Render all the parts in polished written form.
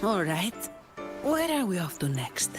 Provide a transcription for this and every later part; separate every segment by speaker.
Speaker 1: All right. Where are we off to next?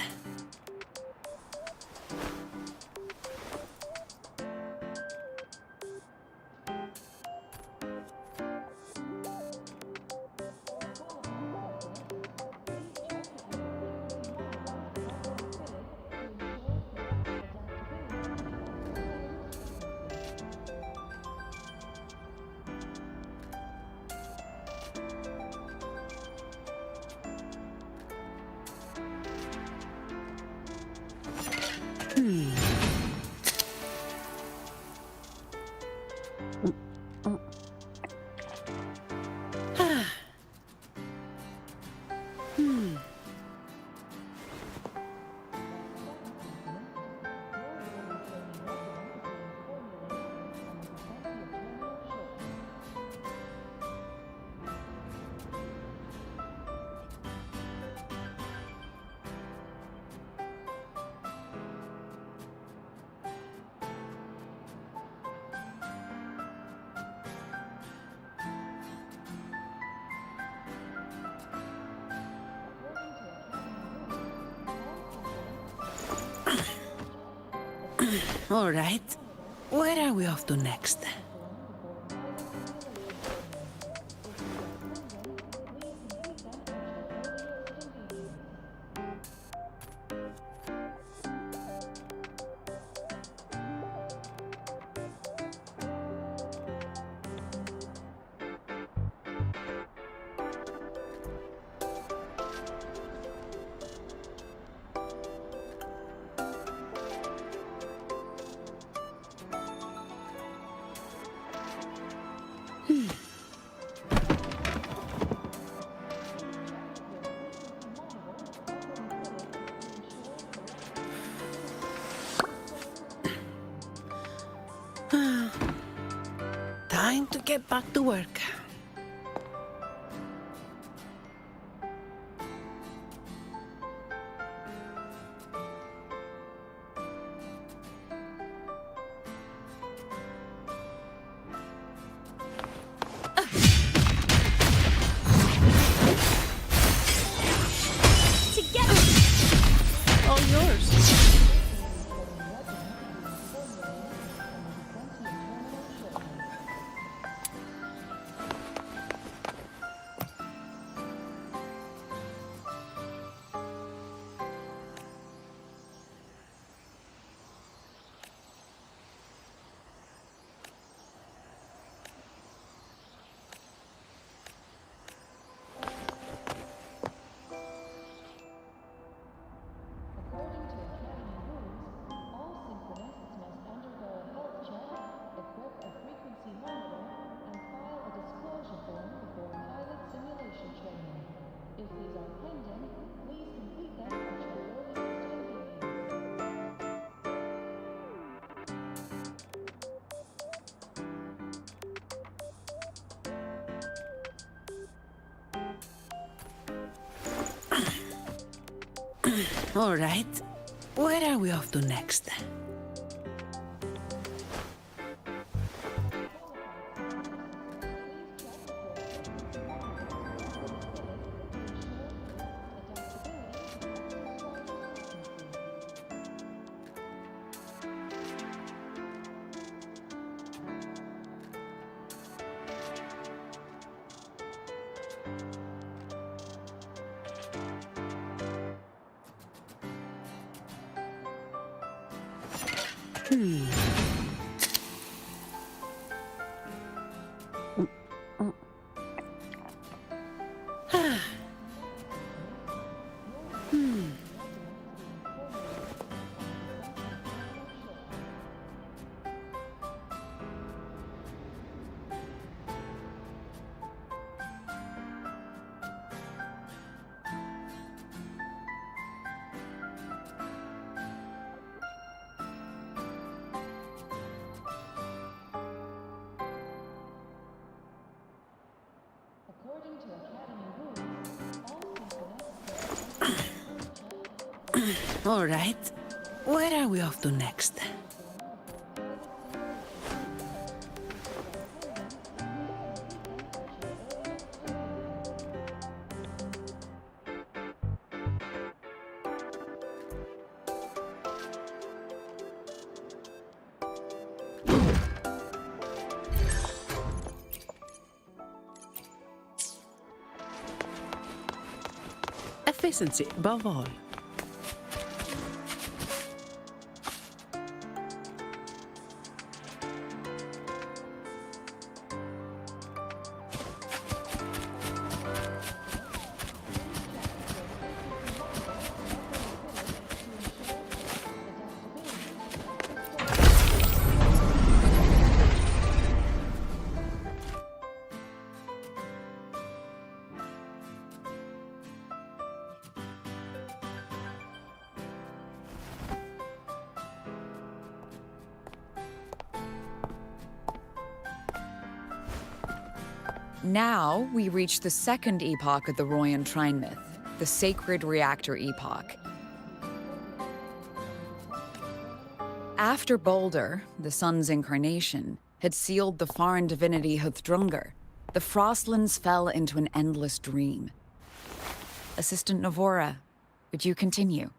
Speaker 1: All right. Where are we off to next? Time to get back to work.
Speaker 2: Together!
Speaker 1: All yours. All right. Where are we off to next? All right. Where are we off to next? efficiency above all.
Speaker 2: Now, we reach the second epoch of the Royan Trine myth, the Sacred Reactor Epoch. After Balder, the sun's incarnation, had sealed the foreign divinity Huthrungur, the Frostlands fell into an endless dream. Assistant Navora, would you continue?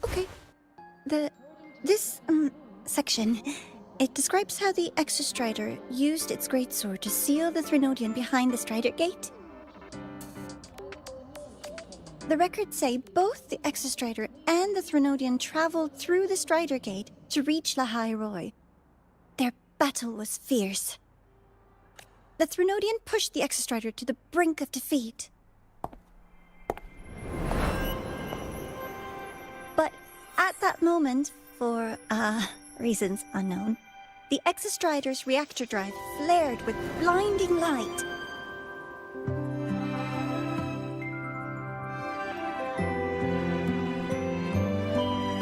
Speaker 3: Okay. This section, it describes how the Exostrider used its greatsword to seal the Threnodian behind the Strider Gate. The records say both the Exostrider and the Threnodian traveled through the Strider Gate to reach Lahai Roy. Their battle was fierce. The Threnodian pushed the Exostrider to the brink of defeat. But at that moment, for, reasons unknown, the Exostrider's reactor drive flared with blinding light.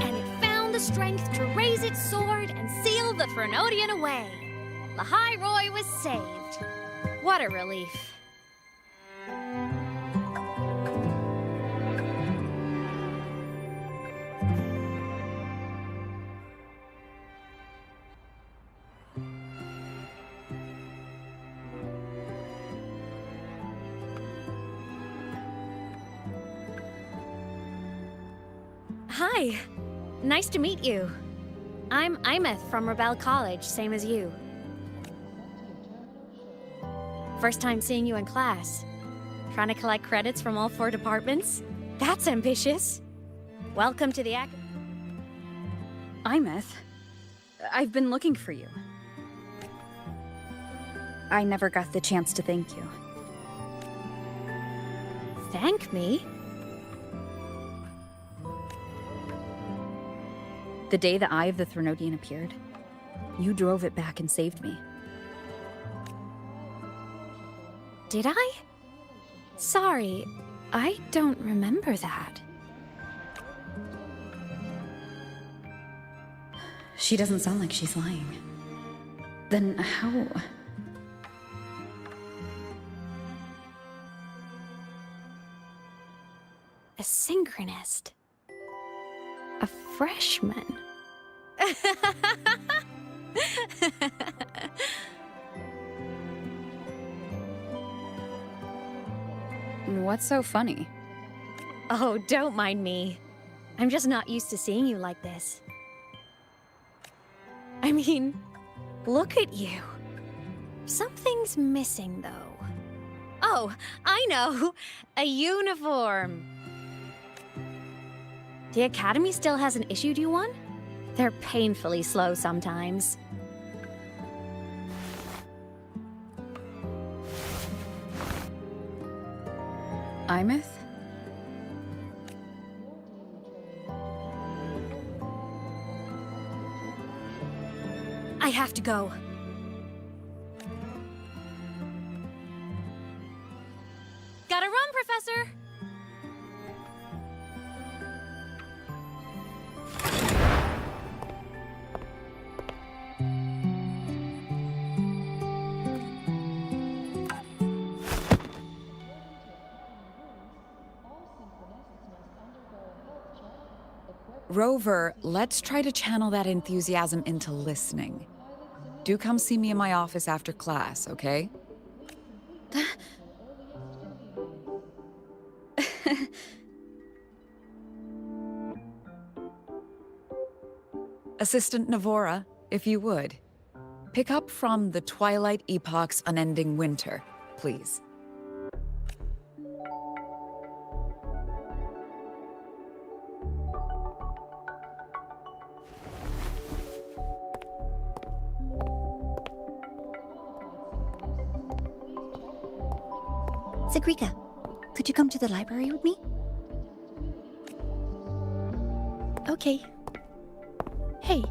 Speaker 4: And it found the strength to raise its sword and seal the Threnodian away. Lahai Roy was saved. What a relief. Hi. Nice to meet you. I'm Imeth from Rebel College, same as you. First time seeing you in class. Trying to collect credits from all 4 departments? That's ambitious. Welcome to the
Speaker 5: Imeth, I've been looking for you. I never got the chance to thank you.
Speaker 4: Thank me?
Speaker 5: The day the Eye of the Threnodian appeared, you drove it back and saved me.
Speaker 4: Did I? Sorry, I don't remember that.
Speaker 5: She doesn't sound like she's lying. Then how?
Speaker 4: A synchronist. A freshman.
Speaker 5: What's so funny?
Speaker 4: Oh, don't mind me. I'm just not used to seeing you like this. I mean, look at you. Something's missing, though. Oh, I know! A uniform! The Academy still hasn't issued you one? They're painfully slow sometimes.
Speaker 5: Imeth?
Speaker 4: I have to go. Gotta run, Professor!
Speaker 2: Rover, let's try to channel that enthusiasm into listening. Do come see me in my office after class, okay? Assistant Navora, if you would. Pick up from the Twilight Epoch's Unending Winter, please.
Speaker 3: Sagrika, could you come to the library with me?
Speaker 6: Okay. Hey,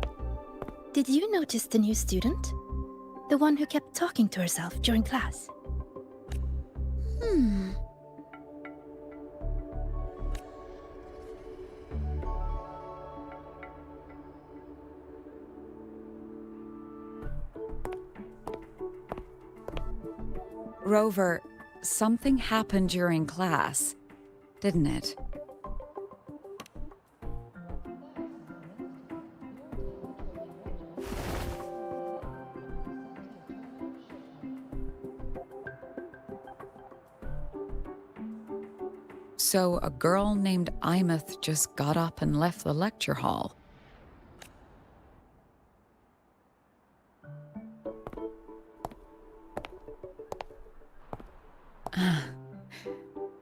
Speaker 6: did you notice the new student? The one who kept talking to herself during class?
Speaker 2: Rover, something happened during class, didn't it? So a girl named Imeth just got up and left the lecture hall. I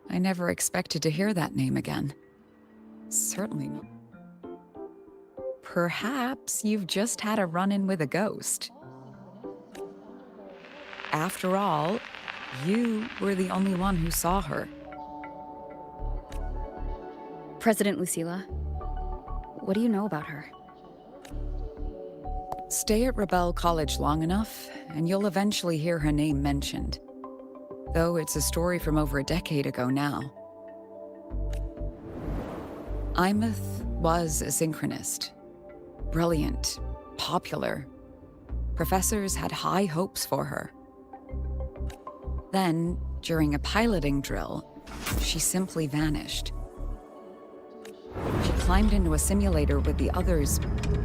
Speaker 2: never expected to hear that name again. Certainly not. Perhaps you've just had a run-in with a ghost. After all, you were the only one who saw her.
Speaker 5: President Lucilla, what do you know about her?
Speaker 2: Stay at Rebel College long enough, and you'll eventually hear her name mentioned. Though it's a story from over a decade ago now. Imeth was a synchronist. Brilliant, popular. Professors had high hopes for her. Then, during a piloting drill, she simply vanished. She climbed into a simulator with the others,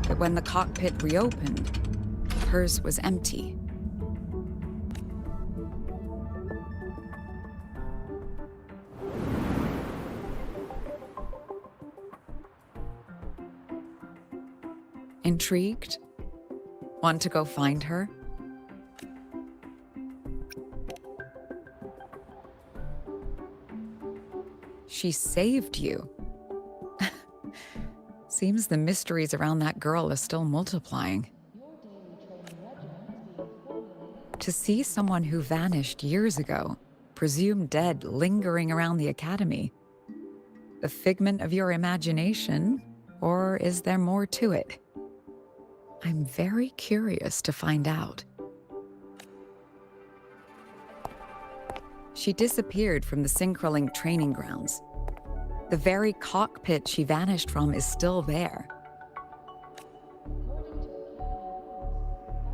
Speaker 2: but when the cockpit reopened, hers was empty. Intrigued? Want to go find her? She saved you. Seems the mysteries around that girl are still multiplying. To see someone who vanished years ago, presumed dead, lingering around the academy, the figment of your imagination, or is there more to it? I'm very curious to find out. She disappeared from the Synchrolink training grounds. The very cockpit she vanished from is still there.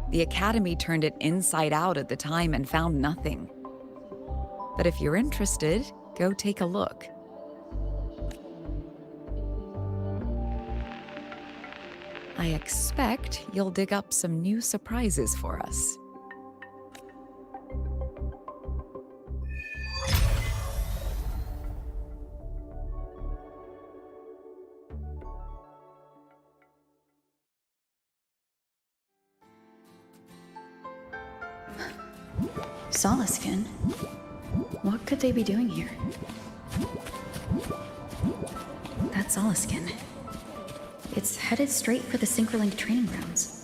Speaker 2: The Academy turned it inside out at the time and found nothing. But if you're interested, go take a look. I expect you'll dig up some new surprises for us.
Speaker 5: Solaskin? What could they be doing here? That's Solaskin. It's headed straight for the Synchrolink training grounds.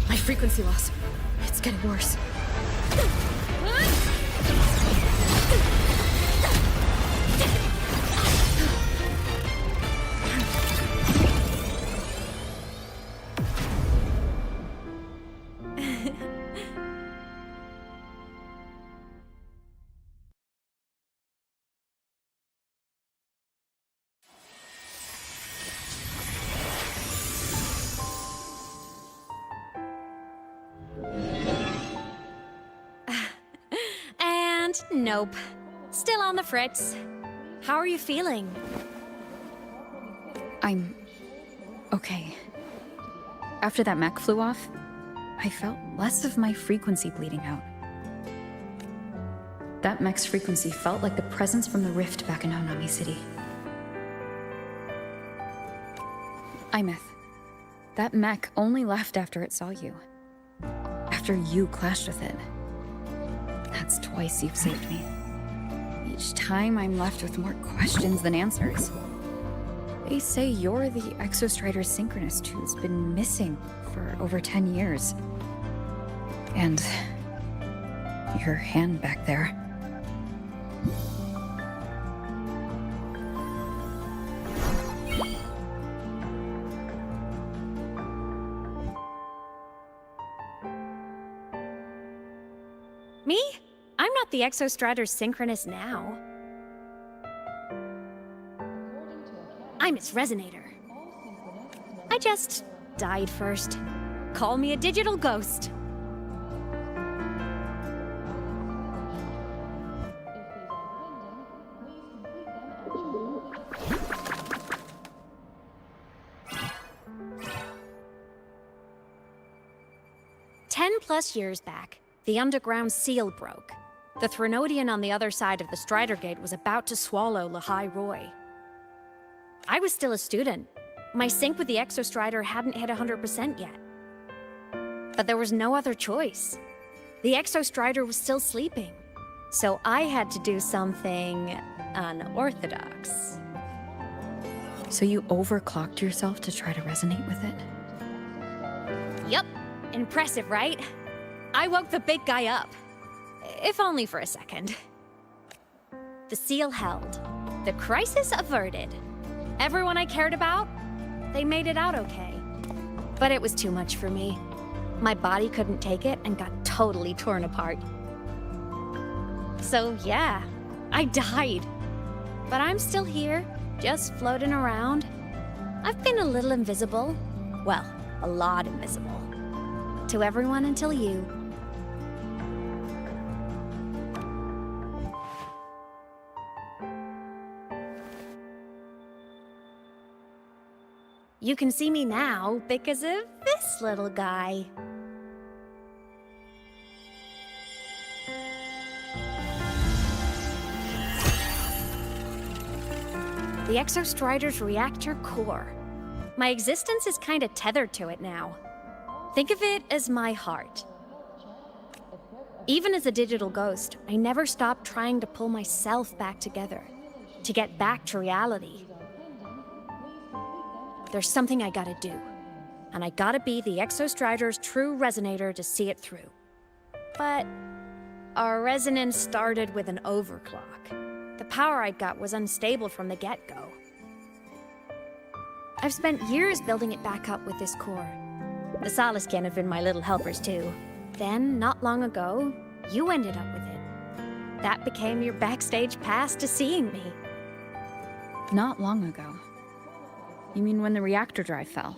Speaker 6: My frequency loss. It's getting worse.
Speaker 4: Nope. Still on the fritz. How are you feeling?
Speaker 5: I'm okay. After that mech flew off, I felt less of my frequency bleeding out. That mech's frequency felt like the presence from the rift back in Honami City. Imeth, that mech only left after it saw you. After you clashed with it. That's twice you've saved me. Each time I'm left with more questions than answers. They say you're the Exostrider Synchronist who's been missing for over 10 years. And your hand back there.
Speaker 4: Me? I'm not the Exostrider Synchronist now. I'm its Resonator. I just died first. Call me a digital ghost. +10 years back, the underground seal broke. The Threnodian on the other side of the Strider Gate was about to swallow Lahai Roy. I was still a student. My sync with the Exostrider hadn't hit 100% yet. But there was no other choice. The Exostrider was still sleeping. So I had to do something unorthodox.
Speaker 5: So you overclocked yourself to try to resonate with it?
Speaker 4: Yup. Impressive, right? I woke the big guy up. If only for a second. The seal held. The crisis averted. Everyone I cared about, they made it out okay. But it was too much for me. My body couldn't take it and got totally torn apart. So yeah, I died. But I'm still here, just floating around. I've been a little invisible. Well, a lot invisible. To everyone until you. You can see me now because of this little guy. The Exostrider's reactor core. My existence is kinda tethered to it now. Think of it as my heart. Even as a digital ghost, I never stopped trying to pull myself back together, to get back to reality. There's something I gotta do, and I gotta be the Exostrider's true resonator to see it through. But our resonance started with an overclock. The power I got was unstable from the get-go. I've spent years building it back up with this core. The Solaskin have been my little helpers too. Then, not long ago, you ended up with it. That became your backstage pass to seeing me.
Speaker 5: Not long ago. You mean when the reactor drive fell?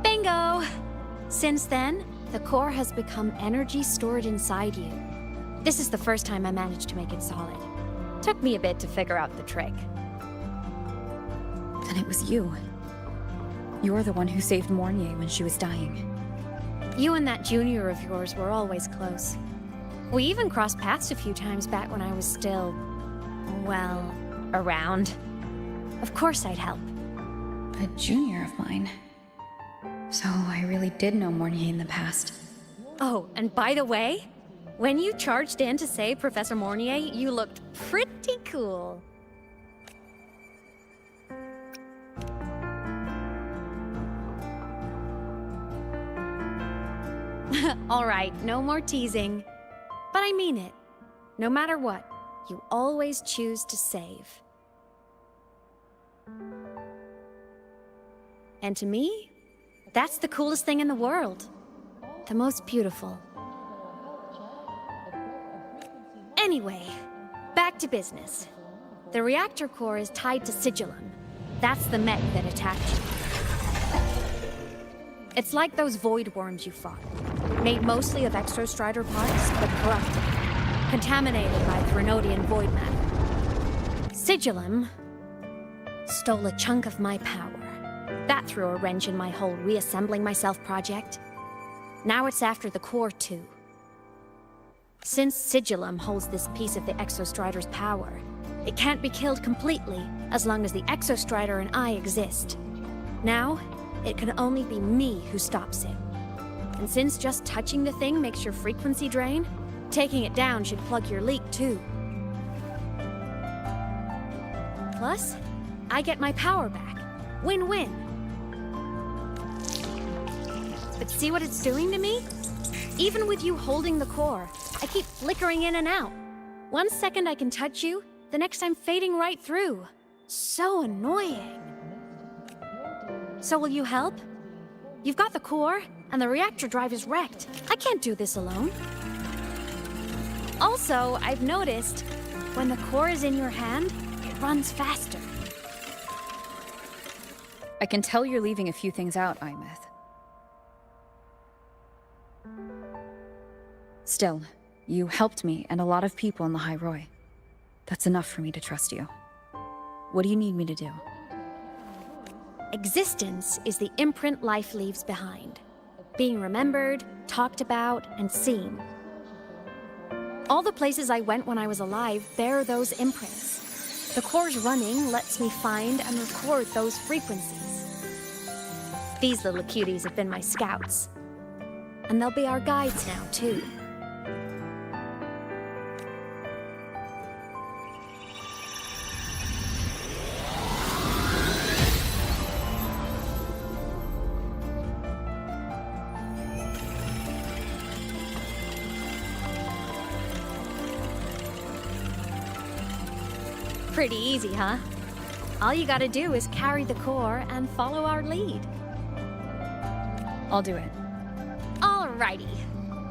Speaker 4: Bingo! Since then, the core has become energy stored inside you. This is the first time I managed to make it solid. Took me a bit to figure out the trick.
Speaker 5: Then it was you. You're the one who saved Mornier when she was dying.
Speaker 4: You and that junior of yours were always close. We even crossed paths a few times back when I was still, well, around. Of course I'd help.
Speaker 5: A junior of mine. So I really did know Mornier in the past.
Speaker 4: Oh, and by the way, when you charged in to save Professor Mornier, you looked pretty cool. All right, no more teasing. But I mean it. No matter what, you always choose to save. And to me, that's the coolest thing in the world. The most beautiful. Anyway, back to business. The reactor core is tied to Sigillum. That's the mech that attacked you. It's like those void worms you fought. Made mostly of Exostrider parts, but corrupted. contaminated by Threnodian void matter. Sigillum stole a chunk of my power. That threw a wrench in my whole reassembling myself project. Now it's after the core, too. Since Sigillum holds this piece of the Exostrider's power, it can't be killed completely as long as the Exostrider and I exist. Now, it can only be me who stops it. And since just touching the thing makes your frequency drain, taking it down should plug your leak, too. Plus, I get my power back. Win-win. But see what it's doing to me? Even with you holding the core, I keep flickering in and out. 1 second I can touch you, the next I'm fading right through. So annoying. So will you help? You've got the core, and the reactor drive is wrecked. I can't do this alone. Also, I've noticed, when the core is in your hand, it runs faster.
Speaker 5: I can tell you're leaving a few things out, Imeth. Still, you helped me and a lot of people in the High Roy. That's enough for me to trust you. What do you need me to do?
Speaker 4: Existence is the imprint life leaves behind. Being remembered, talked about, and seen. All the places I went when I was alive bear those imprints. The core's running lets me find and record those frequencies. These little cuties have been my scouts. And they'll be our guides now, too. Pretty easy, huh? All you gotta do is carry the core and follow our lead.
Speaker 5: I'll do it.
Speaker 4: Alrighty.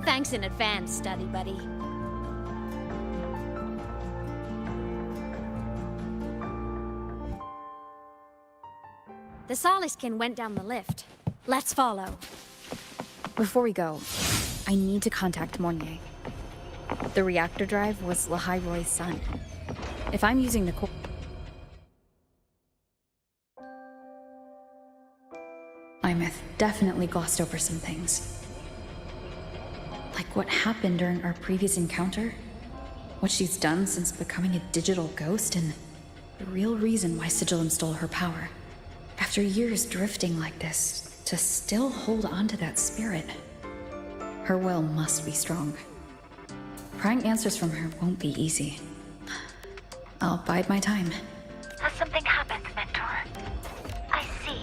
Speaker 4: Thanks in advance, study buddy. The Soliskin went down the lift. Let's follow.
Speaker 5: Before we go, I need to contact Mornier. The reactor drive was Lahai Roy's son. If I'm using the core... Imeth definitely glossed over some things. Like what happened during our previous encounter, what she's done since becoming a digital ghost, and the real reason why Sigillum stole her power. After years drifting like this, to still hold on to that spirit. Her will must be strong. Prying answers from her won't be easy. I'll bide my time.
Speaker 7: Has something happened, Mentor? I see.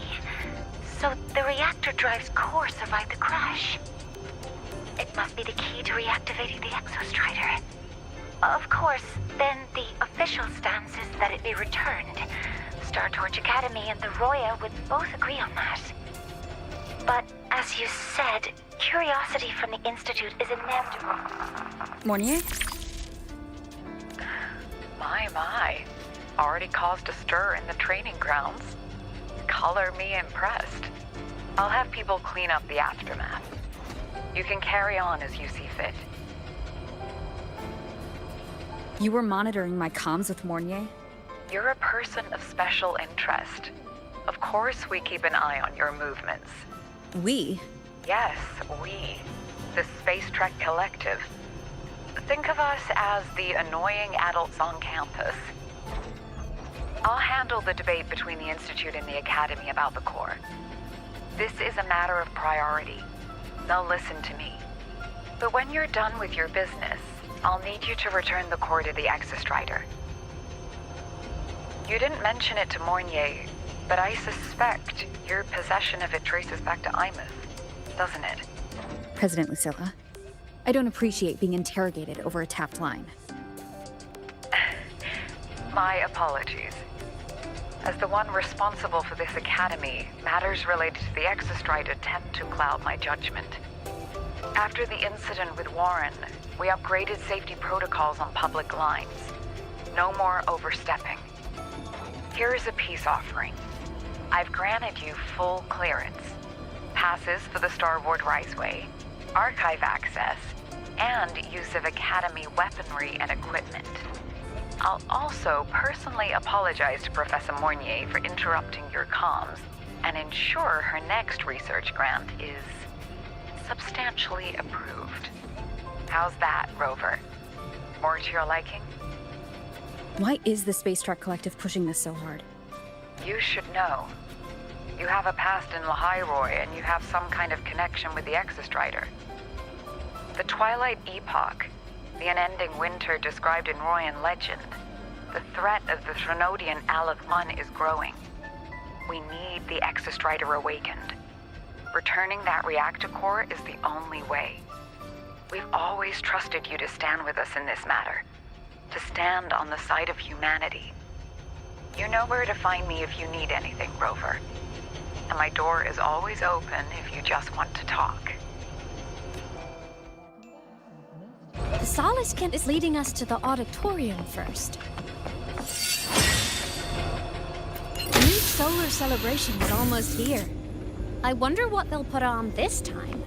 Speaker 7: So the reactor drive's core survived the crash. It must be the key to reactivating the Exostrider. Of course, then the official stance is that it be returned. Star Torch Academy and the Roya would both agree on that. But as you said, curiosity from the Institute is inevitable.
Speaker 5: Mornier?
Speaker 8: My. Already caused a stir in the training grounds. Color me impressed. I'll have people clean up the aftermath. You can carry on as you see fit.
Speaker 5: You were monitoring my comms with Mornier?
Speaker 8: You're a person of special interest. Of course we keep an eye on your movements.
Speaker 5: We?
Speaker 8: Yes, we. The Space Trek Collective. Think of us as the annoying adults on campus. I'll handle the debate between the Institute and the Academy about the core. This is a matter of priority. Now listen to me. But when you're done with your business, I'll need you to return the core to the Exostrider. You didn't mention it to Mornier, but I suspect your possession of it traces back to Imeth, doesn't it?
Speaker 5: President Lucilla, I don't appreciate being interrogated over a tapped line.
Speaker 8: My apologies. As the one responsible for this academy, matters related to the Exostrider tend to cloud my judgment. After the incident with Warren, we upgraded safety protocols on public lines. No more overstepping. Here is a peace offering. I've granted you full clearance. Passes for the Starboard Riseway, archive access, and use of Academy weaponry and equipment. I'll also personally apologize to Professor Mornier for interrupting your comms and ensure her next research grant is substantially approved. How's that, Rover? More to your liking?
Speaker 5: Why is the Space Truck Collective pushing this so hard?
Speaker 8: You should know. You have a past in Lahairoi, and you have some kind of connection with the Exostrider. The Twilight Epoch, the unending winter described in Royan legend, the threat of the Threnodian Aleph Mun is growing. We need the Exostrider awakened. Returning that reactor core is the only way. We've always trusted you to stand with us in this matter, to stand on the side of humanity. You know where to find me if you need anything, Rover. And my door is always open if you just want to talk.
Speaker 4: The Soliskin is leading us to the auditorium first. The new solar celebration is almost here. I wonder what they'll put on this time.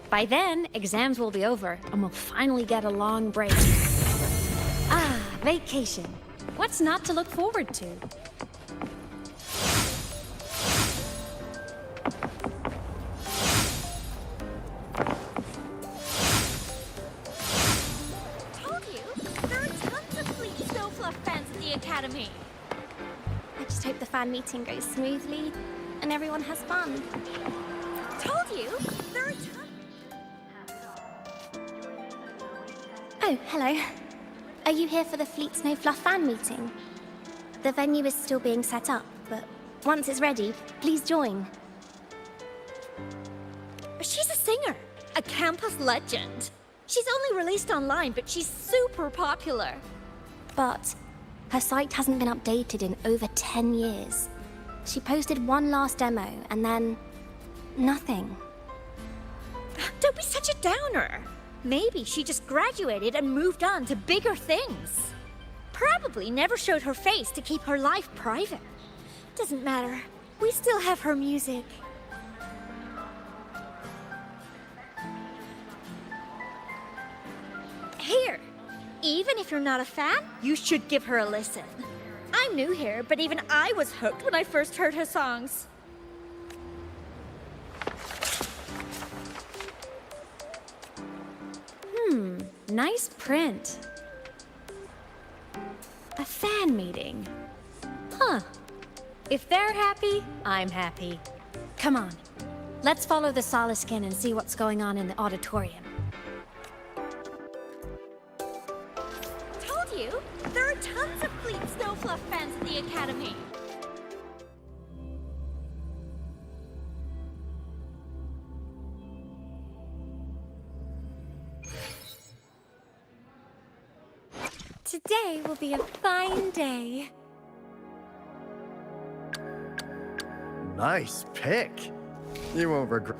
Speaker 4: By then, exams will be over, and we'll finally get a long break. Ah, vacation. What's not to look forward to?
Speaker 9: Told you, there are tons of fleet snow fluff fans at the Academy. I just hope the fan meeting goes smoothly and everyone has fun. Told you, there are tons. Oh, hello. Are you here for the Fleet Snow Fluff fan meeting? The venue is still being set up, but once it's ready, please join. She's a singer, a campus legend. She's only released online, but she's super popular. But her site hasn't been updated in over 10 years. She posted one last demo, and then nothing. Don't be such a downer. Maybe she just graduated and moved on to bigger things. Probably never showed her face to keep her life private. Doesn't matter. We still have her music. Here, even if you're not a fan, you should give her a listen. I'm new here, but even I was hooked when I first heard her songs.
Speaker 4: Nice print. A fan meeting. Huh. If they're happy, I'm happy. Come on. Let's follow the Soliskin and see what's going on in the auditorium.
Speaker 9: Told you, there are tons of Fleet Snow Fluff fans at the Academy. Today will be a fine day.
Speaker 10: Nice pick. You won't regret.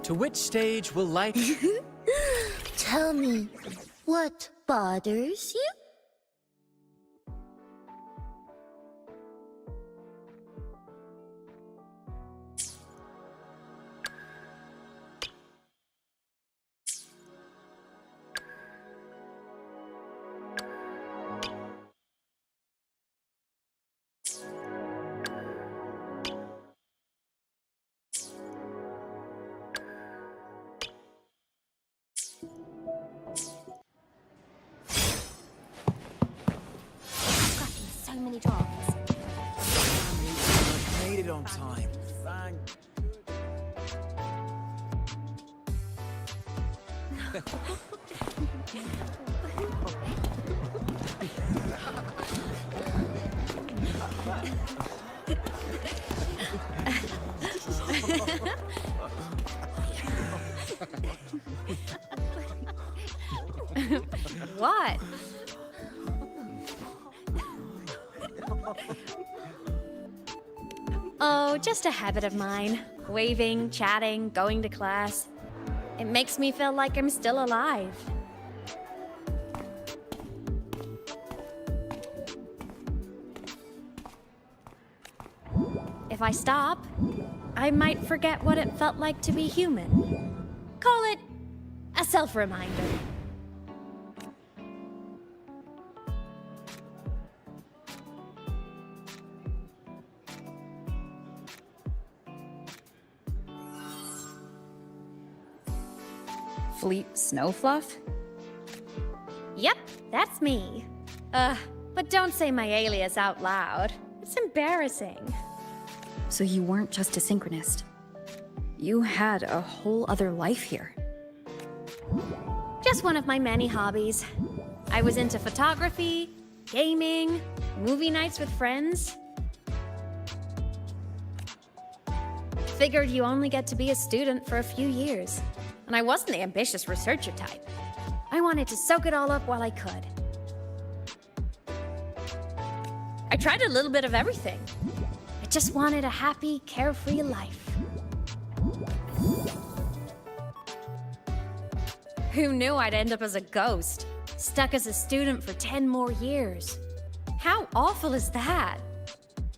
Speaker 11: To which stage will like...
Speaker 3: Tell me, what bothers you?
Speaker 9: So many jobs.
Speaker 11: I made it on time. Thank
Speaker 4: What? Oh, just a habit of mine. Waving, chatting, going to class. It makes me feel like I'm still alive. If I stop, I might forget what it felt like to be human. Call it A self-reminder.
Speaker 5: Fleet Snowfluff?
Speaker 4: Yep, that's me. But don't say my alias out loud. It's embarrassing.
Speaker 5: So you weren't just a synchronist. You had a whole other life here.
Speaker 4: Just one of my many hobbies. I was into photography, gaming, movie nights with friends. Figured you only get to be a student for a few years. And I wasn't the ambitious researcher type. I wanted to soak it all up while I could. I tried a little bit of everything. I just wanted a happy, carefree life. Who knew I'd end up as a ghost, stuck as a student for 10 more years? How awful is that?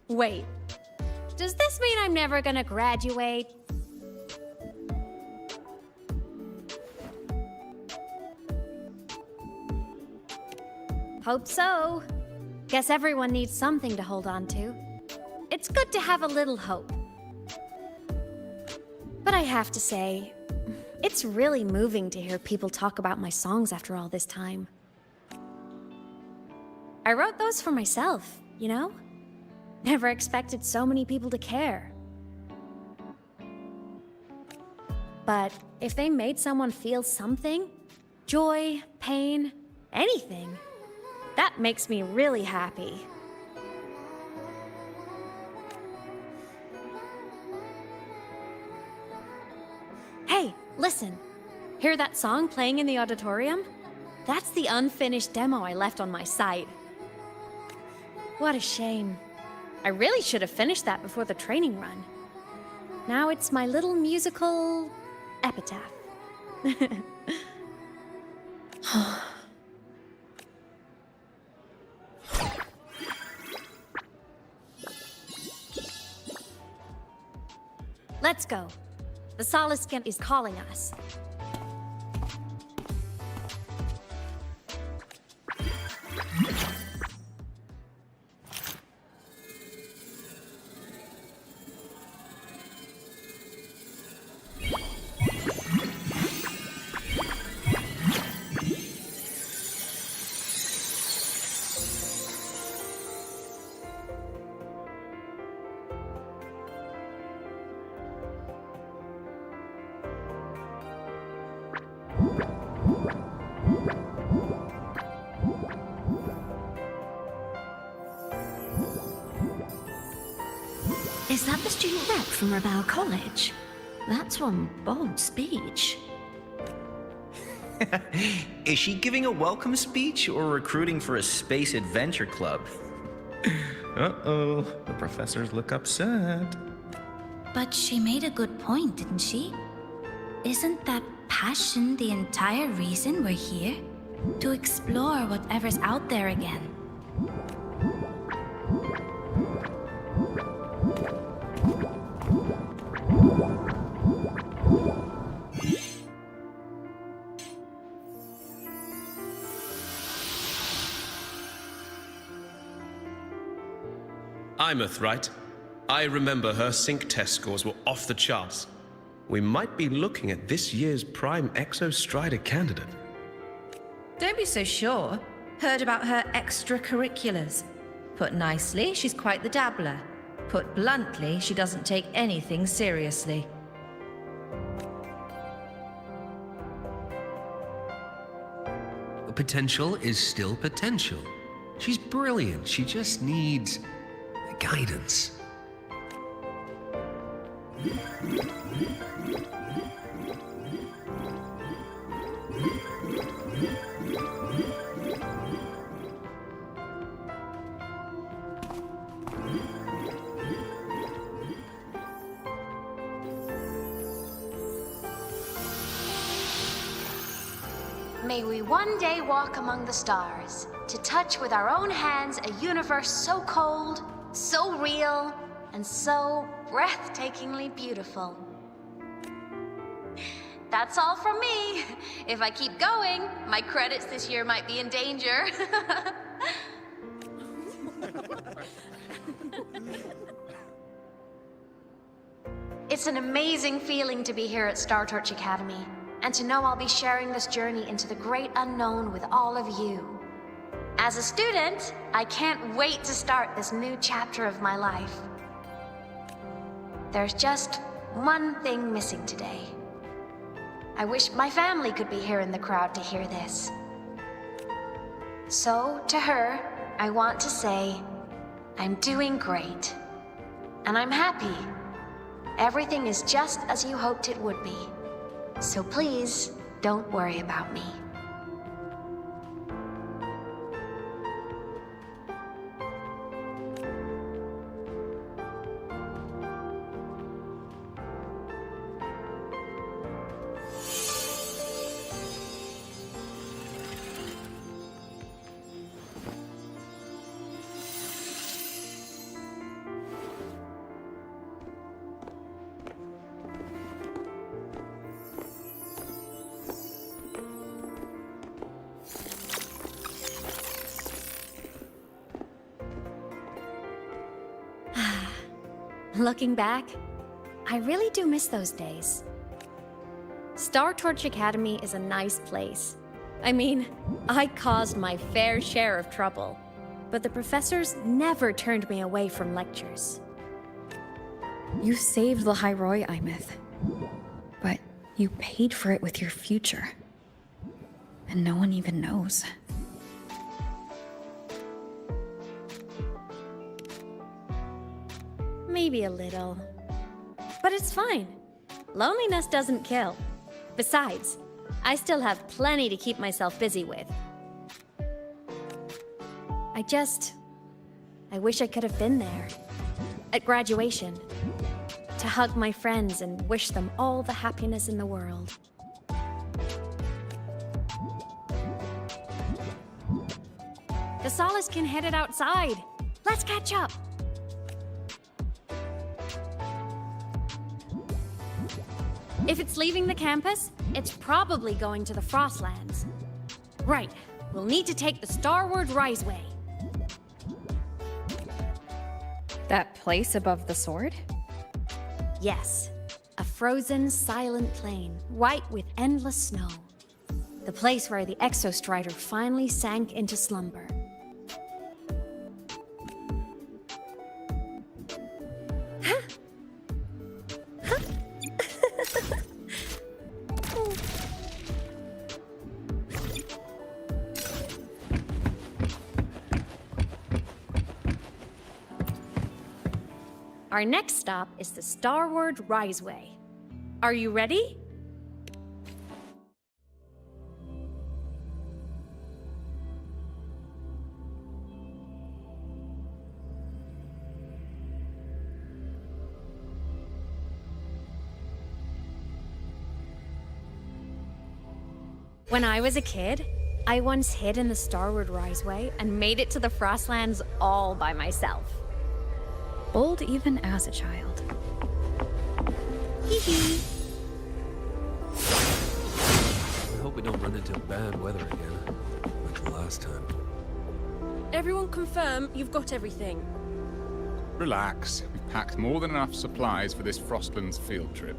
Speaker 4: Wait, does this mean I'm never gonna graduate? Hope so. Guess everyone needs something to hold on to. It's good to have a little hope. But I have to say, it's really moving to hear people talk about my songs after all this time. I wrote those for myself, you know? Never expected so many people to care. But if they made someone feel something, joy, pain, anything, that makes me really happy. Hey, listen. Hear that song playing in the auditorium? That's the unfinished demo I left on my site. What a shame. I really should have finished that before the training run. Now it's my little musical epitaph. Let's go. The Soliskin is calling us.
Speaker 12: Is that the student rep from Raval College? That's one bold speech.
Speaker 13: Is she giving a welcome speech or recruiting for a space adventure club? Uh-oh, the professors look upset.
Speaker 12: But she made a good point, didn't she? Isn't that passion the entire reason we're here? To explore whatever's out there again.
Speaker 14: Imeth, right? I remember her sync test scores were off the charts. We might be looking at this year's prime Exo Strider candidate.
Speaker 15: Don't be so sure. Heard about her extracurriculars. Put nicely, she's quite the dabbler. Put bluntly, she doesn't take anything seriously.
Speaker 16: Potential is still potential. She's brilliant. She just needs guidance.
Speaker 7: May we one day walk among the stars, to touch with our own hands a universe so cold, so real, and so breathtakingly beautiful. That's all from me.
Speaker 17: If I keep going, my credits this year might be in danger.
Speaker 4: It's an amazing feeling to be here at Star Torch Academy, and to know I'll be sharing this journey into the great unknown with all of you. As a student, I can't wait to start this new chapter of my life. There's just one thing missing today. I wish my family could be here in the crowd to hear this. So, to her, I want to say, I'm doing great. And I'm happy. Everything is just as you hoped it would be. So please, don't worry about me. Looking back, I really do miss those days. Star Torch Academy is a nice place. I mean, I caused my fair share of trouble, but the professors never turned me away from lectures.
Speaker 5: You saved Lahai-Roi, Imith. But you paid for it with your future. And no one even knows.
Speaker 4: Maybe a little. But it's fine. Loneliness doesn't kill. Besides, I still have plenty to keep myself busy with. I wish I could have been there. At graduation. To hug my friends and wish them all the happiness in the world. The Solace can head it outside. Let's catch up. If it's leaving the campus, it's probably going to the Frostlands. Right, we'll need to take the Starward Riseway.
Speaker 5: That place above the sword?
Speaker 4: Yes, a frozen, silent plain, white with endless snow. The place where the Exostrider finally sank into slumber. Our next stop is the Starward Riseway. Are you ready? When I was a kid, I once hid in the Starward Riseway and made it to the Frostlands all by myself.
Speaker 5: Bold even as a child.
Speaker 16: I hope we don't run into bad weather again, like the last time.
Speaker 18: Everyone confirm you've got everything.
Speaker 19: Relax. We've packed more than enough supplies for this Frostlands field trip.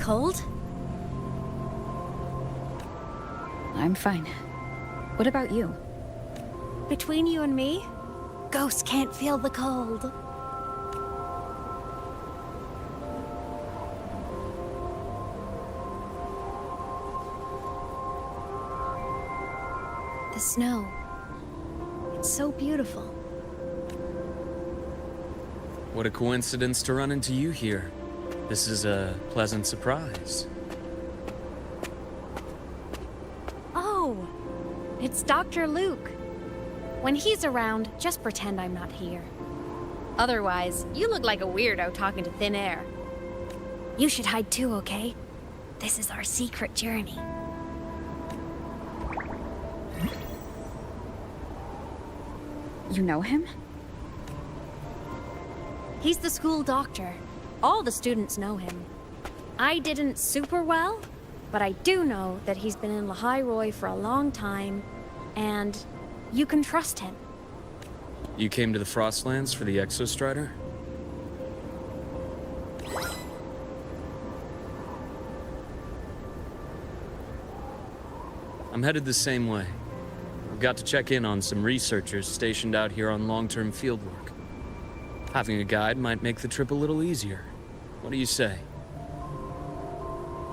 Speaker 9: cold?
Speaker 5: I'm fine. What about you?
Speaker 9: Between you and me, ghosts can't feel the cold. The snow. It's so beautiful.
Speaker 20: What a coincidence to run into you here. This is a pleasant surprise.
Speaker 4: Oh, it's Dr. Luke. When he's around, just pretend I'm not here. Otherwise, you look like a weirdo talking to thin air.
Speaker 9: You should hide too, okay? This is our secret journey.
Speaker 5: You know him?
Speaker 4: He's the school doctor. All the students know him. I didn't super well, but I do know that he's been in Lehigh Roy for a long time, and you can trust him.
Speaker 20: You came to the Frostlands for the Exostrider? I'm headed the same way. I've got to check in on some researchers stationed out here on long-term fieldwork. Having a guide might make the trip a little easier. What do you say?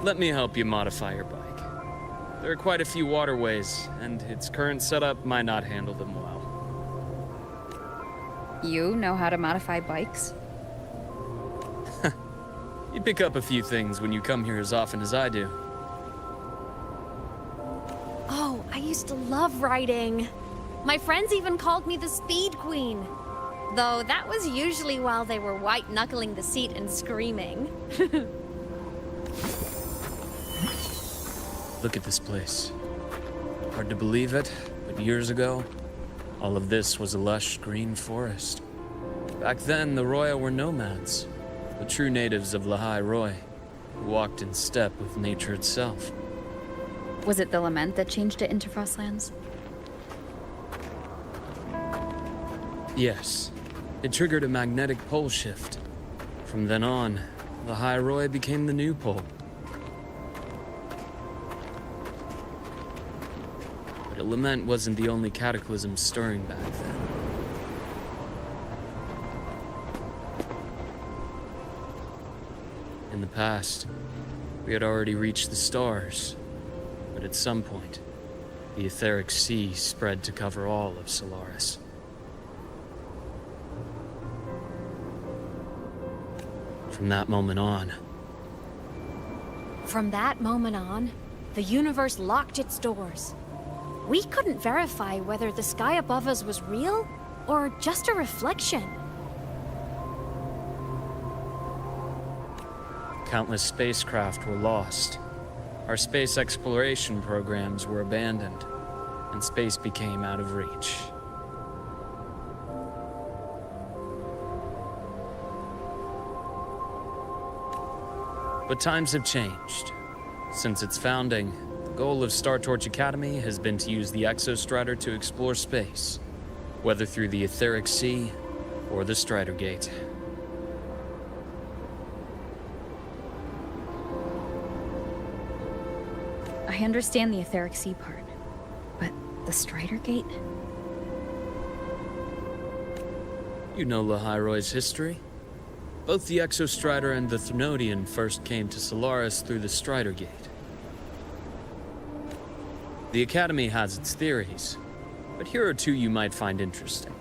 Speaker 20: Let me help you modify your bike. There are quite a few waterways, and its current setup might not handle them well.
Speaker 5: You know how to modify bikes?
Speaker 20: You pick up a few things when you come here as often as I do.
Speaker 4: Oh, I used to love riding. My friends even called me the Speed Queen. Though that was usually while they were white-knuckling the seat and screaming.
Speaker 20: Look at this place. Hard to believe it, but years ago, all of this was a lush green forest. Back then, the Roya were nomads, the true natives of Lehigh Roy, who walked in step with nature itself.
Speaker 5: Was it the lament that changed it into Frostlands?
Speaker 20: Yes. It triggered a magnetic pole shift. From then on, Lehigh Roy became the new pole. But a lament wasn't the only cataclysm stirring back then. In the past, we had already reached the stars, but at some point, the etheric sea spread to cover all of Solaris. From that moment on,
Speaker 4: the universe locked its doors. We couldn't verify whether the sky above us was real or just a reflection.
Speaker 20: Countless spacecraft were lost. Our space exploration programs were abandoned, and space became out of reach. But times have changed. Since its founding, the goal of Star Torch Academy has been to use the Exostrider to explore space, whether through the Etheric Sea or the Strider Gate.
Speaker 5: I understand the Etheric Sea part, but the Strider Gate?
Speaker 20: You know Lehigh Roy's history? Both the Exostrider and the Threnodian first came to Solaris through the Strider Gate. The Academy has its theories, but here are two you might find interesting.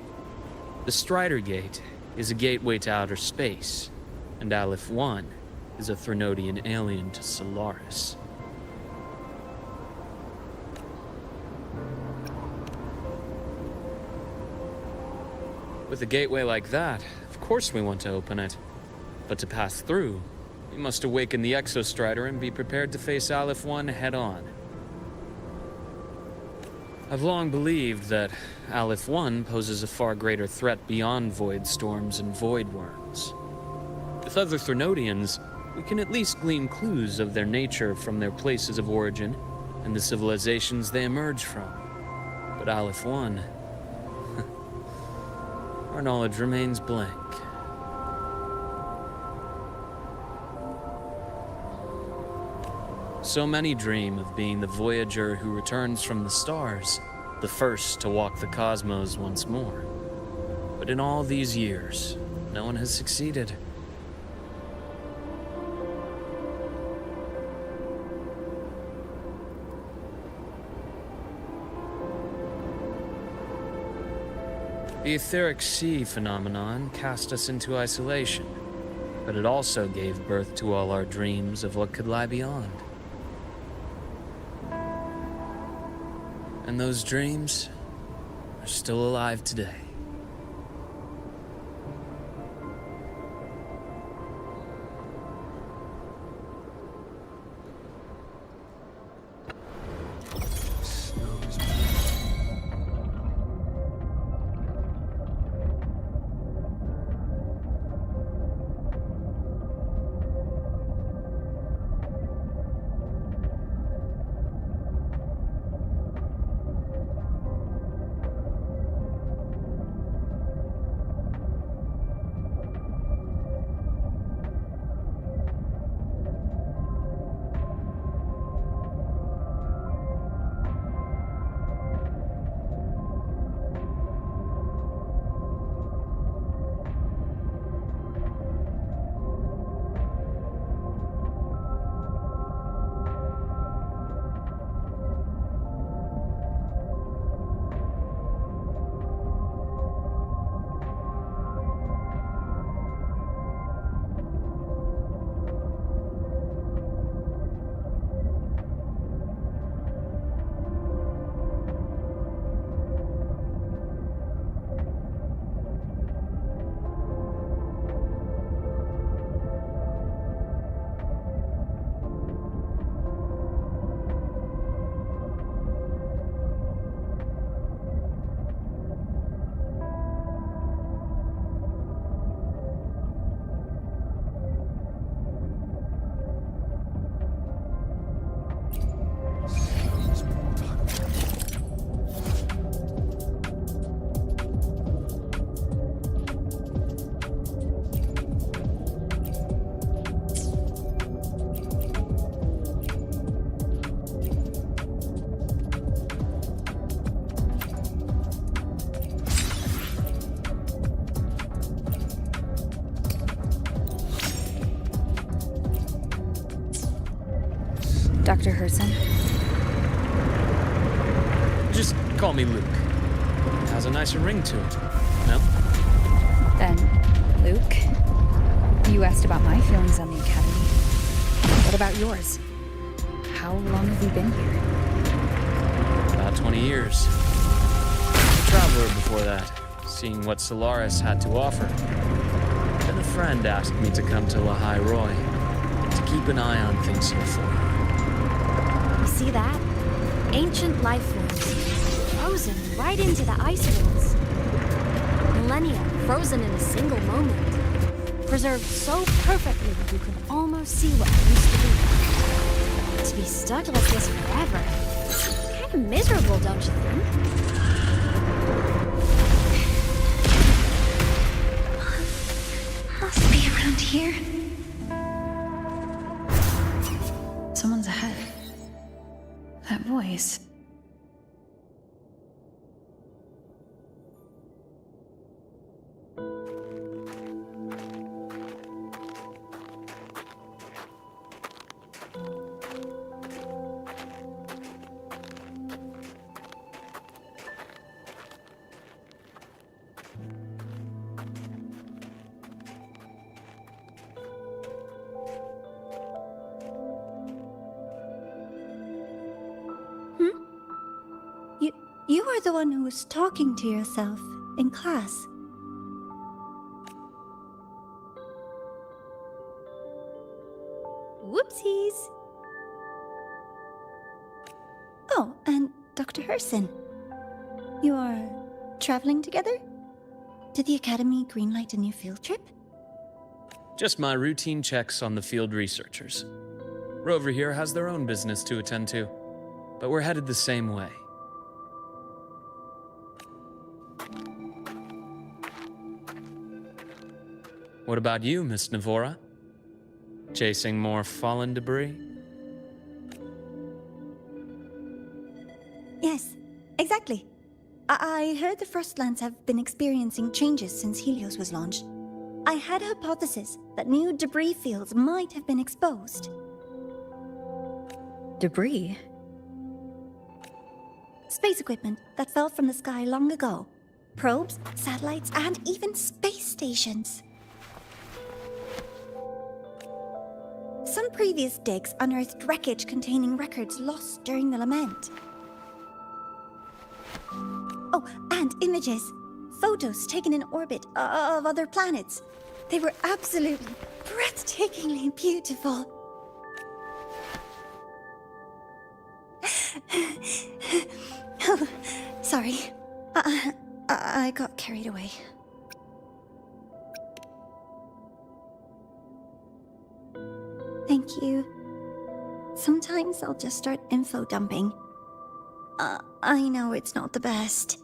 Speaker 20: The Strider Gate is a gateway to outer space, and Aleph 1 is a Threnodian alien to Solaris. With a gateway like that, of course we want to open it. But to pass through, we must awaken the Exostrider and be prepared to face Aleph 1 head-on. I've long believed that Aleph 1 poses a far greater threat beyond void storms and void worms. With other Threnodians, we can at least glean clues of their nature from their places of origin and the civilizations they emerge from. But Aleph 1... our knowledge remains blank. So many dream of being the voyager who returns from the stars, the first to walk the cosmos once more. But in all these years, no one has succeeded. The etheric sea phenomenon cast us into isolation, but it also gave birth to all our dreams of what could lie beyond. And those dreams are still alive today.
Speaker 5: Dr. Herson?
Speaker 20: Just call me Luke. It has a nicer ring to it, no?
Speaker 5: Then, Luke, you asked about my feelings on the Academy. What about yours? How long have you been here?
Speaker 20: About 20 years. A traveler before that, seeing what Solaris had to offer. Then a friend asked me to come to Lahai Roy, to keep an eye on things here for her.
Speaker 4: You see that? Ancient life forms, frozen right into the ice walls. Millennia frozen in a single moment. Preserved so perfectly you can almost see what it used to be. To be stuck like this forever. Kind of miserable, don't you think?
Speaker 12: Must be around here.
Speaker 5: Someone's ahead. That voice.
Speaker 3: You are the one who was talking to yourself in class. Whoopsies! Oh, and Dr. Herson. You are traveling together? Did the Academy greenlight a new field trip?
Speaker 20: Just my routine checks on the field researchers. Rover here has their own business to attend to, but we're headed the same way. What about you, Miss Navora? Chasing more fallen debris?
Speaker 3: exactly. I heard the Frostlands have been experiencing changes since Helios was launched. I had a hypothesis that new debris fields might have been exposed.
Speaker 5: Debris?
Speaker 3: Space equipment that fell from the sky long ago. Probes, satellites, and even space stations. Some previous digs unearthed wreckage containing records lost during the lament. Oh, and images. Photos taken in orbit of other planets. They were absolutely breathtakingly beautiful. Oh, sorry. I got carried away. Thank you. Sometimes I'll just start info dumping. I know it's not the best.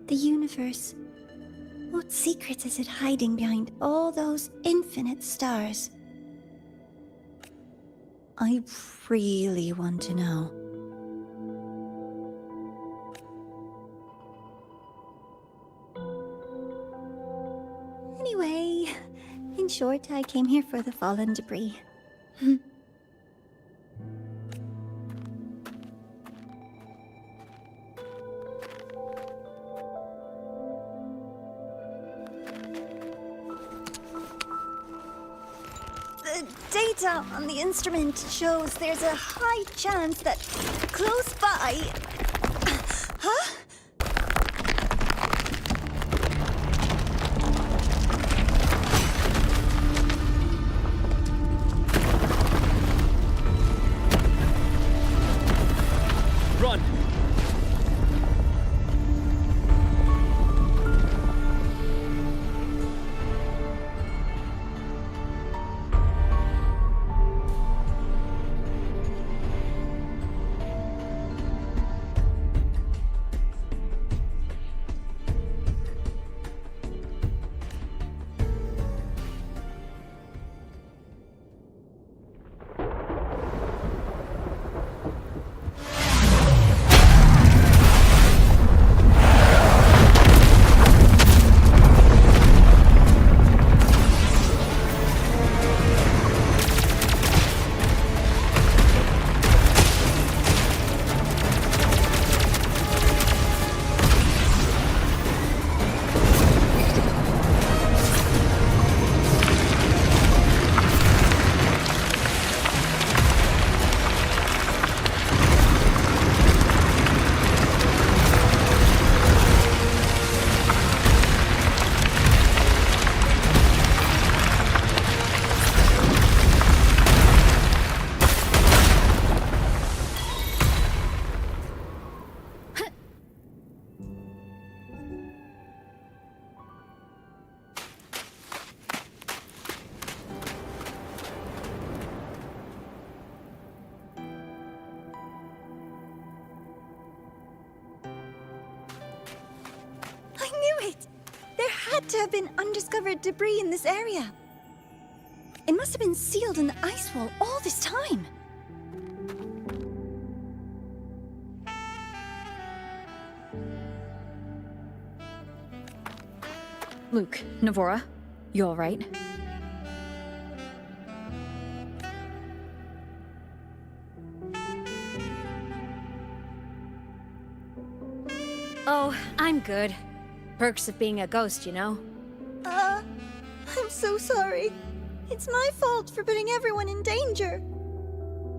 Speaker 3: The universe. What secrets is it hiding behind all those infinite stars? I really want to know. Anyway, in short, I came here for the fallen debris. The data on the instrument shows there's a high chance that close by... Huh?
Speaker 20: Run!
Speaker 3: To have been undiscovered debris in this area. It must have been sealed in the ice wall all this time.
Speaker 5: Luke, Navora, you all right?
Speaker 4: Oh, I'm good. Perks of being a ghost, you know?
Speaker 3: I'm so sorry. It's my fault for putting everyone in danger.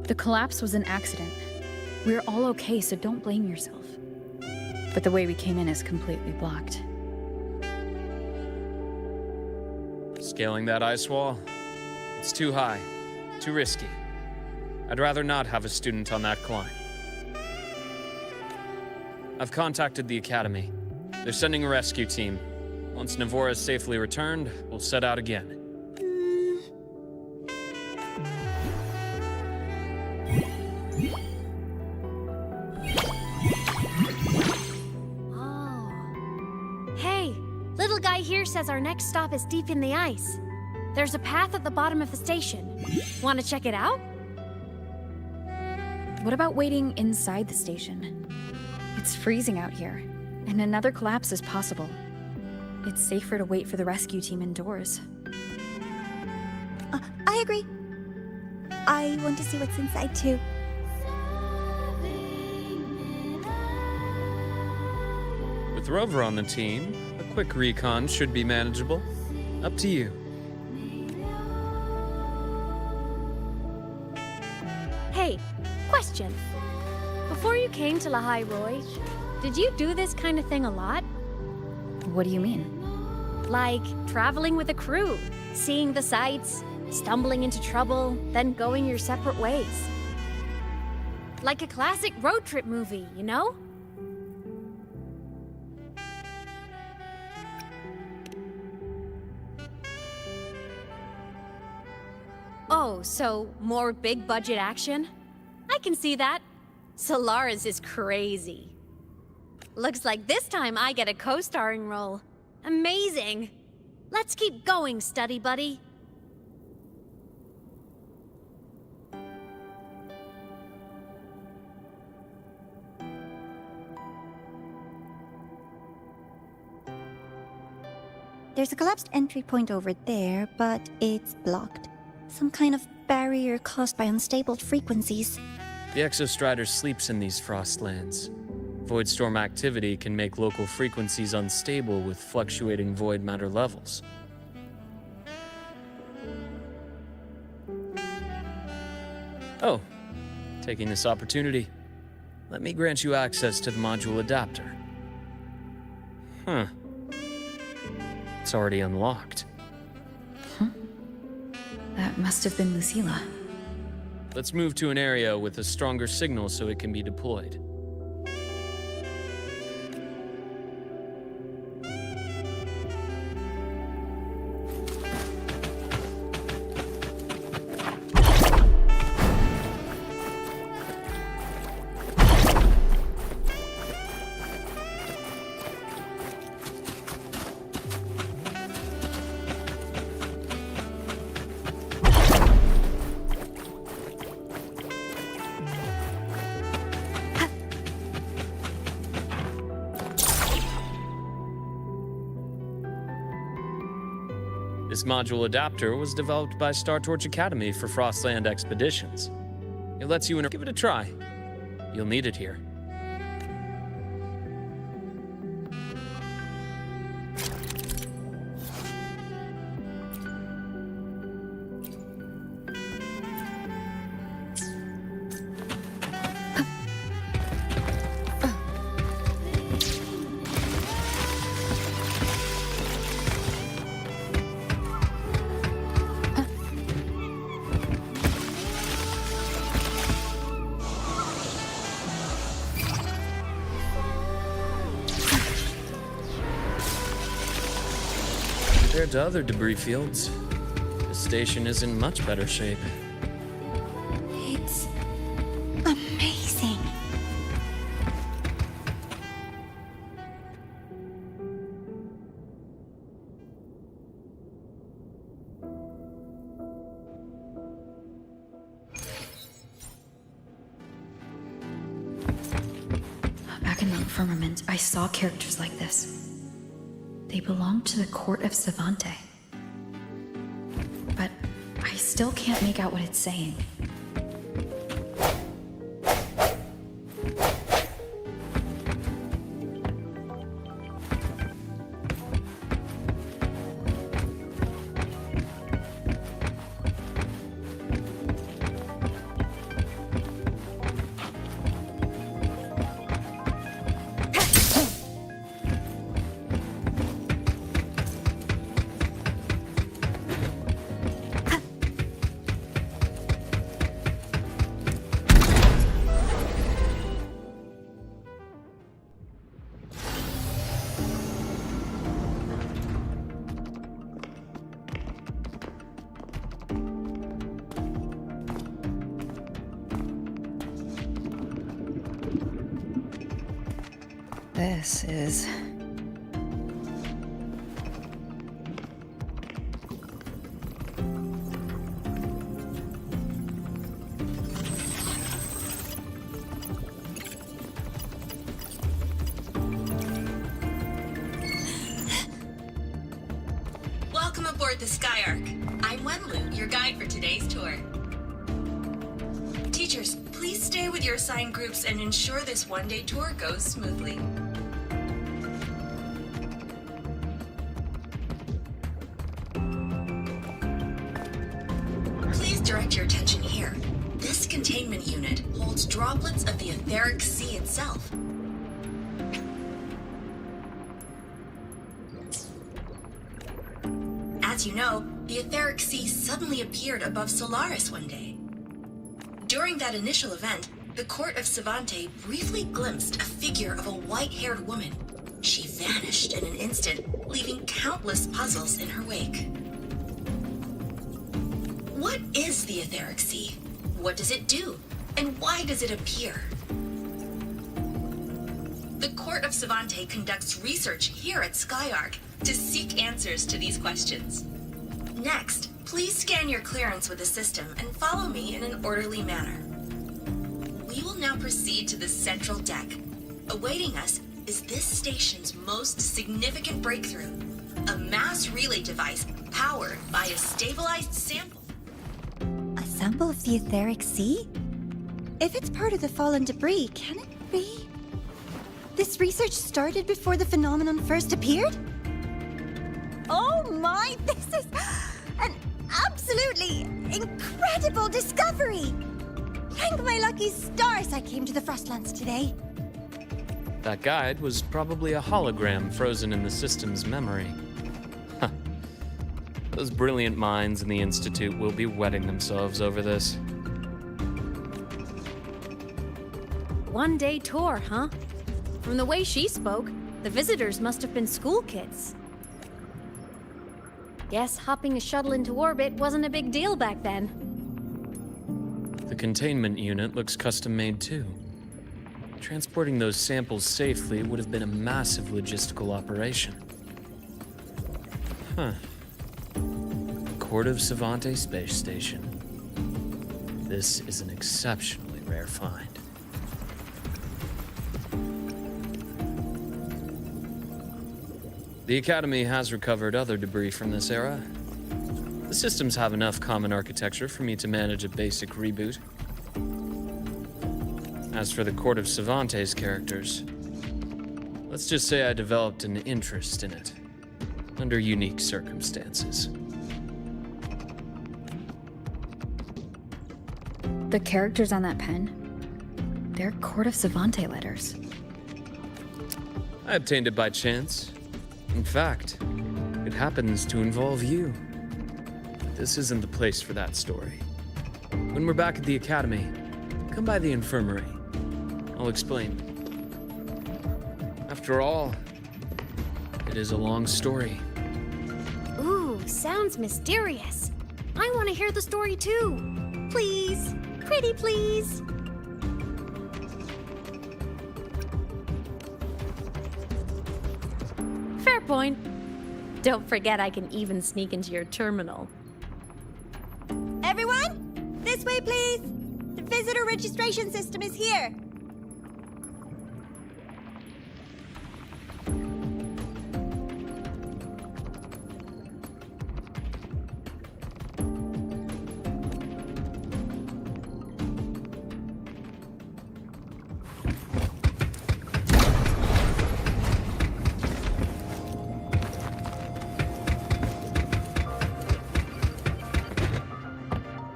Speaker 5: The collapse was an accident. We're all okay, so don't blame yourself. But the way we came in is completely blocked.
Speaker 20: Scaling that ice wall? It's too high, too risky. I'd rather not have a student on that climb. I've contacted the Academy. They're sending a rescue team. Once Navora is safely returned, we'll set out again.
Speaker 4: Oh. Hey, little guy here says our next stop is deep in the ice. There's a path at the bottom of the station. Want to check it out?
Speaker 5: What about waiting inside the station? It's freezing out here, and another collapse is possible. It's safer to wait for the rescue team indoors.
Speaker 3: I agree. I want to see what's inside too.
Speaker 20: With Rover on the team, a quick recon should be manageable. Up to you.
Speaker 4: Hey, question. Before you came to Lahai Roy, did you do this kind of thing a lot?
Speaker 5: What do you mean?
Speaker 4: Like traveling with a crew, seeing the sights, stumbling into trouble, then going your separate ways. Like a classic road trip movie, you know? Oh, so more big budget action? I can see that. Solaris is crazy. Looks like this time I get a co-starring role. Amazing! Let's keep going, study buddy.
Speaker 3: There's a collapsed entry point over there, but it's blocked. Some kind of barrier caused by unstable frequencies.
Speaker 20: The Exostrider sleeps in these frostlands. Void storm activity can make local frequencies unstable with fluctuating void matter levels. Oh, taking this opportunity, let me grant you access to the module adapter. Huh. It's already unlocked.
Speaker 5: That must have been Lucilla.
Speaker 20: Let's move to an area with a stronger signal so it can be deployed. This module adapter was developed by Star Torch Academy for Frostland expeditions. It lets you give it a try. You'll need it here. Compared to other debris fields, the station is in much better shape.
Speaker 3: It's amazing.
Speaker 5: Back in Mount Firmament, I saw characters like this. They belong to the court of Savante. But I still can't make out what it's saying. This is...
Speaker 21: aboard the Skyark. I'm Wenlu, your guide for today's tour. Teachers, please stay with your assigned groups and ensure this one-day tour goes smoothly. Please direct your attention here. This containment unit holds droplets of the etheric sea itself. As you know, the etheric sea suddenly appeared above Solaris one day. During that initial event, the court of Savante briefly glimpsed a figure of a white-haired woman. She vanished in an instant, leaving countless puzzles in her wake. What is the etheric sea? What does it do? And why does it appear? The court of Savante conducts research here at Skyark to seek answers to these questions. Next, please scan your clearance with the system and follow me in an orderly manner. We will now proceed to the central deck. Awaiting us is this station's most significant breakthrough, a mass relay device powered by a stabilized sample.
Speaker 3: A sample of the etheric sea? If it's part of the fallen debris, can it be? This research started before the phenomenon first appeared? Oh my, this is an absolutely incredible discovery! Thank my lucky stars I came to the Frostlands today.
Speaker 20: That guide was probably a hologram frozen in the system's memory. Huh. Those brilliant minds in the Institute will be wetting themselves over this.
Speaker 4: One-day tour, huh? From the way she spoke, the visitors must have been school kids. Guess hopping a shuttle into orbit wasn't a big deal back then.
Speaker 20: The containment unit looks custom-made too. Transporting those samples safely would have been a massive logistical operation. Huh. Court of Savante Space Station. This is an exceptionally rare find. The Academy has recovered other debris from this era. The systems have enough common architecture for me to manage a basic reboot. As for the Court of Savante's characters, let's just say I developed an interest in it, under unique circumstances.
Speaker 5: The characters on that pen, they're Court of Savante letters.
Speaker 20: I obtained it by chance. In fact, it happens to involve you. This isn't the place for that story. When we're back at the Academy, come by the infirmary. I'll explain. After all, it is a long story.
Speaker 4: Ooh, sounds mysterious. I want to hear the story too. Please, pretty please. Fair point. Don't forget I can even sneak into your terminal.
Speaker 3: Everyone, this way please. The visitor registration system is here.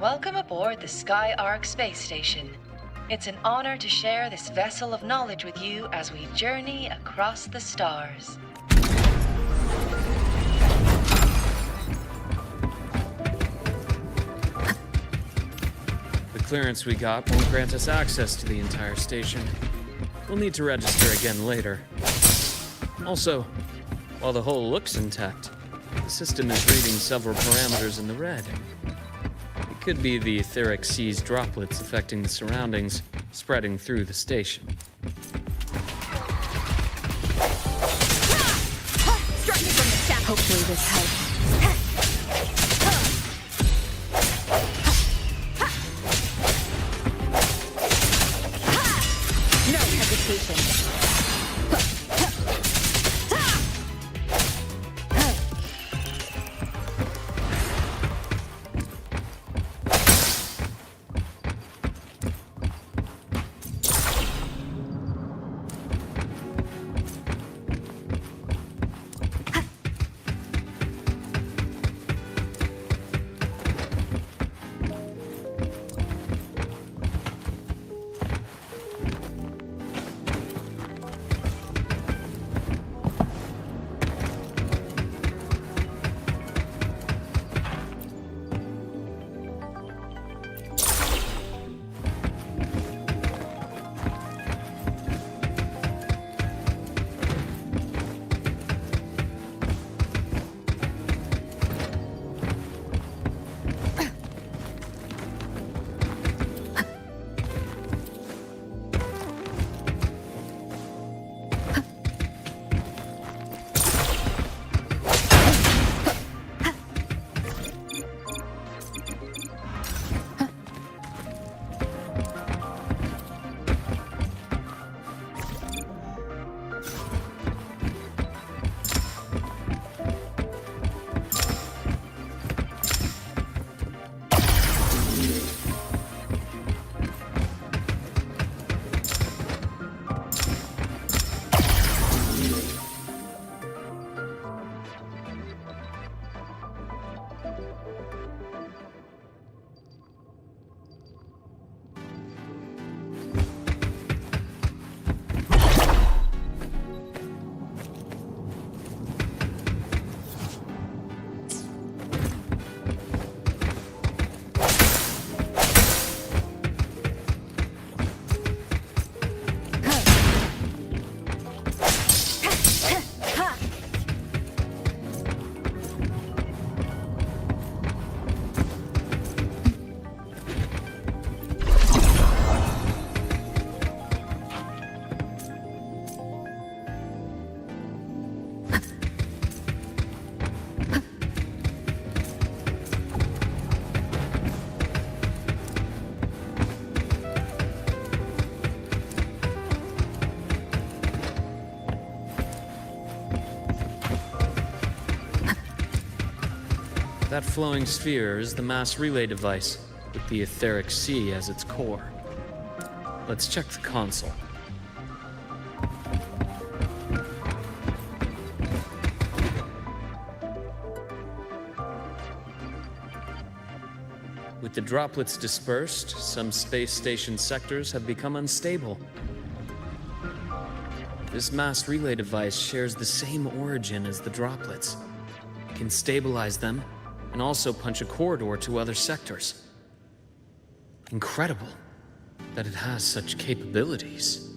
Speaker 22: Welcome aboard the Skyark space station. It's an honor to share this vessel of knowledge with you as we journey across the stars.
Speaker 20: The clearance we got won't grant us access to the entire station. We'll need to register again later. Also, while the hull looks intact, the system is reading several parameters in the red. It could be the etheric sea's droplets affecting the surroundings, spreading through the station.
Speaker 5: Hopefully this helps.
Speaker 4: No hesitation.
Speaker 20: That flowing sphere is the mass relay device, with the etheric sea as its core. Let's check the console. With the droplets dispersed, some space station sectors have become unstable. This mass relay device shares the same origin as the droplets. It can stabilize them and also punch a corridor to other sectors. Incredible that it has such capabilities.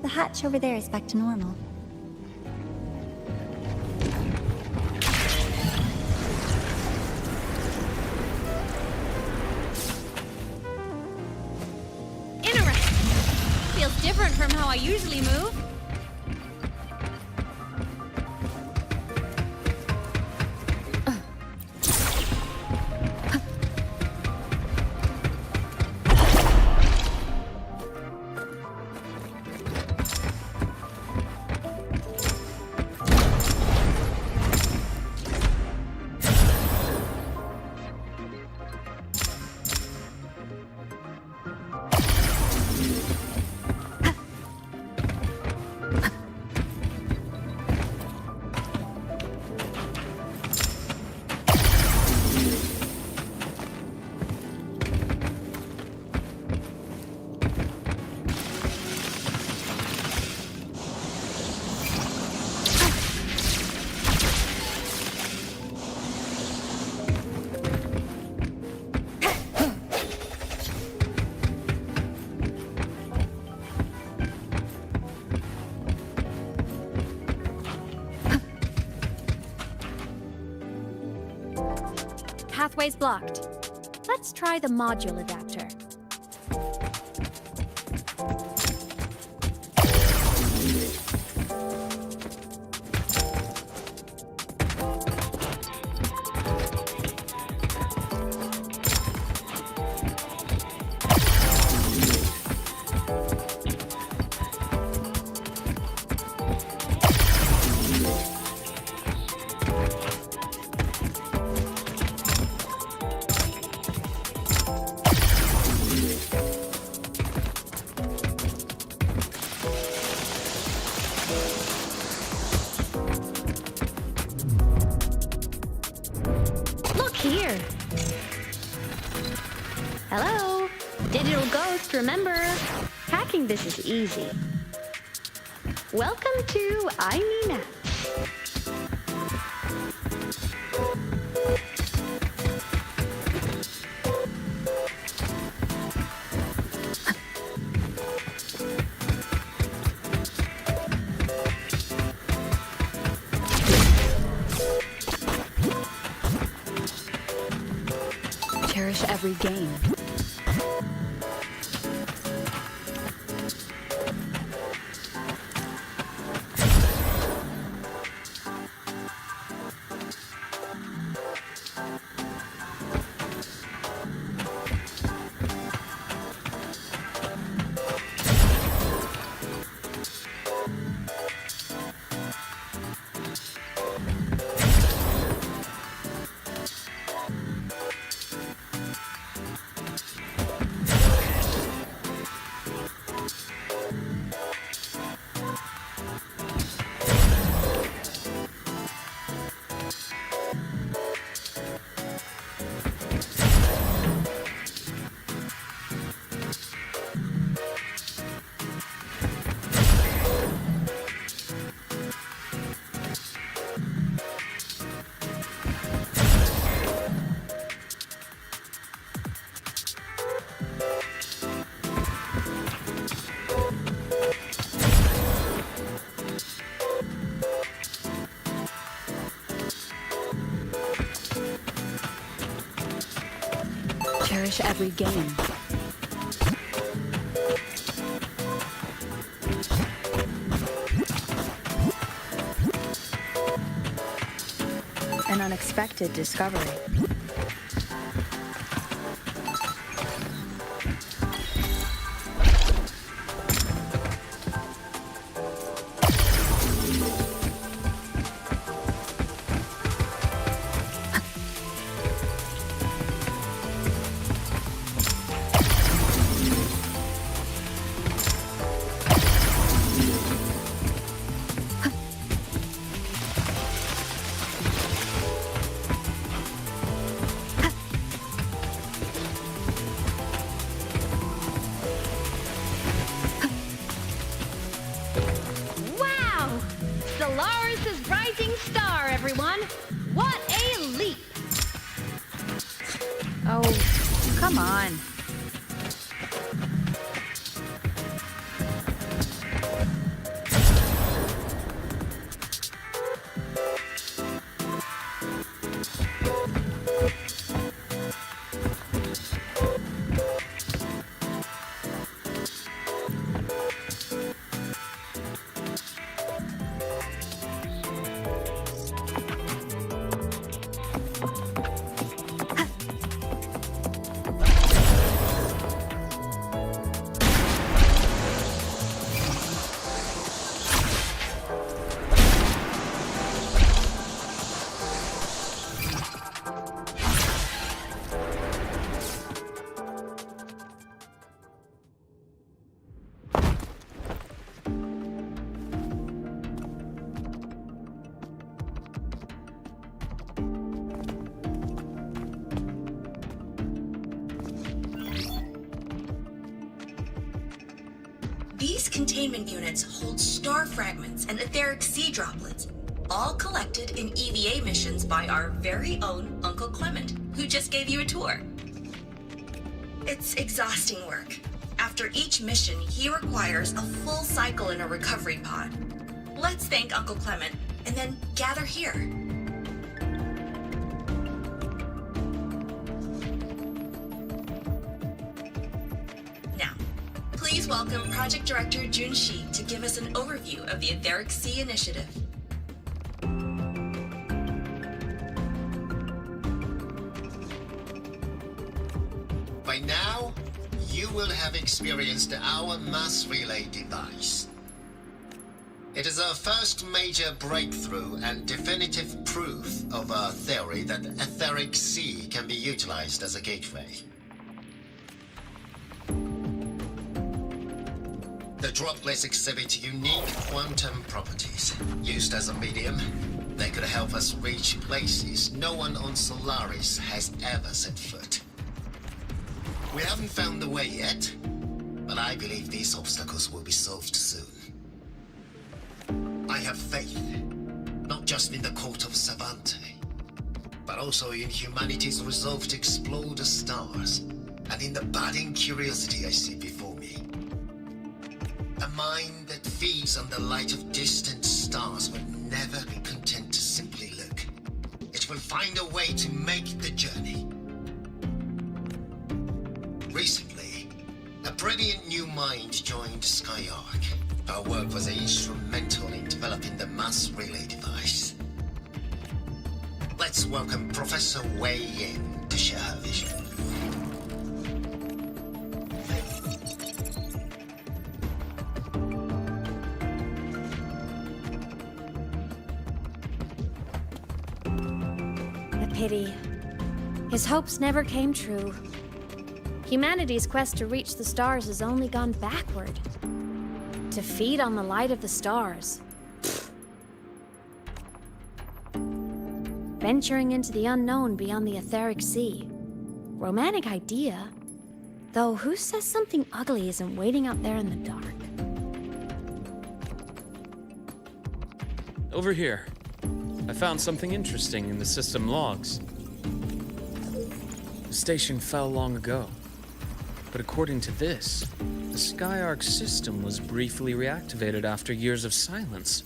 Speaker 3: The hatch over there is back to normal.
Speaker 9: Interesting. Feels different from how I usually move.
Speaker 4: Pathway's blocked. Let's try the module adapter.
Speaker 9: Here. Hello? Digital ghost, remember? Hacking this is easy. Welcome to iMeNet.
Speaker 5: Cherish every game. watch every game. An unexpected discovery.
Speaker 9: Wow! Solaris' rising star, everyone! What a leap!
Speaker 5: Oh, come on.
Speaker 21: These containment units hold star fragments and etheric sea droplets, all collected in EVA missions by our very own Uncle Clement, who just gave you a tour. It's exhausting work. After each mission, he requires a full cycle in a recovery pod. Let's thank Uncle Clement, and then gather here. Please welcome Project Director Jun Shi to give us an overview of the Etheric Sea Initiative.
Speaker 1: By now, you will have experienced our mass relay device. It is our first major breakthrough and definitive proof of our theory that the Etheric Sea can be utilized as a gateway. The droplets exhibit unique quantum properties. Used as a medium, they could help us reach places no one on Solaris has ever set foot. We haven't found the way yet, but I believe these obstacles will be solved soon. I have faith, not just in the court of Savante, but also in humanity's resolve to explore the stars, and in the budding curiosity I see before me. A mind that feeds on the light of distant stars will never be content to simply look. It will find a way to make the journey. Recently, a brilliant new mind joined Skyark. Her work was instrumental in developing the mass relay device. Let's welcome Professor Wei Yin to share her vision.
Speaker 4: Pity. His hopes never came true. Humanity's quest to reach the stars has only gone backward. To feed on the light of the stars. Venturing into the unknown beyond the Etheric Sea. Romantic idea. Though who says something ugly isn't waiting out there in the dark?
Speaker 20: Over here. I found something interesting in the system logs. The station fell long ago. But according to this, the Skyark system was briefly reactivated after years of silence.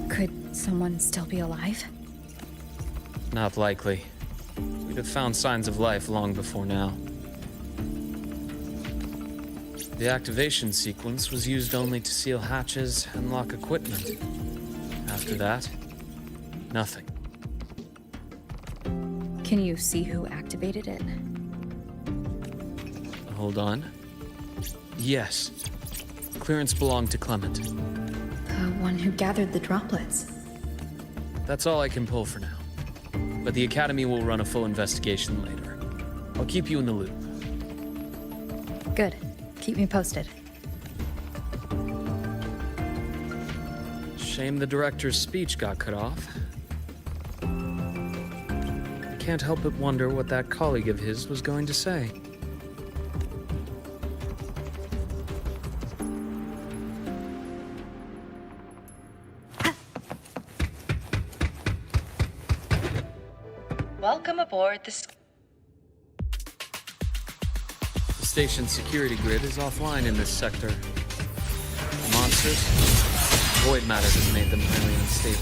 Speaker 5: Could someone still be alive?
Speaker 20: Not likely. we'd have found signs of life long before now. The activation sequence was used only to seal hatches and lock equipment. After that, nothing.
Speaker 5: Can you see who activated it?
Speaker 20: Hold on. Yes. Clearance belonged to Clement.
Speaker 5: The one who gathered the droplets.
Speaker 20: That's all I can pull for now. But the Academy will run a full investigation later. I'll keep you in the loop.
Speaker 5: Good. Keep me posted.
Speaker 20: Shame the director's speech got cut off. I can't help but wonder what that colleague of his was going to say.
Speaker 22: Welcome aboard the...
Speaker 20: The station's security grid is offline in this sector. The monsters? Void matter has made them highly unstable.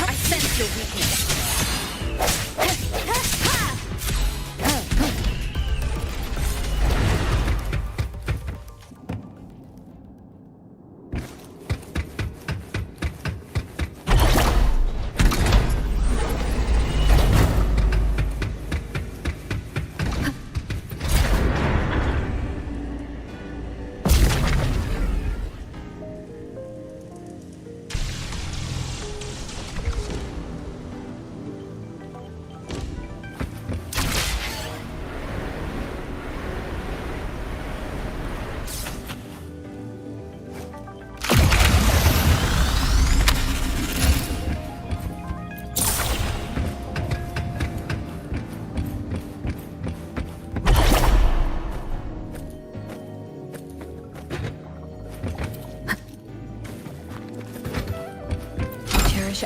Speaker 9: I sense your weakness.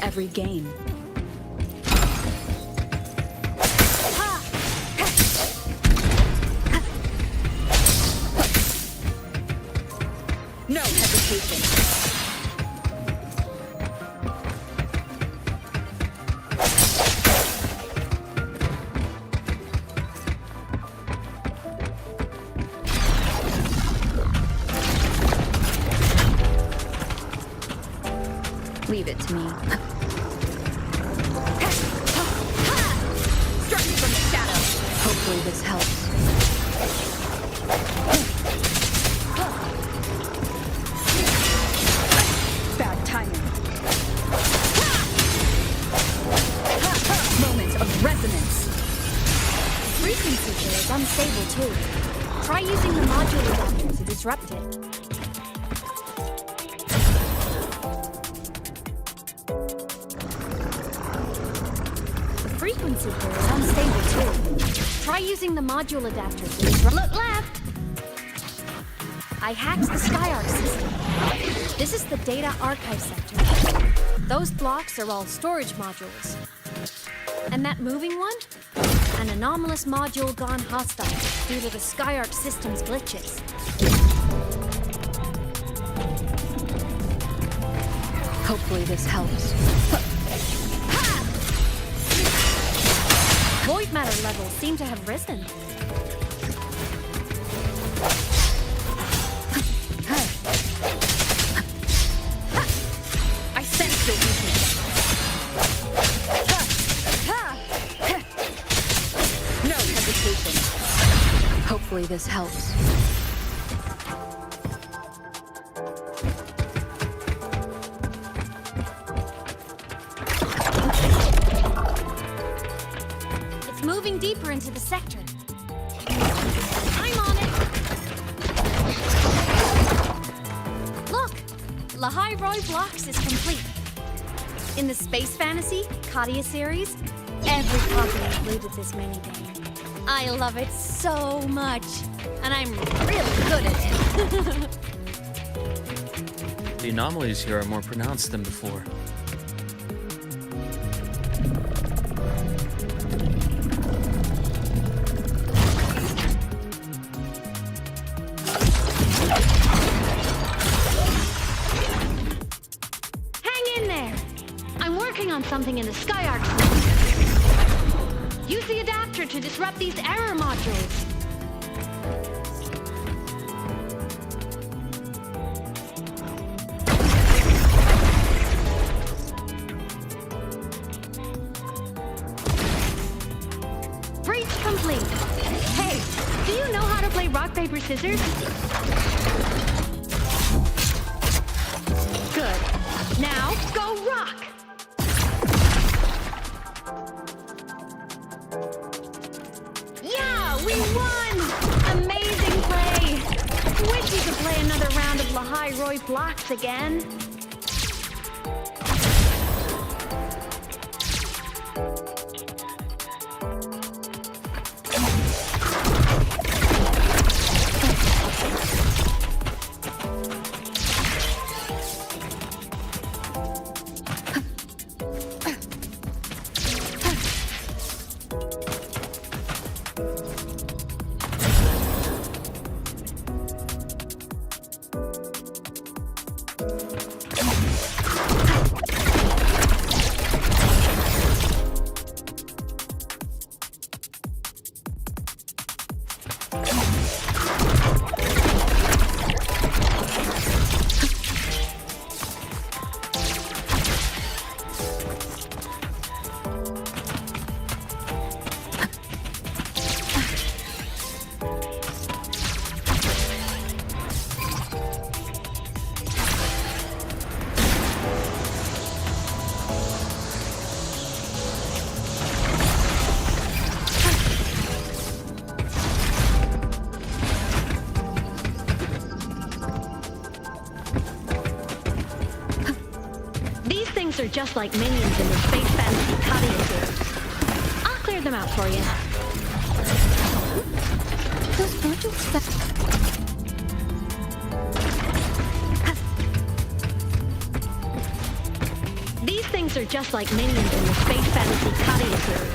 Speaker 5: Every game.
Speaker 9: No hesitation.
Speaker 5: Leave it to me. Hopefully this helps. Bad timing. Moment of resonance.
Speaker 4: Frequency here is unstable too. Try using the module adapter to disrupt it. Frequency here is unstable too. Try using the module adapter to disrupt. Look left! I hacked the Skyark system. This is the data archive sector. Those blocks are all storage modules. And that moving one? An anomalous module gone hostile due to the Skyark system's glitches.
Speaker 5: Hopefully this helps.
Speaker 4: Void matter levels seem to have risen.
Speaker 9: I sense your weakness.
Speaker 5: No hesitation. Hopefully this helps.
Speaker 4: Moving deeper into the sector. I'm on it! Look! Lahai-Roi Blocks is complete. In the Space Fantasy, Katia series, every copy included this minigame. I love it so much, and I'm really good at it.
Speaker 20: The anomalies here are more pronounced than before.
Speaker 4: to disrupt these error modules. Breach complete. Hey, do you know how to play rock, paper, scissors? Good. Now, go rock! Yeah, we won! Amazing play! Wish we could play another round of Lahai Roy blocks again. Are just like minions in the Space Fantasy Cutting series. I'll clear them out for you.
Speaker 3: Those modules that...
Speaker 4: These things are just like minions in the Space Fantasy Cutting series.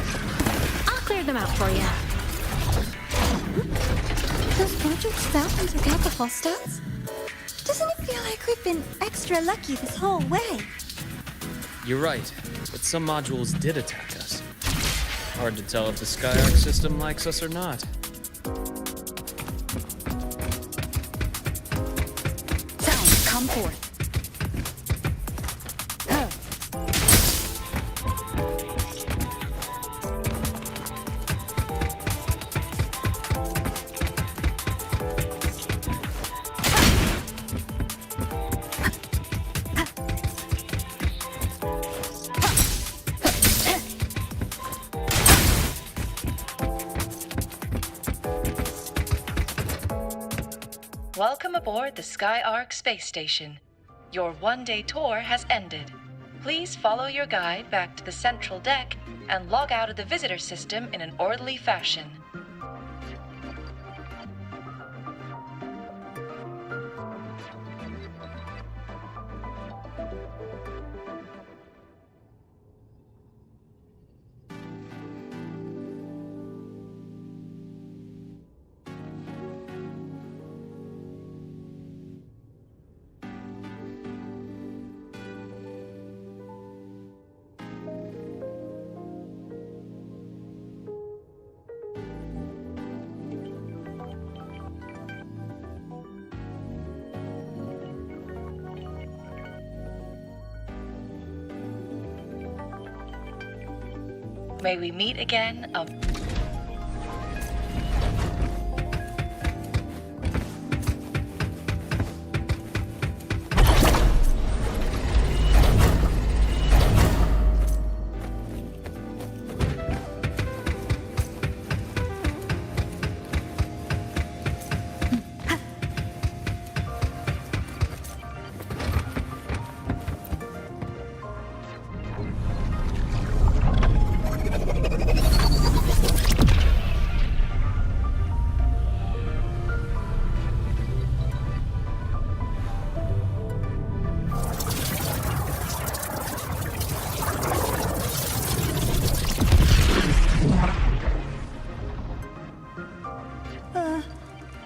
Speaker 4: I'll clear them out for you.
Speaker 3: Those modules found took out the hostiles? Doesn't it feel like we've been extra lucky this whole way?
Speaker 20: You're right, but some modules did attack us. Hard to tell if the Skyark system likes us or not.
Speaker 5: Sound, come forth.
Speaker 22: Welcome aboard the Skyark space station. Your one-day tour has ended. Please follow your guide back to the central deck and log out of the visitor system in an orderly fashion. May we meet again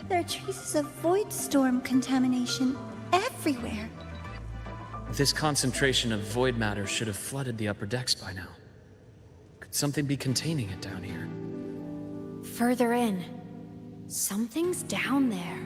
Speaker 3: There are traces of void storm contamination everywhere.
Speaker 20: This concentration of void matter should have flooded the upper decks by now. Could something be containing it down here?
Speaker 4: further in. Something's down there.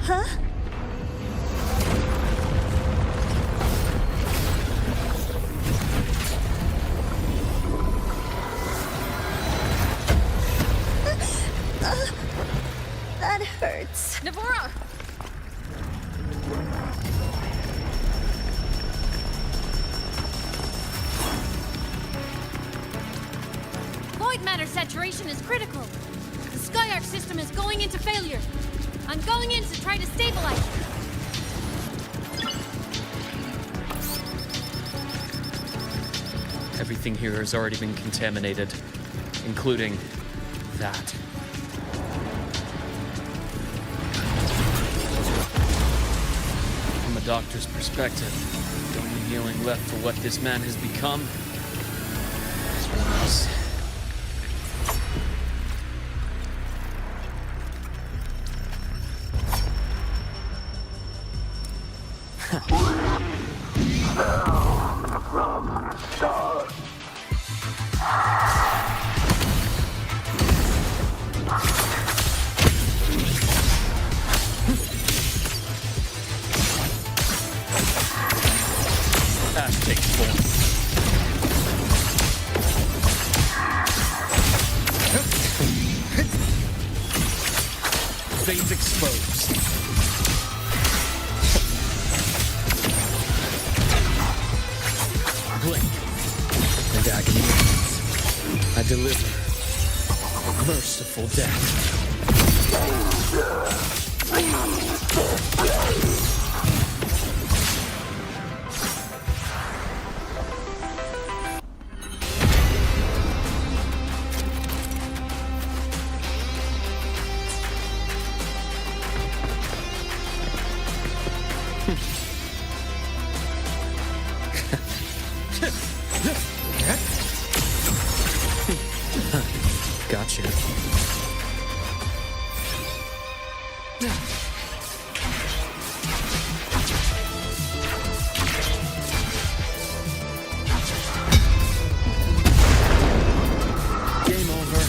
Speaker 3: Huh? That hurts.
Speaker 4: Navora! Void matter saturation is critical. The Skyark system is going into failure. I'm going in to try to stabilize it.
Speaker 20: Everything here has already been contaminated, including that. From a doctor's perspective, the only healing left for what this man has become is release. Ash takes form. Veins exposed. Blink. And agony. I deliver merciful death. Gotcha. Game over.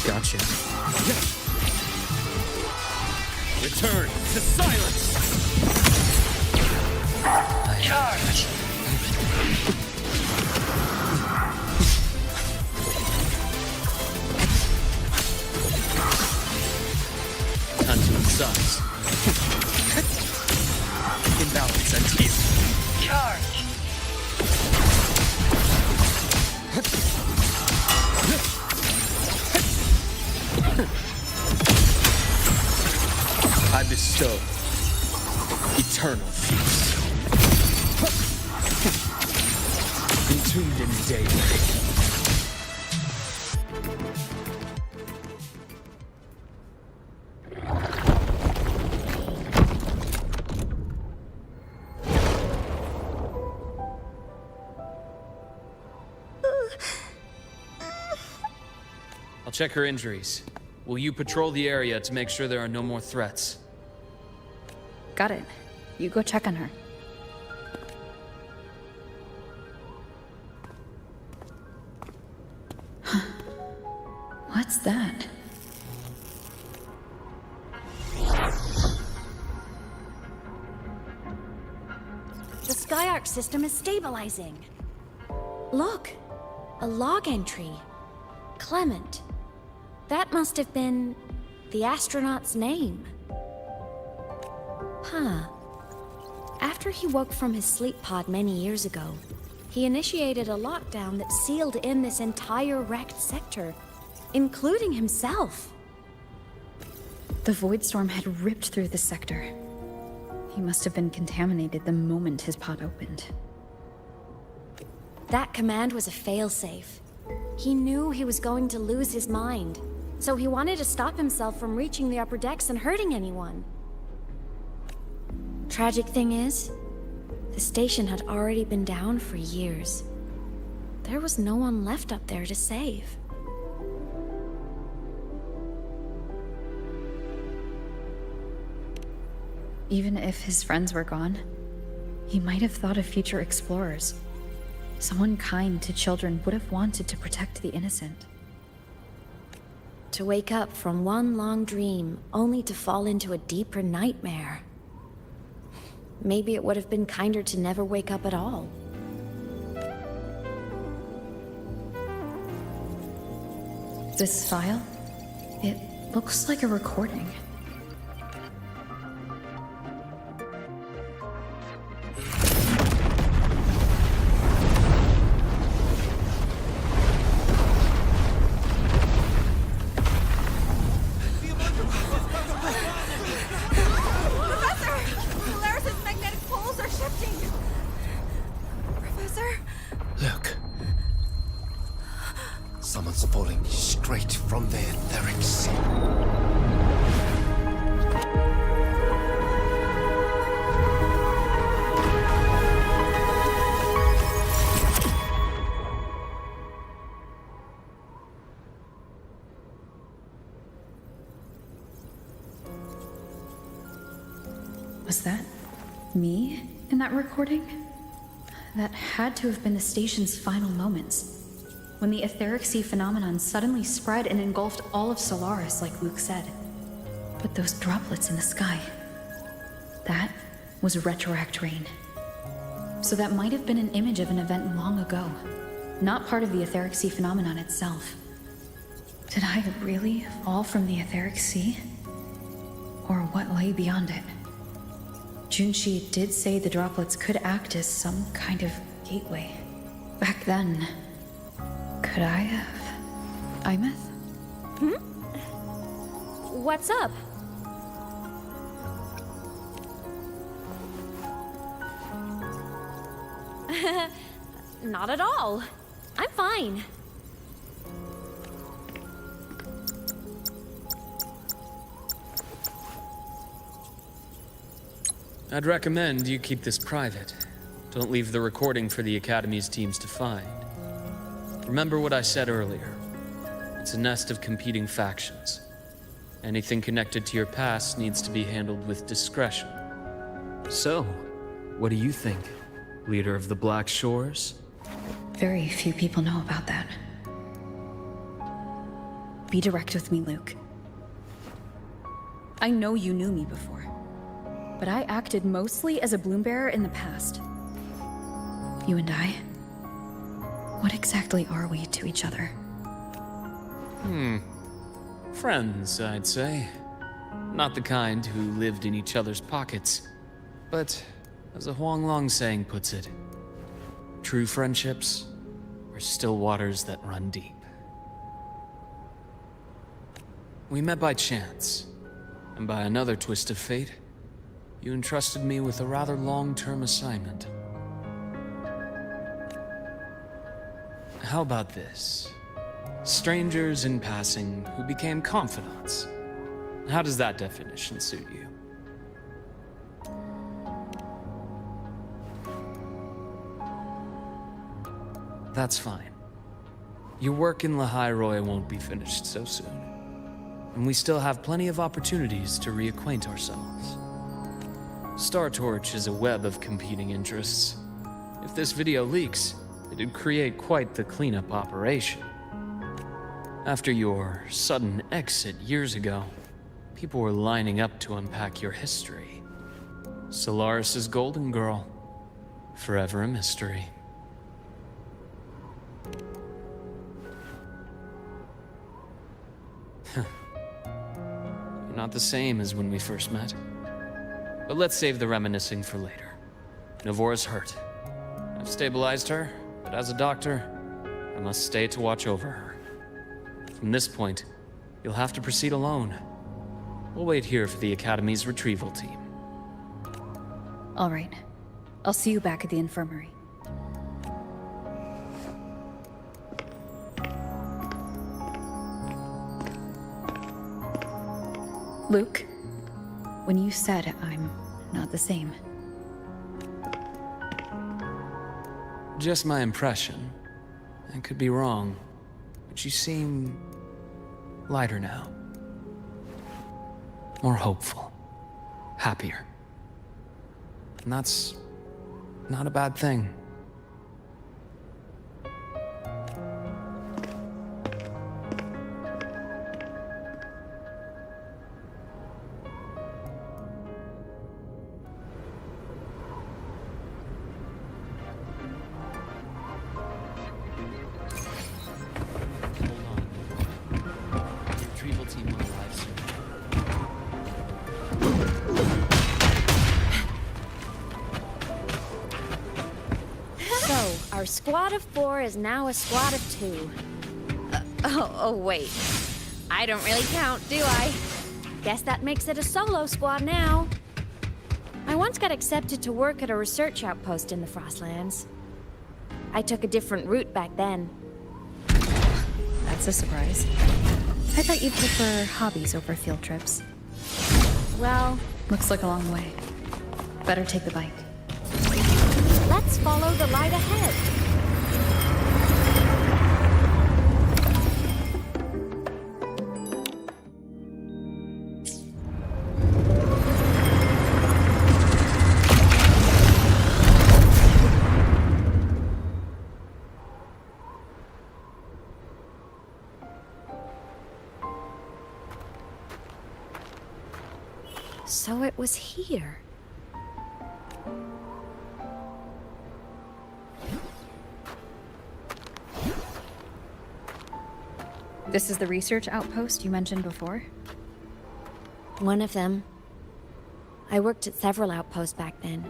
Speaker 20: Gotcha. Return to silence!
Speaker 22: Charge!
Speaker 20: Time to incise. Imbalance and heal.
Speaker 22: Charge!
Speaker 20: I bestow eternal peace. Entombed in daybreak. I'll check her injuries. Will you patrol the area to make sure there are no more threats?
Speaker 5: Got it. You go check on her. What's that?
Speaker 4: hydraulic system is stabilizing. Look, a log entry. Clement. That must have been the astronaut's name. Huh. After he woke from his sleep pod many years ago, he initiated a lockdown that sealed in this entire wrecked sector, including himself.
Speaker 5: The void storm had ripped through the sector. He must have been contaminated the moment his pod opened.
Speaker 4: That command was a failsafe. He knew he was going to lose his mind, so he wanted to stop himself from reaching the upper decks and hurting anyone. Tragic thing is, the station had already been down for years. There was no one left up there to save.
Speaker 5: Even if his friends were gone, he might have thought of future explorers. Someone kind to children would have wanted to protect the innocent.
Speaker 4: To wake up from one long dream, only to fall into a deeper nightmare. Maybe it would have been kinder to never wake up at all.
Speaker 5: This file? It looks like a recording.
Speaker 1: Someone's falling straight from the etheric sea.
Speaker 5: Was that me in that recording? That had to have been the station's final moments, when the etheric sea phenomenon suddenly spread and engulfed all of Solaris, like Luke said. But those droplets in the sky, that was retroact rain. So that might have been an image of an event long ago, not part of the etheric sea phenomenon itself. Did I really fall from the etheric sea? Or what lay beyond it? Junshi did say the droplets could act as some kind of gateway. Back then, could I have... Imeth?
Speaker 4: What's up? Not at all. I'm fine.
Speaker 20: I'd recommend you keep this private. Don't leave the recording for the Academy's teams to find. Remember what I said earlier. It's a nest of competing factions. Anything connected to your past needs to be handled with discretion. So, what do you think, leader of the Black Shores?
Speaker 5: Very few people know about that. Be direct with me, Luke. I know you knew me before, but I acted mostly as a bloombearer in the past. You and I, what exactly are we to each other?
Speaker 20: Friends, I'd say. Not the kind who lived in each other's pockets. But, as a Huanglong saying puts it, true friendships are still waters that run deep. We met by chance, and by another twist of fate, you entrusted me with a rather long-term assignment. How about this? Strangers in passing who became confidants. How does that definition suit you? That's fine. Your work in Lahai-Roi won't be finished so soon. And we still have plenty of opportunities to reacquaint ourselves. Star Torch is a web of competing interests. If this video leaks, it'd create quite the cleanup operation. After your sudden exit years ago, people were lining up to unpack your history. Solaris's golden girl. Forever a mystery. You're not the same as when we first met. But let's save the reminiscing for later. Navora's hurt. I've stabilized her, but as a doctor, I must stay to watch over her. From this point, you'll have to proceed alone. We'll wait here for the Academy's retrieval team.
Speaker 5: All right. I'll see you back at the infirmary. Luke, when you said I'm not the same.
Speaker 20: Just my impression. I could be wrong, but you seem lighter now. More hopeful. Happier. And that's not a bad thing. Retrieval team will arrive soon.
Speaker 4: So, our squad of 4 is now a squad of 2. Oh, wait. I don't really count, do I? Guess that makes it a solo squad now. I once got accepted to work at a research outpost in the Frostlands. I took a different route back then.
Speaker 5: That's a surprise. I thought you'd prefer hobbies over field trips.
Speaker 4: Well,
Speaker 5: looks like a long way. Better take the bike.
Speaker 4: Let's follow the light ahead. So it was here.
Speaker 5: This is the research outpost you mentioned before?
Speaker 4: One of them. I worked at several outposts back then,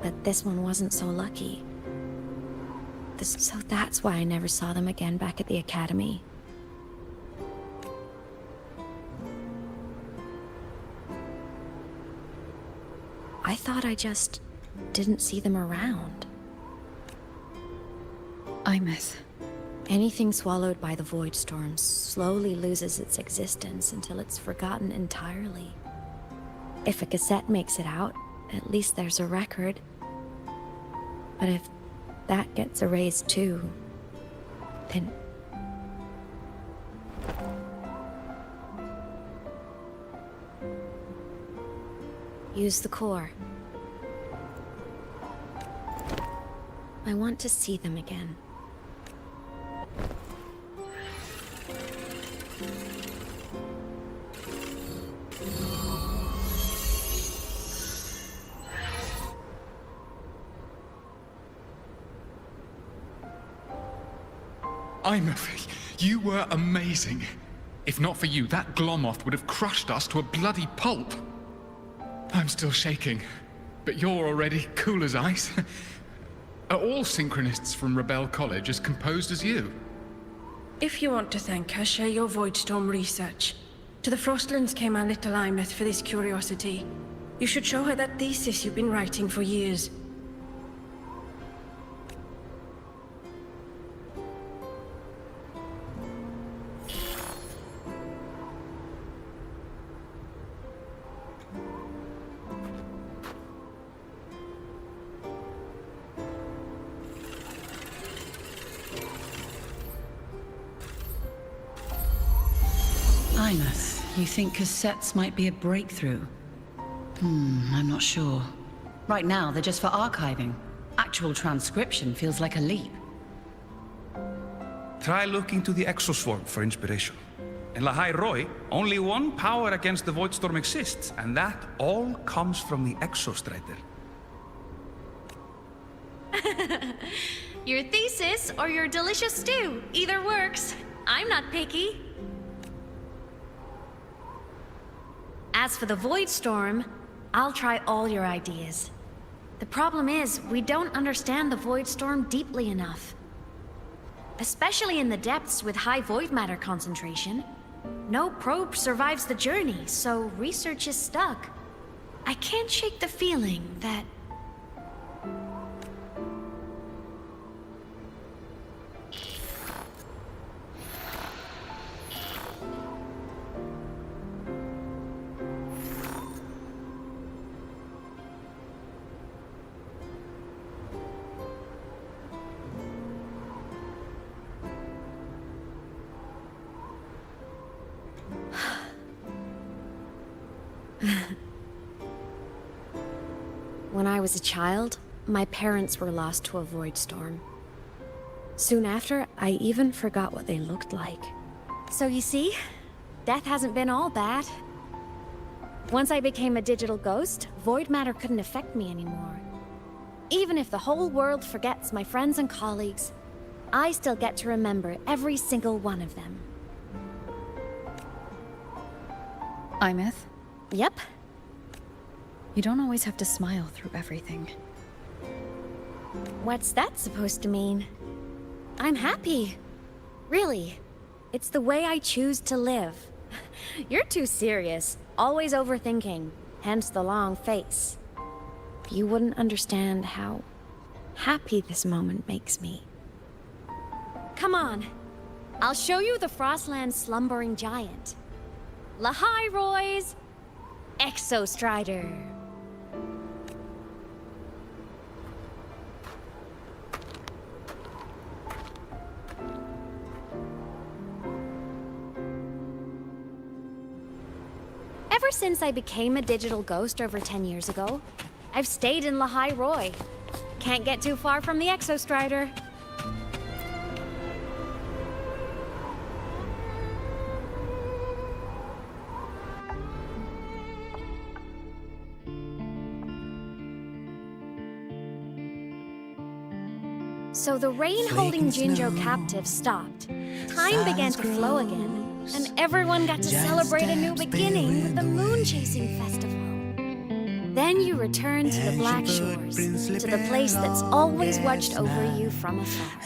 Speaker 4: but this one wasn't so lucky. So that's why I never saw them again back at the Academy. I thought I just didn't see them around.
Speaker 5: Imeth.
Speaker 4: Anything swallowed by the void storms slowly loses its existence until it's forgotten entirely. If a cassette makes it out, at least there's a record. But if that gets erased too, then... Use the core. I want to see them again.
Speaker 19: Imeth, you were amazing. If not for you, that Glomoth would have crushed us to a bloody pulp. I'm still shaking, but you're already cool as ice. Are all synchronists from Rebel College as composed as you?
Speaker 18: If you want to thank her, share your Voidstorm research. To the Frostlands came our little Imeth for this curiosity. You should show her that thesis you've been writing for years.
Speaker 2: You think cassettes might be a breakthrough? I'm not sure. Right now, they're just for archiving. Actual transcription feels like a leap.
Speaker 6: Try looking to the Exoswarm for inspiration. In Lahai Roi, only one power against the Voidstorm exists, and that all comes from the Exostrider.
Speaker 4: Your thesis or your delicious stew, either works. I'm not picky. As for the Void Storm, I'll try all your ideas. The problem is, we don't understand the Void Storm deeply enough. Especially in the depths with high void matter concentration. No probe survives the journey, so research is stuck. I can't shake the feeling that... When I was a child, my parents were lost to a void storm. Soon after, I even forgot what they looked like. So you see, death hasn't been all bad. Once I became a digital ghost, void matter couldn't affect me anymore. Even if the whole world forgets my friends and colleagues, I still get to remember every single one of them.
Speaker 5: Imeth?
Speaker 4: Yep.
Speaker 5: You don't always have to smile through everything.
Speaker 4: What's that supposed to mean? I'm happy. Really. It's the way I choose to live. You're too serious. Always overthinking. Hence the long face. You wouldn't understand how happy this moment makes me. Come on. I'll show you the Frostland's slumbering giant. Lahai Roy's Exostrider. Ever since I became a digital ghost over 10 years ago, I've stayed in Lahai Roy. Can't get too far from the Exostrider. So the rain holding Jinjo captive stopped. Time began to flow again. And everyone got to celebrate a new beginning with the Moon Chasing Festival. Then you return to the Black Shores, to the place that's always watched over you from afar.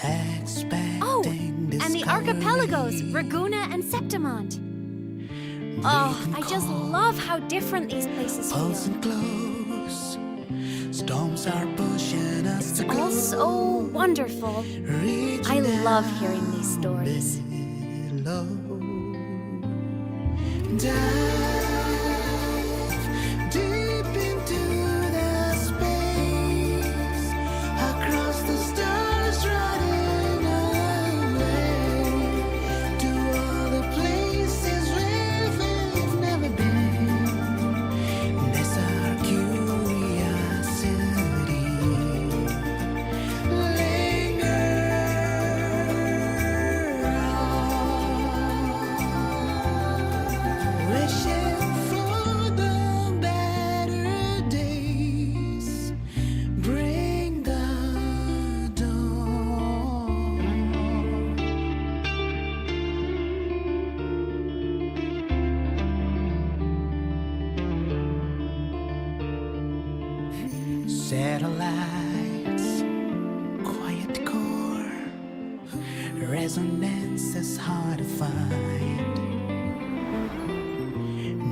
Speaker 4: Oh, and the archipelagos, Raguna and Septimont. Oh, I just love how different these places feel.
Speaker 8: Storms are pushing us
Speaker 4: It's all so wonderful. I love hearing these stories.
Speaker 8: Dive deep into the space, across the stars, running away to all the places where we've never been. That's our curiosity. Linger on, wishing for the better days. Bring the dawn. Satellites, quiet core, resonance is hard to find.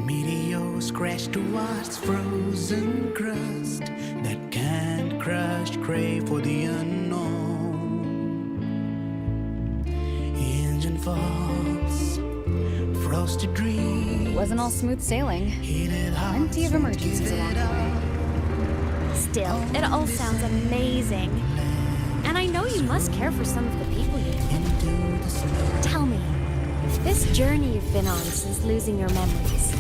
Speaker 8: Meteors crash towards frozen crust that can't crush, crave for the unknown. Engine faults, frosted dreams.
Speaker 5: It wasn't all smooth sailing. Plenty of emergencies along the way.
Speaker 4: Still, it all sounds amazing. And I know you must care for some of the people you know. Tell me, this journey you've been on since losing your memories,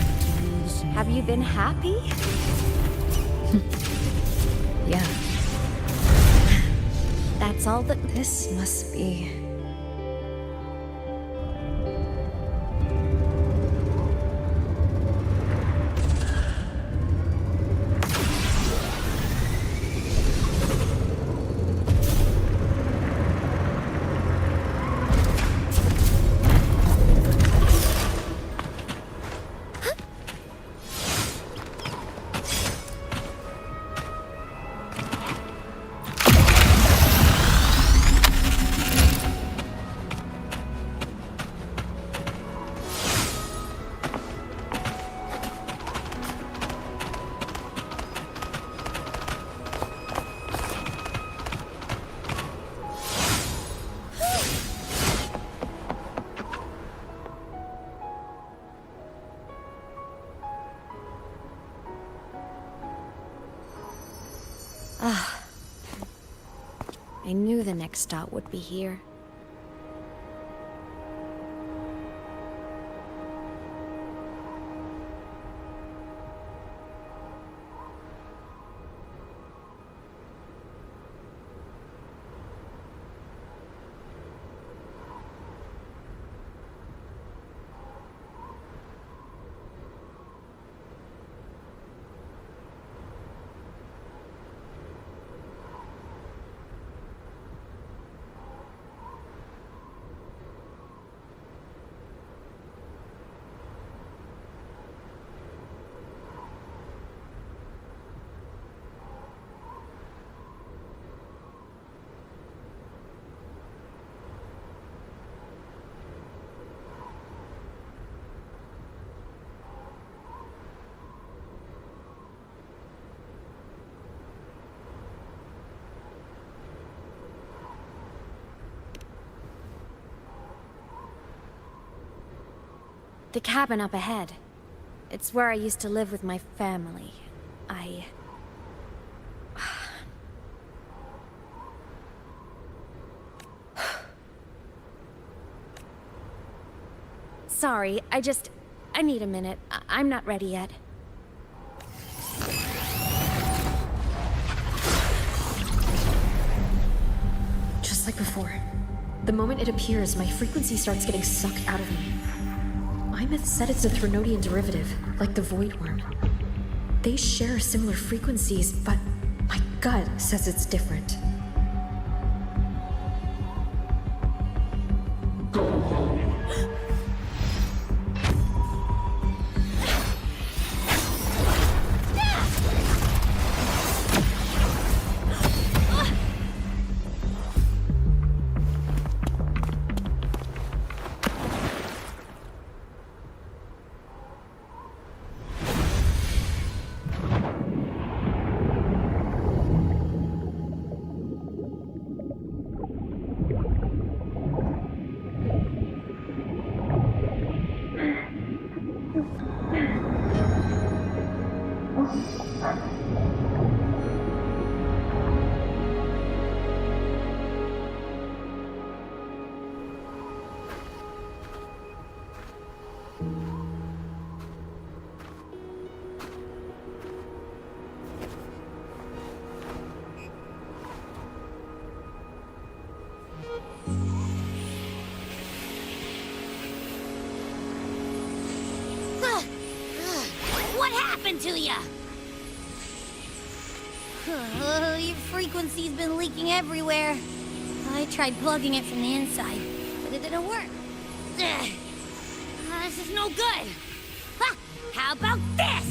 Speaker 4: have you been happy?
Speaker 5: Yeah.
Speaker 4: That's all that...
Speaker 5: This must be...
Speaker 4: Ah. I knew the next stop would be here. The cabin up ahead. It's where I used to live with my family. Sorry, I need a minute. I'm not ready yet.
Speaker 10: Just like before. The moment it appears, my frequency starts getting sucked out of me. Imeth said it's a Threnodian derivative, like the Void Worm. They share similar frequencies, but my gut says it's different.
Speaker 9: What happened to ya? Your frequency's been leaking everywhere. I tried plugging it from the inside, but it didn't work. This is no good. Ha! How about this?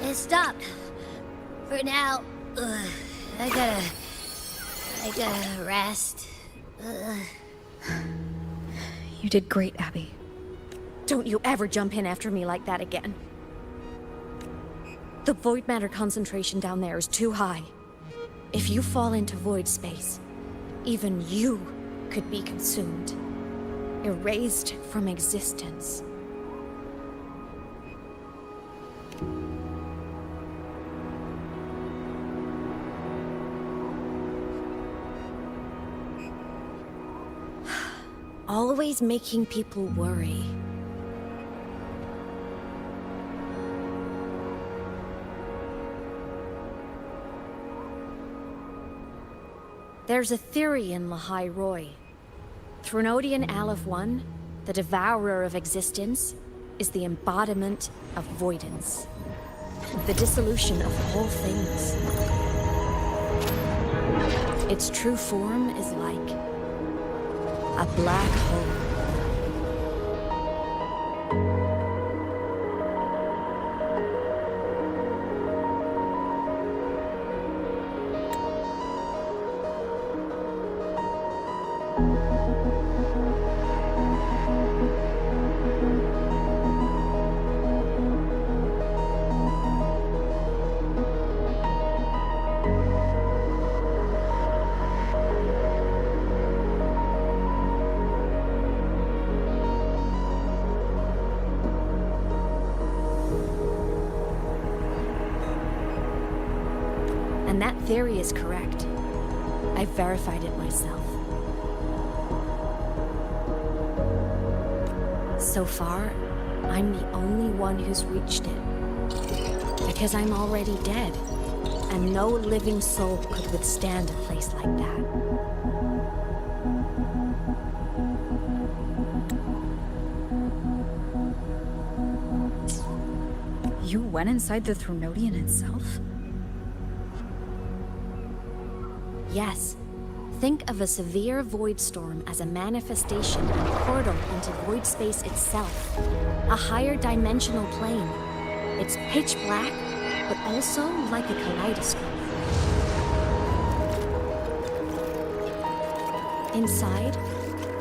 Speaker 9: It stopped. For now. I gotta rest.
Speaker 10: You did great, Abby.
Speaker 4: Don't you ever jump in after me like that again. The void matter concentration down there is too high. If you fall into void space, even you could be consumed, erased from existence. Always making people worry. There's a theory in Lahai Roy. Threnodian Aleph 1, the devourer of existence, is the embodiment of voidance. The dissolution of all things. Its true form is like a black hole. And that theory is correct. I've verified it myself. So far, I'm the only one who's reached it. Because I'm already dead, and no living soul could withstand a place like that.
Speaker 5: You went inside the Thronodian itself?
Speaker 4: Yes. Think of a severe void storm as a manifestation and portal into void space itself. A higher dimensional plane. It's pitch black, but also like a kaleidoscope. Inside,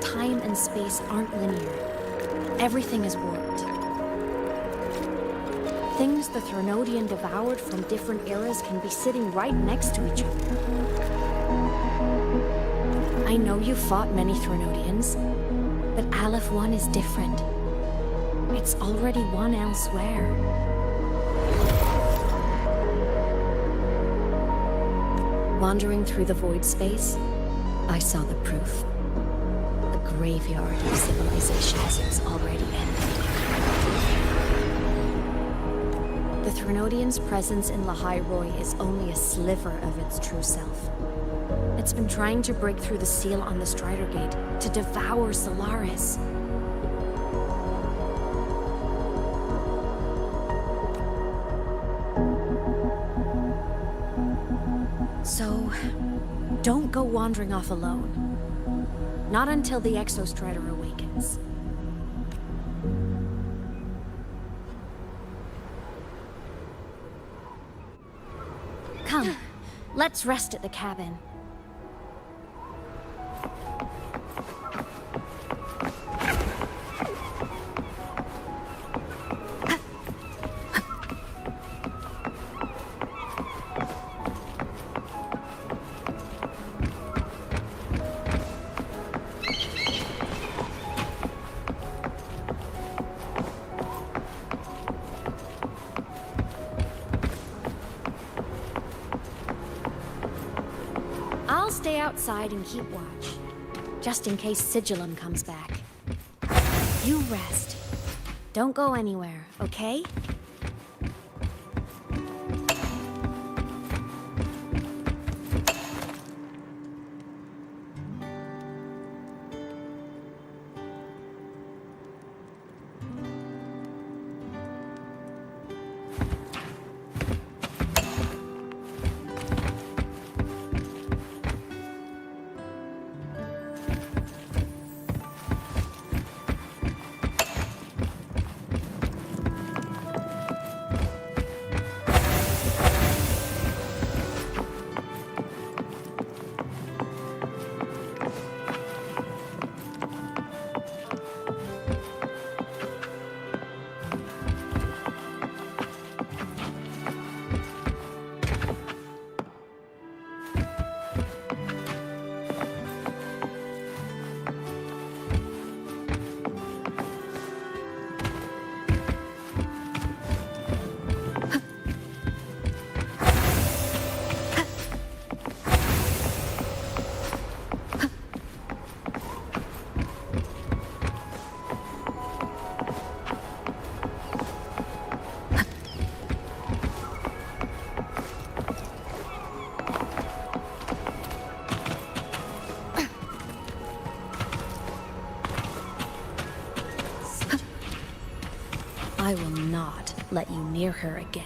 Speaker 4: time and space aren't linear. Everything is warped. Things the Thronodian devoured from different eras can be sitting right next to each other. I know you fought many Thronodians, but Aleph 1 is different. It's already won elsewhere. Wandering through the void space, I saw the proof. The graveyard of civilizations is already ended. The Thronodian's presence in Lahai Roi is only a sliver of its true self. It's been trying to break through the seal on the Strider Gate to devour Solaris. So, don't go wandering off alone. Not until the Exostrider awakens. Come, let's rest at the cabin. I'll stay outside and keep watch, just in case Sigillum comes back. You rest. Don't go anywhere, okay? I will not let you near her again.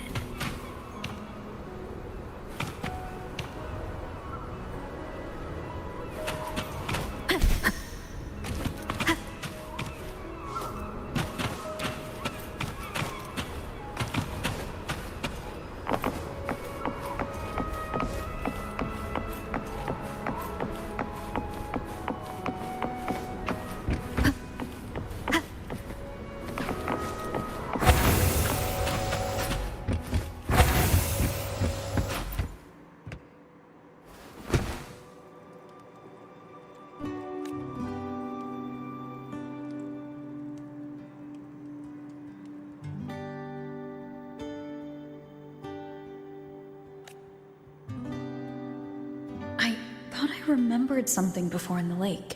Speaker 5: remembered something before in the lake.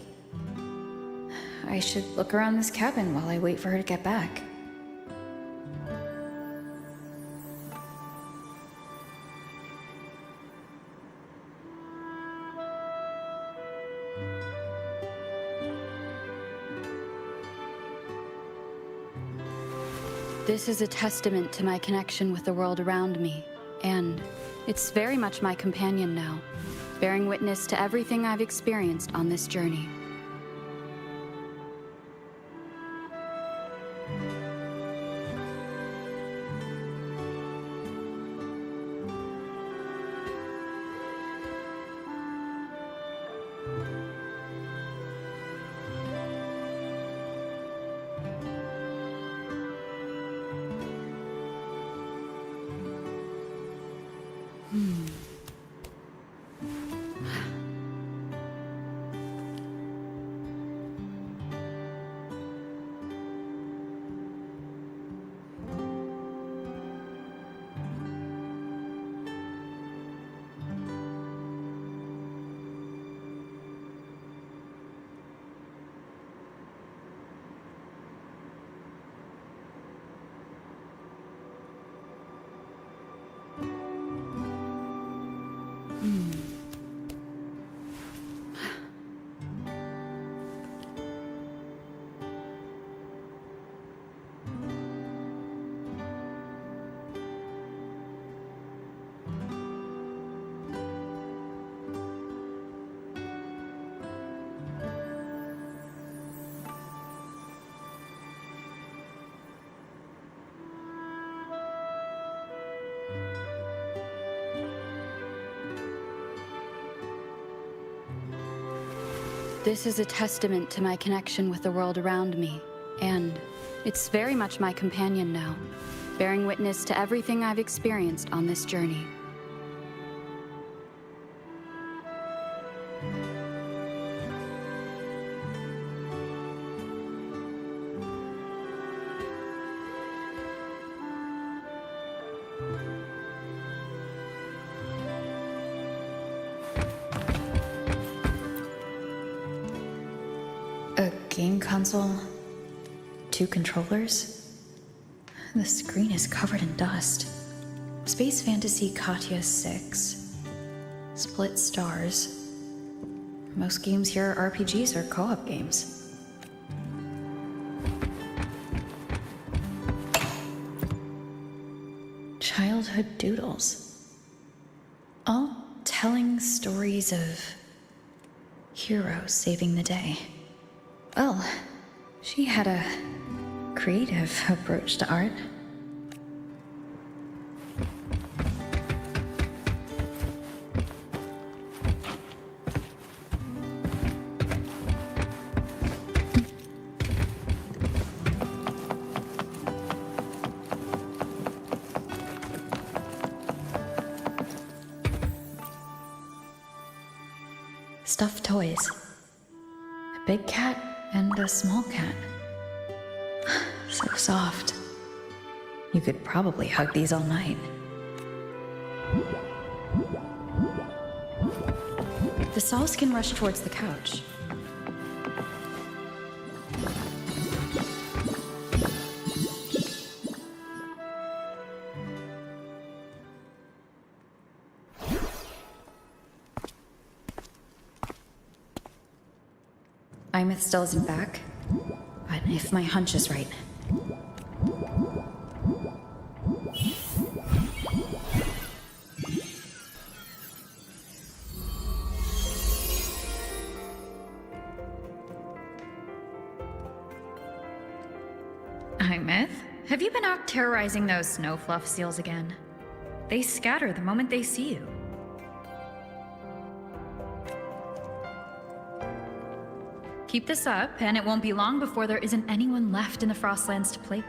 Speaker 5: I should look around this cabin while I wait for her to get back.
Speaker 2: This is a testament to my connection with the world around me, and it's very much my companion now, bearing witness to everything I've experienced on this journey. This is a testament to my connection with the world around me, and it's very much my companion now, bearing witness to everything I've experienced on this journey.
Speaker 5: A game console, 2 controllers. The screen is covered in dust. Space Fantasy Katya 6. Split stars. Most games here are RPGs or co-op games. Childhood doodles. All telling stories of heroes saving the day. Well, she had a creative approach to art. Stuffed toys. A big cat and a small cat. So soft. You could probably hug these all night. The Solskin rushed towards the couch. Imeth still isn't back, but if my hunch is right. Imeth, have you been out terrorizing those snow fluff seals again? They scatter the moment they see you. Keep this up, and it won't be long before there isn't anyone left in the Frostlands to play with.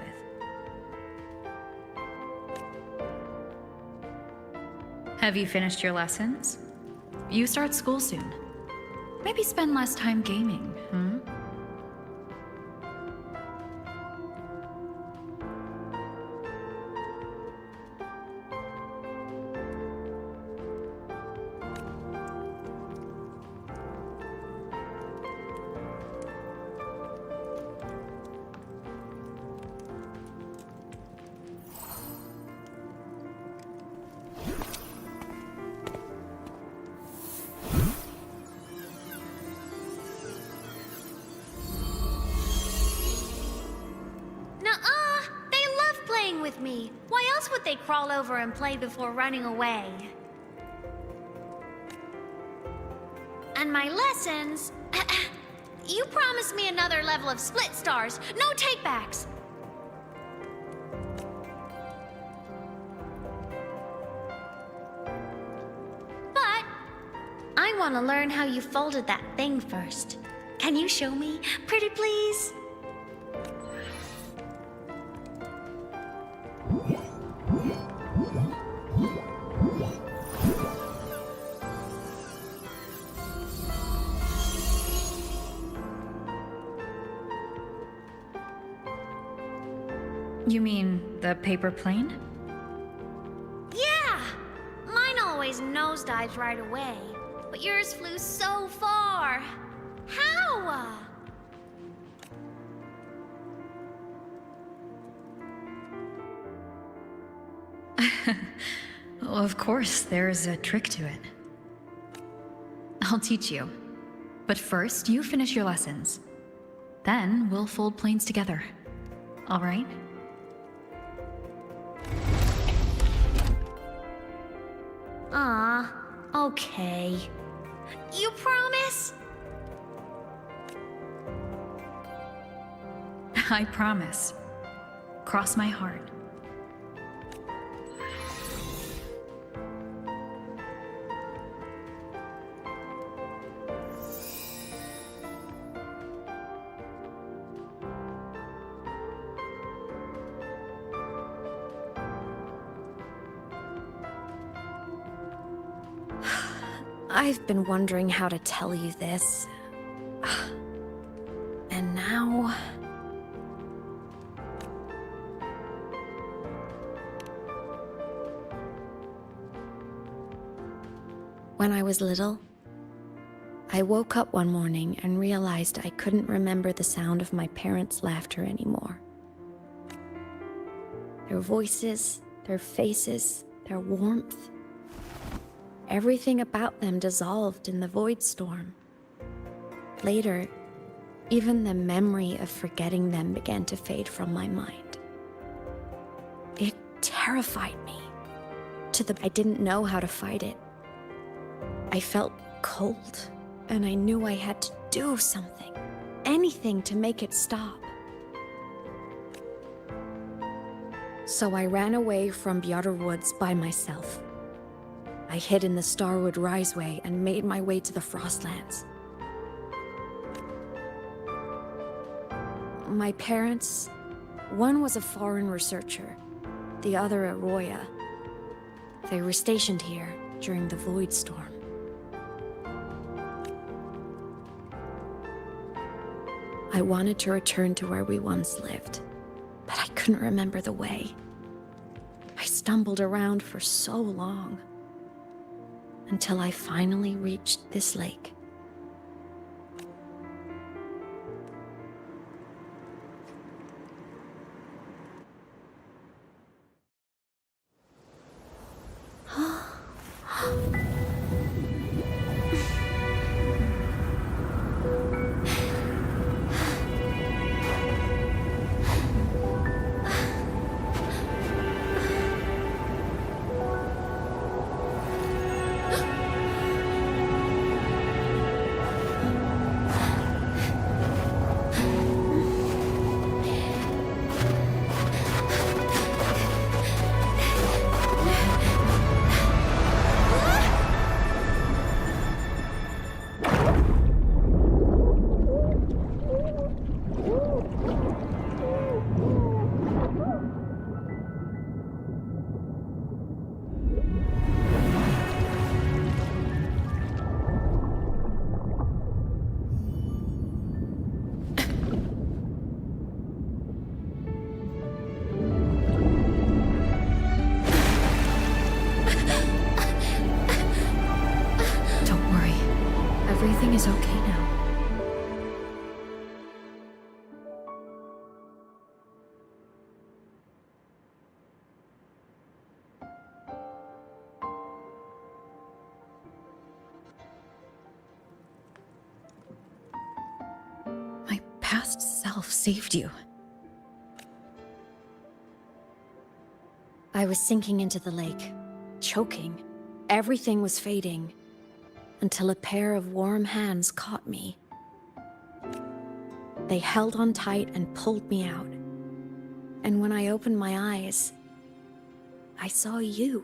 Speaker 5: Have you finished your lessons? You start school soon. Maybe spend less time gaming, hmm?
Speaker 7: with me. Why else would they crawl over and play before running away? And my lessons... You promised me another level of split stars. No takebacks. But I want to learn how you folded that thing first. Can you show me? Pretty please?
Speaker 5: You mean the paper plane?
Speaker 7: Yeah! Mine always nosedives right away, but yours flew so far. How?
Speaker 5: Well, of course, there's a trick to it. I'll teach you. But first, you finish your lessons. Then, we'll fold planes together. All right?
Speaker 7: Okay. You promise?
Speaker 5: I promise. Cross my heart.
Speaker 4: I've been wondering how to tell you this. And now... When I was little, I woke up one morning and realized I couldn't remember the sound of my parents' laughter anymore. Their voices, their faces, their warmth. Everything about them dissolved in the void storm. Later, even the memory of forgetting them began to fade from my mind. It terrified me, I didn't know how to fight it. I felt cold, and I knew I had to do something, anything to make it stop. So I ran away from Bjarter Woods by myself. I hid in the Starwood Riseway and made my way to the Frostlands. My parents, one was a foreign researcher, the other a Roya. They were stationed here during the Void Storm. I wanted to return to where we once lived, but I couldn't remember the way. I stumbled around for so long, until I finally reached this lake. Everything is okay now. My past self saved you. I was sinking into the lake, choking. Everything was fading, until a pair of warm hands caught me. They held on tight and pulled me out. And when I opened my eyes, I saw you.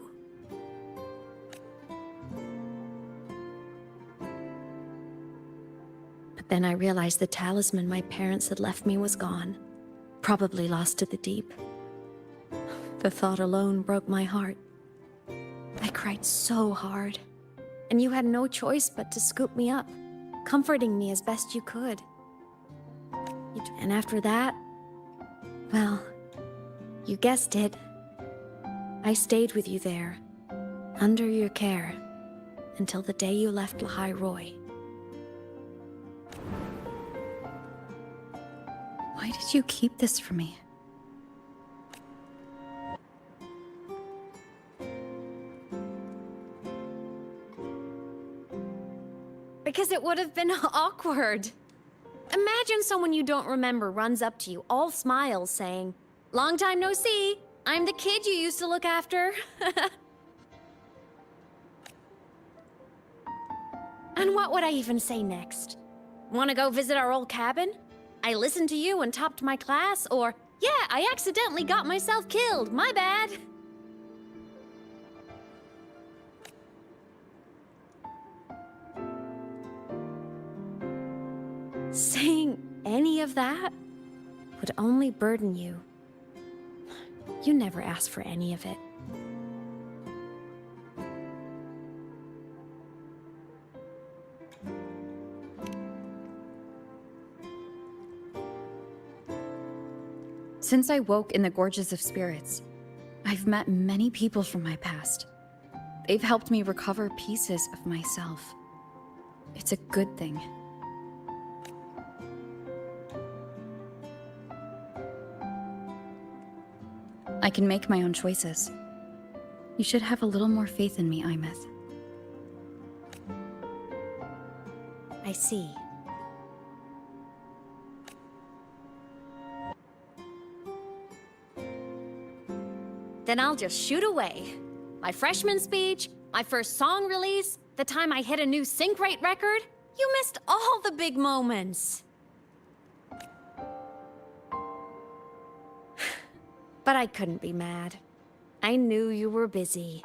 Speaker 4: But then I realized the talisman my parents had left me was gone, probably lost to the deep. The thought alone broke my heart. I cried so hard, and you had no choice but to scoop me up, comforting me as best you could. And after that, well, you guessed it. I stayed with you there, under your care, until the day you left Lahai Roi.
Speaker 2: Why did you keep this from me?
Speaker 4: Because it would have been awkward. Imagine someone you don't remember runs up to you, all smiles, saying, "Long time no see. I'm the kid you used to look after." And what would I even say next? Want to go visit our old cabin? I listened to you and topped my class, or, "Yeah, I accidentally got myself killed. My bad." Saying any of that would only burden you. You never asked for any of it.
Speaker 2: Since I woke in the Gorges of Spirits, I've met many people from my past. They've helped me recover pieces of myself. It's a good thing. I can make my own choices. You should have a little more faith in me, Imeth.
Speaker 4: I see. Then I'll just shoot away. My freshman speech, my first song release, the time I hit a new sync rate record. You missed all the big moments. But I couldn't be mad. I knew you were busy.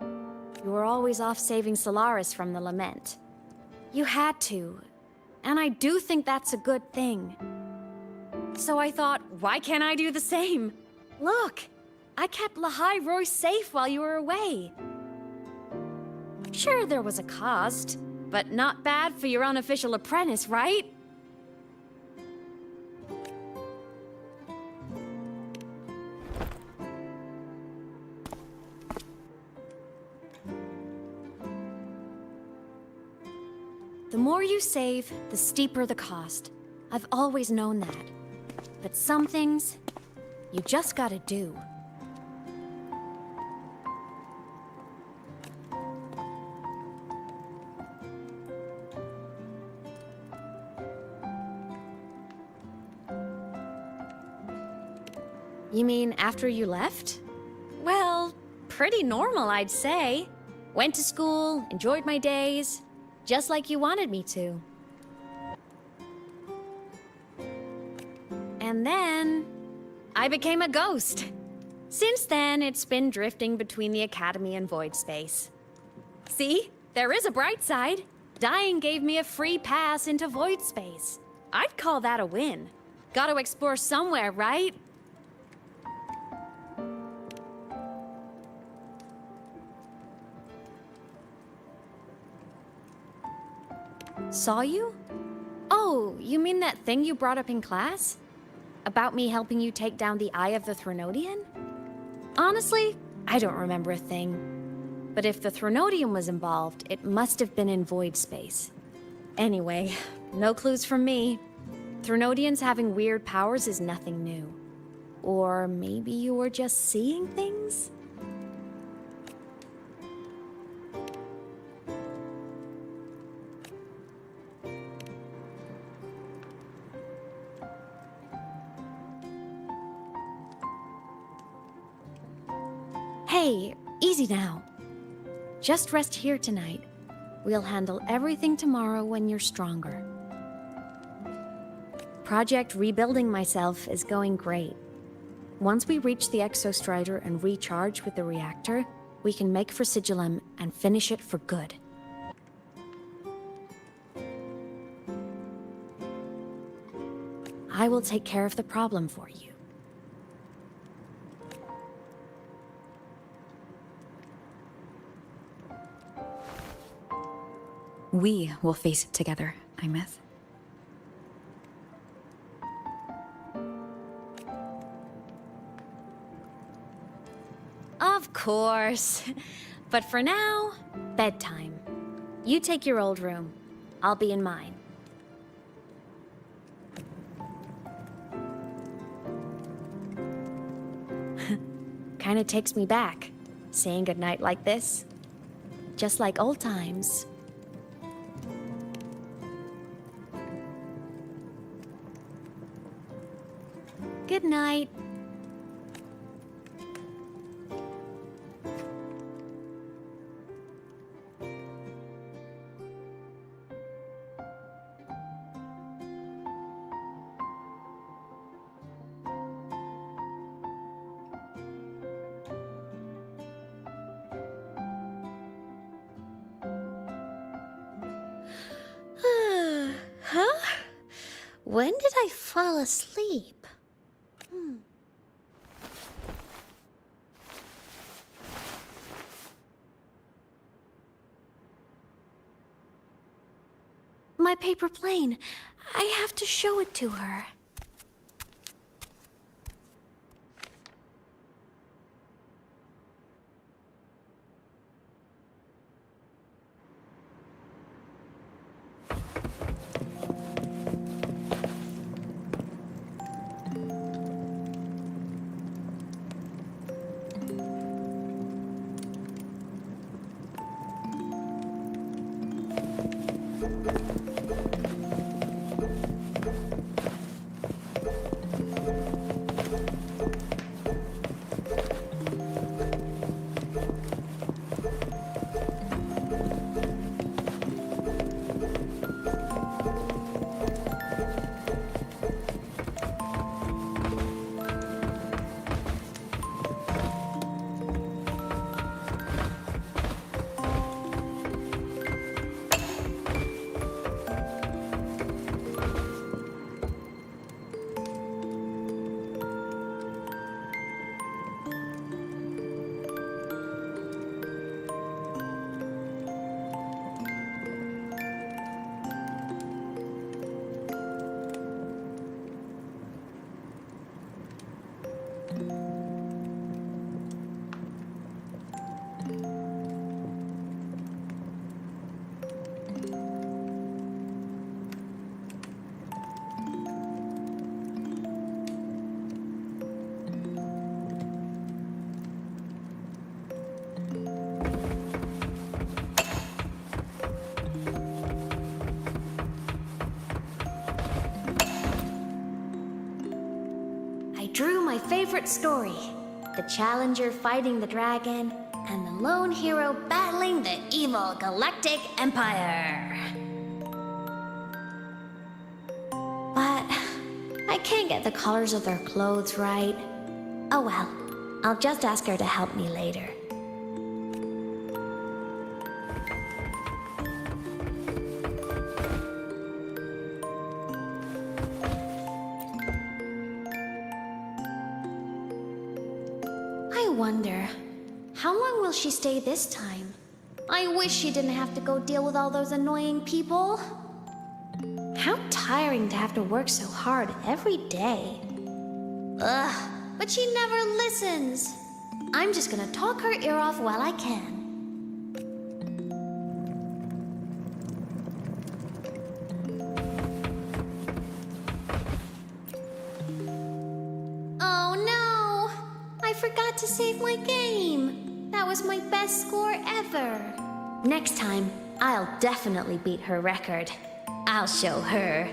Speaker 4: You were always off saving Solaris from the lament. You had to, and I do think that's a good thing. So I thought, why can't I do the same? Look, I kept Lahai Roi safe while you were away. Sure, there was a cost, but not bad for your unofficial apprentice, right? The more you save, the steeper the cost. I've always known that. But some things, you just gotta do. You mean after you left? Well, pretty normal, I'd say. Went to school, enjoyed my days. Just like you wanted me to. And then, I became a ghost. Since then, it's been drifting between the Academy and Void Space. See? There is a bright side. Dying gave me a free pass into Void Space. I'd call that a win. Gotta explore somewhere, right? Saw you? Oh, you mean that thing you brought up in class? About me helping you take down the Eye of the Threnodian? Honestly, I don't remember a thing. But if the Threnodian was involved, it must have been in Void Space. Anyway, no clues from me. Threnodians having weird powers is nothing new. Or maybe you were just seeing things? Hey, easy now. Just rest here tonight. We'll handle everything tomorrow when you're stronger. Project Rebuilding Myself is going great. Once we reach the Exostrider and recharge with the reactor, we can make for Sigillum and finish it for good. I will take care of the problem for you.
Speaker 5: We will face it together, Imeth.
Speaker 4: Of course. But for now, bedtime. You take your old room. I'll be in mine. Kinda takes me back, saying goodnight like this. Just like old times. Good night.
Speaker 9: Huh? When did I fall asleep? My paper plane. I have to show it to her. Drew my favorite story. The Challenger fighting the dragon, and the lone hero battling the evil Galactic Empire. But I can't get the colors of their clothes right. Oh well, I'll just ask her to help me later. I wonder, how long will she stay this time? I wish she didn't have to go deal with all those annoying people. How tiring to have to work so hard every day. Ugh, but she never listens. I'm just gonna talk her ear off while I can. Oh no! I forgot to save my game. That was my best score ever. Next time, I'll definitely beat her record. I'll show her.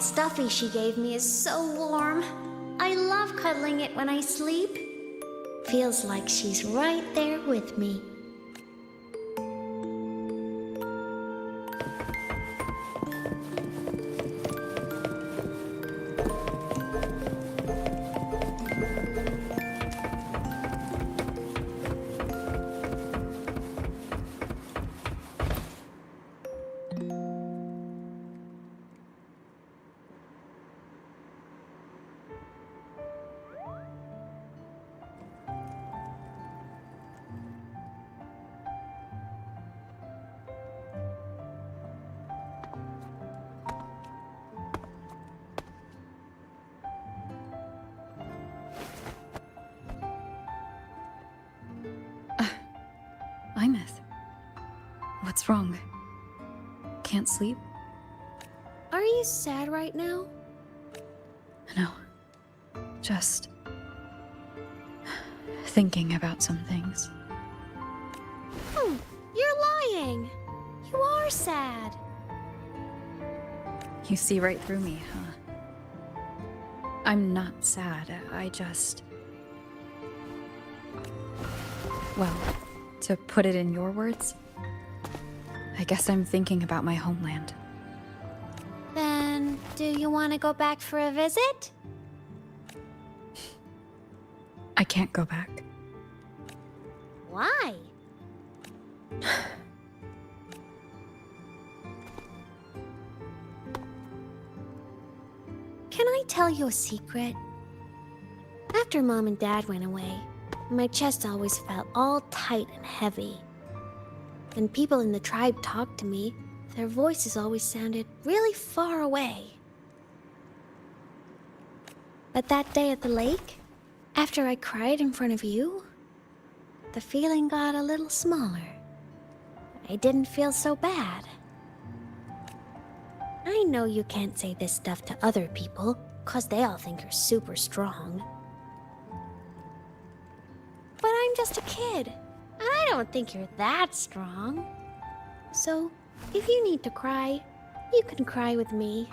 Speaker 9: stuffy she gave me is so warm. I love cuddling it when I sleep. Feels like she's right there with me.
Speaker 5: Imeth. What's wrong? Can't sleep?
Speaker 9: Are you sad right now?
Speaker 5: No. Just thinking about some things.
Speaker 9: You're lying. You are sad.
Speaker 5: You see right through me, huh? I'm not sad. I just... Well, to put it in your words, I guess I'm thinking about my homeland.
Speaker 9: Then, do you want to go back for a visit?
Speaker 5: I can't go back.
Speaker 9: Why? Can I tell you a secret? After Mom and Dad went away, my chest always felt all tight and heavy. When people in the tribe talked to me, their voices always sounded really far away. But that day at the lake, after I cried in front of you, the feeling got a little smaller. I didn't feel so bad. I know you can't say this stuff to other people, 'cause they all think you're super strong. But I'm just a kid, and I don't think you're that strong. So, if you need to cry, you can cry with me.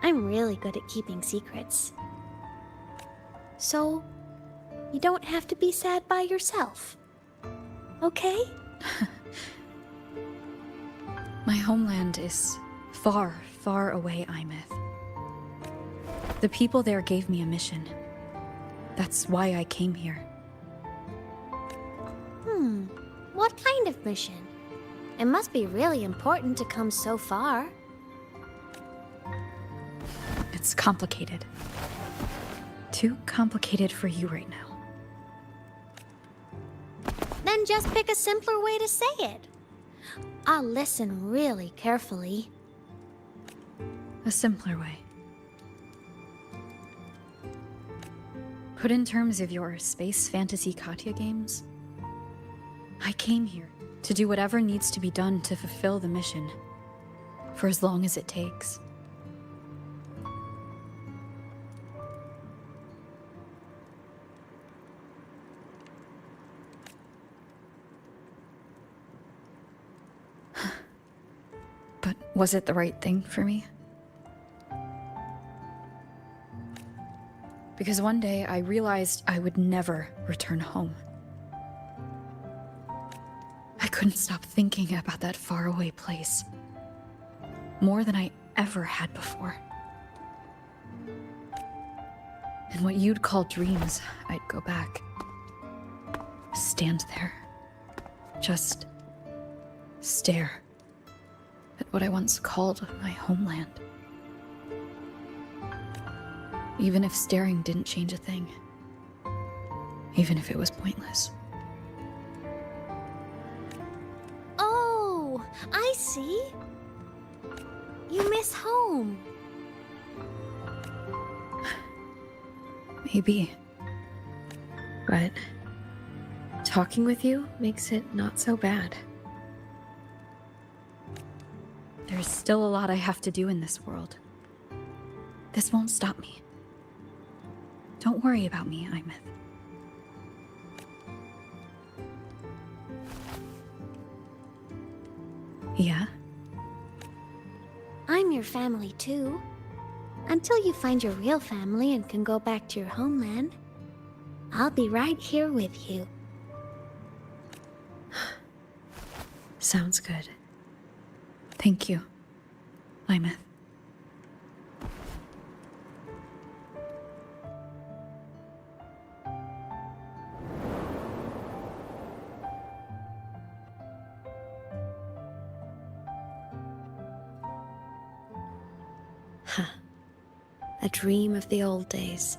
Speaker 9: I'm really good at keeping secrets. So, you don't have to be sad by yourself. Okay?
Speaker 5: My homeland is far, far away, Imeth. The people there gave me a mission. That's why I came here.
Speaker 9: What kind of mission? It must be really important to come so far.
Speaker 5: It's complicated. Too complicated for you right now.
Speaker 9: Then just pick a simpler way to say it. I'll listen really carefully.
Speaker 5: A simpler way. Put in terms of your space fantasy Katya games, I came here to do whatever needs to be done to fulfill the mission, for as long as it takes. But was it the right thing for me? Because one day I realized I would never return home. I couldn't stop thinking about that faraway place. More than I ever had before. And what you'd call dreams, I'd go back. Stand there. Just stare at what I once called my homeland. Even if staring didn't change a thing. Even if it was pointless.
Speaker 9: Oh, I see. You miss home.
Speaker 5: Maybe. But talking with you makes it not so bad. There's still a lot I have to do in this world. This won't stop me. Don't worry about me, Imeth. Yeah?
Speaker 9: I'm your family too. Until you find your real family and can go back to your homeland, I'll be right here with you.
Speaker 5: Sounds good. Thank you, Lymeth.
Speaker 4: A dream of the old days.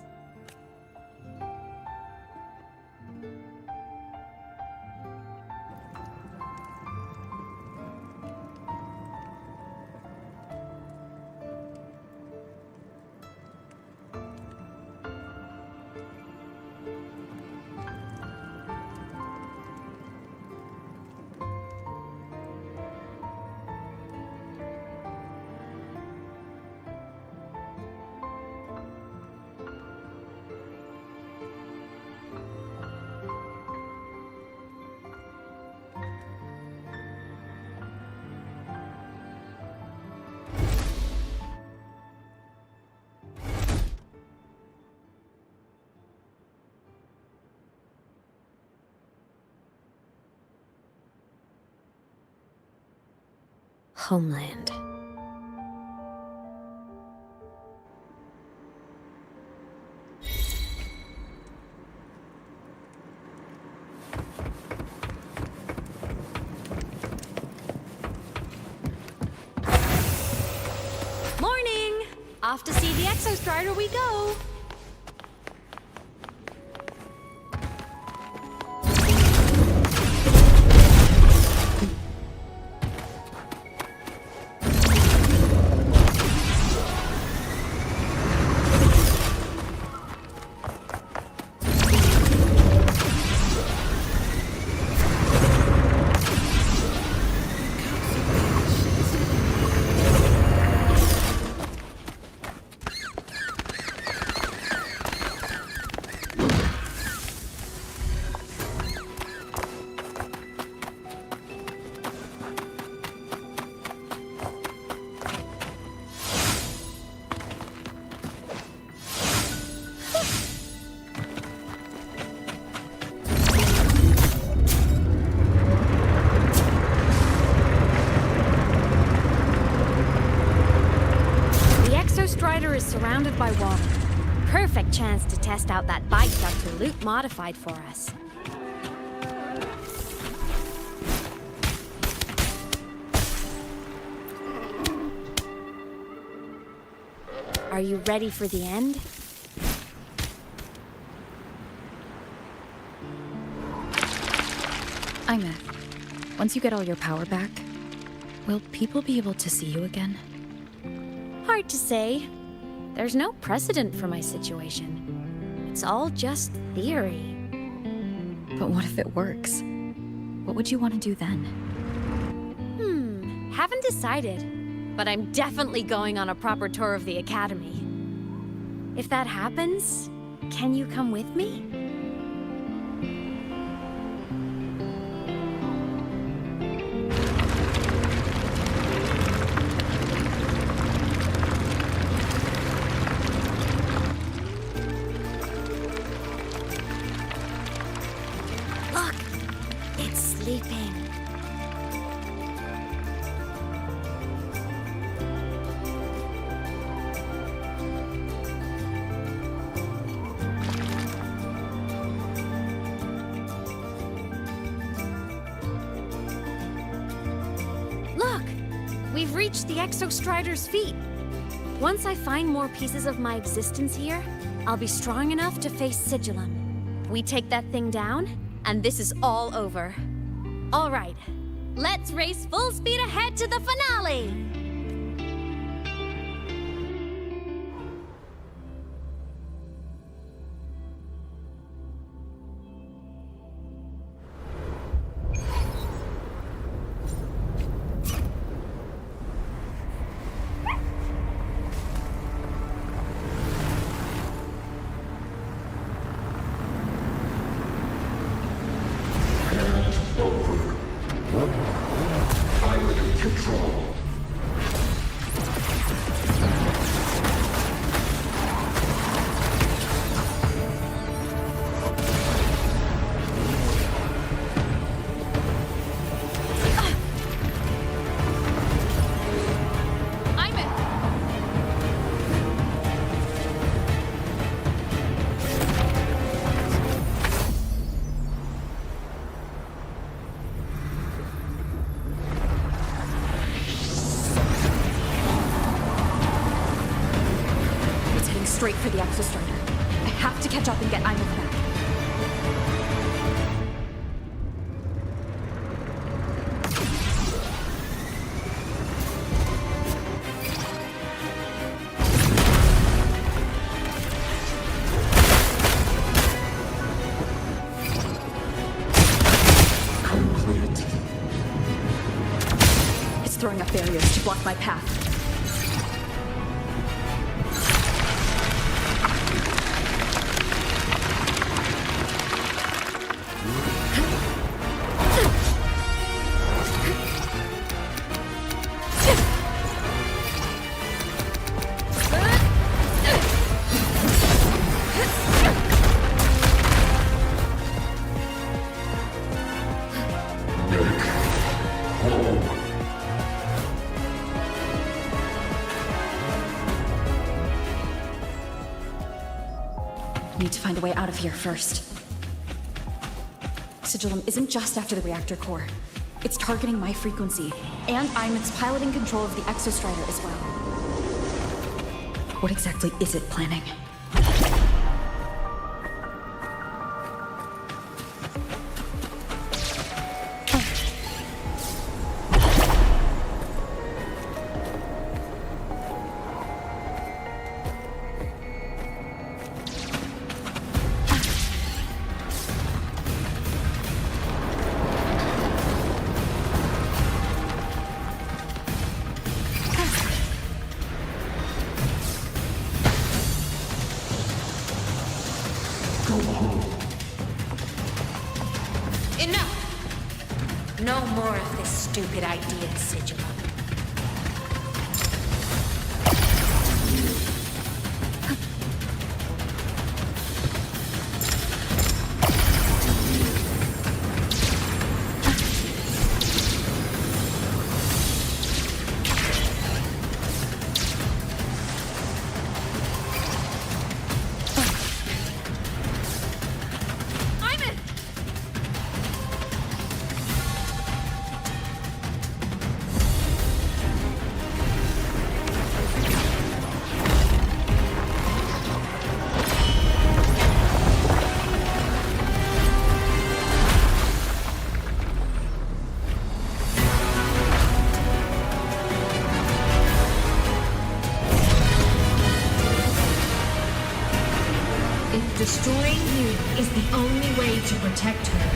Speaker 4: Homeland. Morning! Off to see the Exostrider we go! Strider is surrounded by water. Perfect chance to test out that bike Dr. Luke modified for us. Are you ready for the end?
Speaker 5: Imeth, once you get all your power back, will people be able to see you again?
Speaker 4: Hard to say. There's no precedent for my situation. It's all just theory.
Speaker 5: But what if it works? What would you want to do then?
Speaker 4: Haven't decided. But I'm definitely going on a proper tour of the Academy. If that happens, can you come with me?
Speaker 9: Look! It's sleeping.
Speaker 4: Look! We've reached the Exostrider's feet. Once I find more pieces of my existence here, I'll be strong enough to face Sigillum. We take that thing down, and this is all over. All right, let's race full speed ahead to the finale!
Speaker 2: straight for the Exostrider. I have to catch up and get Imith back. It's throwing up barriers to block my path. Need to find a way out of here first. Sigillum isn't just after the reactor core. It's targeting my frequency, and Imith's piloting control of the Exostrider as well. What exactly is it planning?
Speaker 9: Enough! No more of this stupid idea, Sigillum.
Speaker 10: Destroying you is the only way to protect her.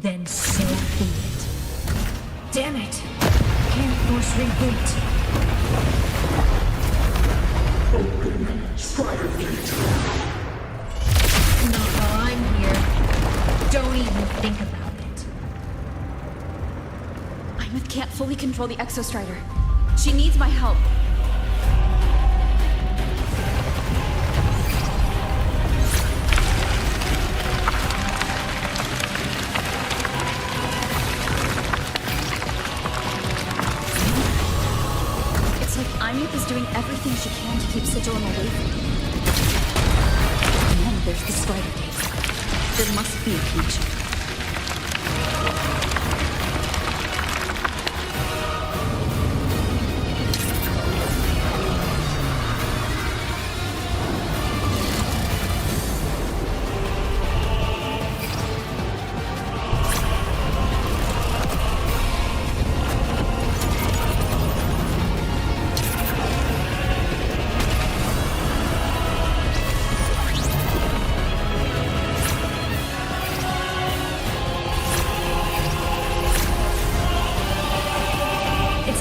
Speaker 10: Then so be it. Damn it! Can't force reboot.
Speaker 8: Open Strider Gate.
Speaker 10: Not while I'm here. Don't even think about it.
Speaker 2: Imith can't fully control the Exostrider. She needs my help. Imith is doing everything she can to keep Sigillum away from me. And then there's the Strider Gate. There must be a connection.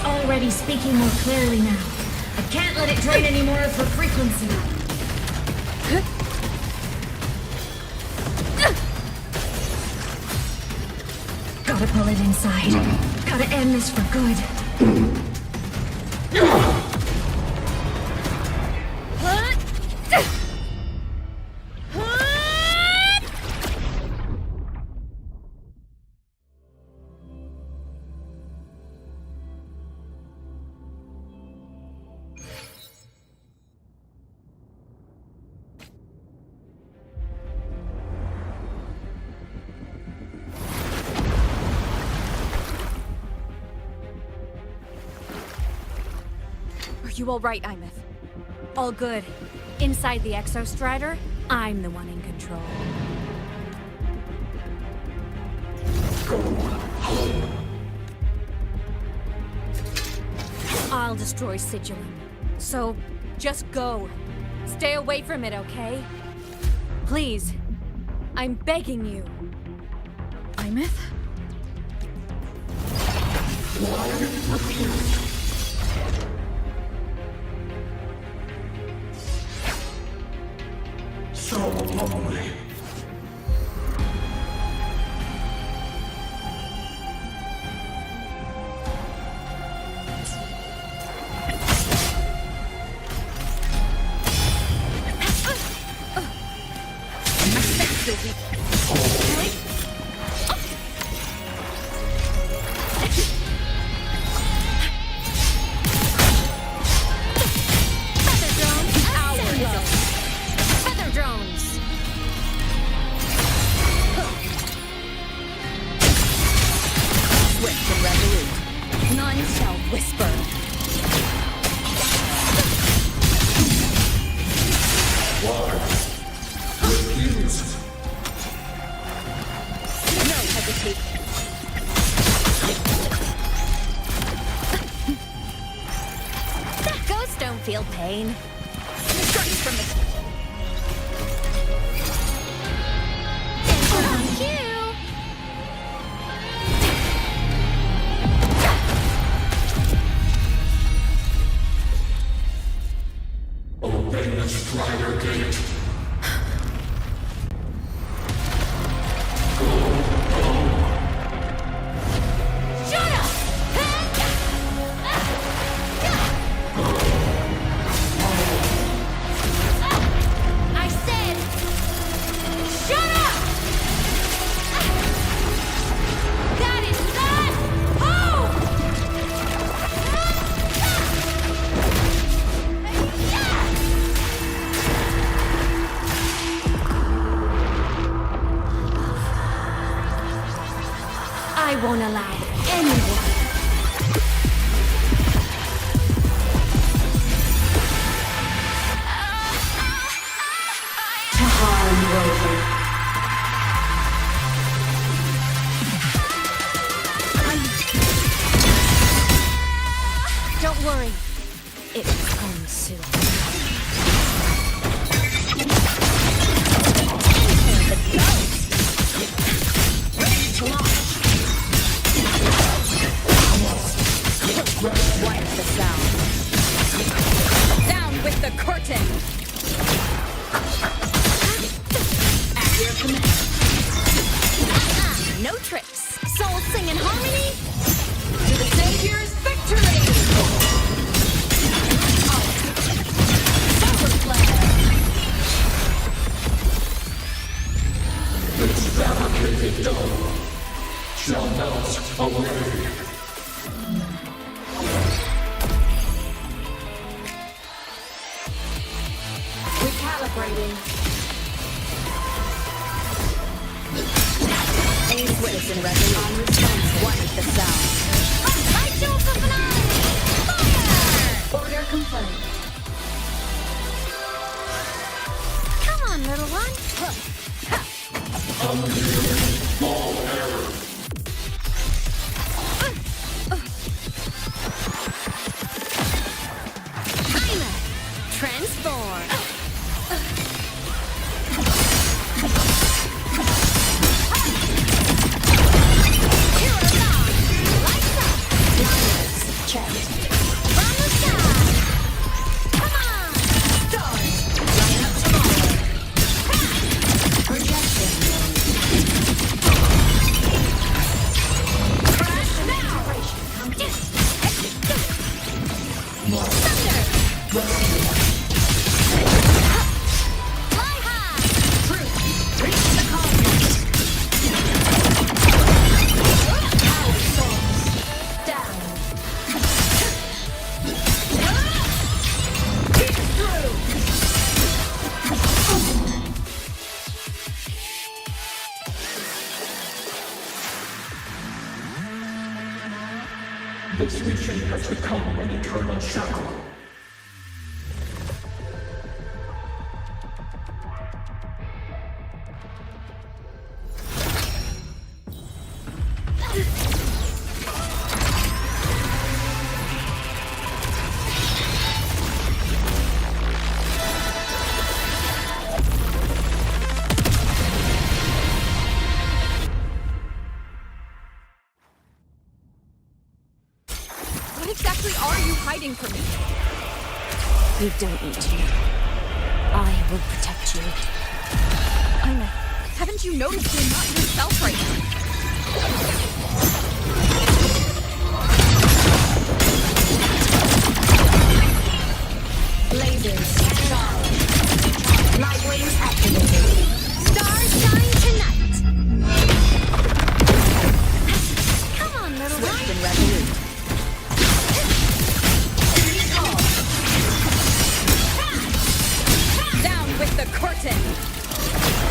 Speaker 10: Already speaking more clearly now. I can't let it drain any more of her frequency. Gotta pull it inside. Gotta end this for good.
Speaker 2: Are you all right, Imith?
Speaker 4: All good. Inside the Exostrider, I'm the one in control. I'll destroy Sigilum. So, just go. Stay away from it, okay? Please. I'm begging you.
Speaker 5: Imeth?
Speaker 8: So lonely.
Speaker 4: Feather drones!
Speaker 5: Swift and resolute. None shall whisper.
Speaker 8: Refuse.
Speaker 5: No hesitation.
Speaker 4: Ghosts don't feel pain.
Speaker 5: Strikes from the...
Speaker 8: Obey the Strider Gate.
Speaker 4: Shut up! I said, shut up! That is not home! I won't allow anyone. Don't worry. It will come soon. Enter the ghost! Ready to launch! Quiet the sound. Down with the curtain! At your command. No tricks. Souls sing in harmony. To the Savior's victory! Solar flare!
Speaker 8: This fabricated dome shall melt away.
Speaker 5: Recalibrating. Aim swift and resolute. On response, one with the sound.
Speaker 4: Light Jewels of an Eye! Fire!
Speaker 5: Order confirmed.
Speaker 4: Come on, little one.
Speaker 8: All error.
Speaker 4: Transform. Heroes on. Lights up.
Speaker 5: Blindness checked.
Speaker 4: From the sky. Come on.
Speaker 5: Stars. Line up tomorrow. Projection.
Speaker 4: Crash now. Thunder. Fly high.
Speaker 5: Truth. Reach the cosmos. Power source. Down. Pierce through.
Speaker 8: This region has become an eternal shackle.
Speaker 10: exactly are you hiding from me?
Speaker 4: You don't need to know. I will protect you.
Speaker 10: Ina, haven't you noticed you're not yourself right now?
Speaker 7: Lasers charged. Light wings activated. Stars shine tonight. Come on, little one.
Speaker 2: Swift and resolute.
Speaker 10: Down with the curtain!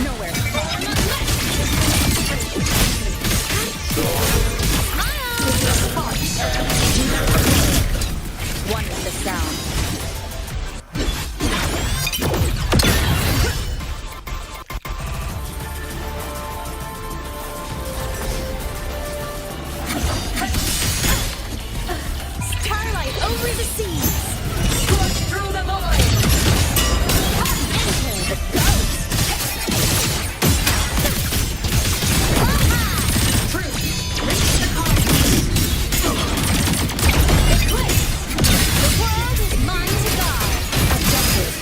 Speaker 10: Nowhere to hide.
Speaker 2: One with the sound.
Speaker 7: Starlight over the seas. Scorch through the void. Enter the ghost. Truth. Reach the cosmos. Eclipse. The world is mine to guard. Objective.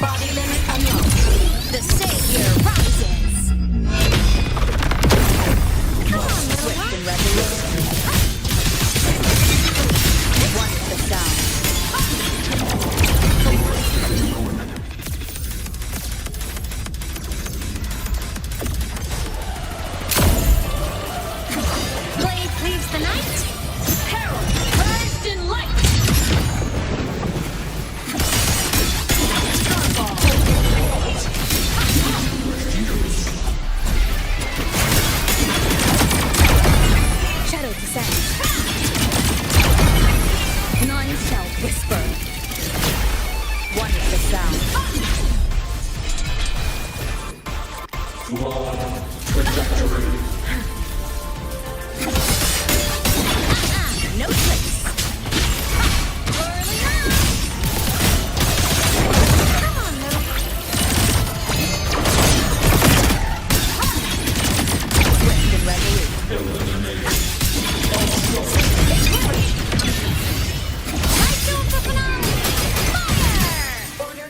Speaker 7: Body limit unknown. The savior rises. Come on, little one.
Speaker 2: Swift and resolute. One with the sound.
Speaker 7: Blade cleaves the night. Herald purged in light. Starball.
Speaker 2: Shadow descends. None shall whisper. One with the sound.
Speaker 8: Flawed trajectory.
Speaker 7: No tricks. Early on. Come on, little.
Speaker 2: Swift and resolute.
Speaker 7: Let's go for finale. Fire! Order.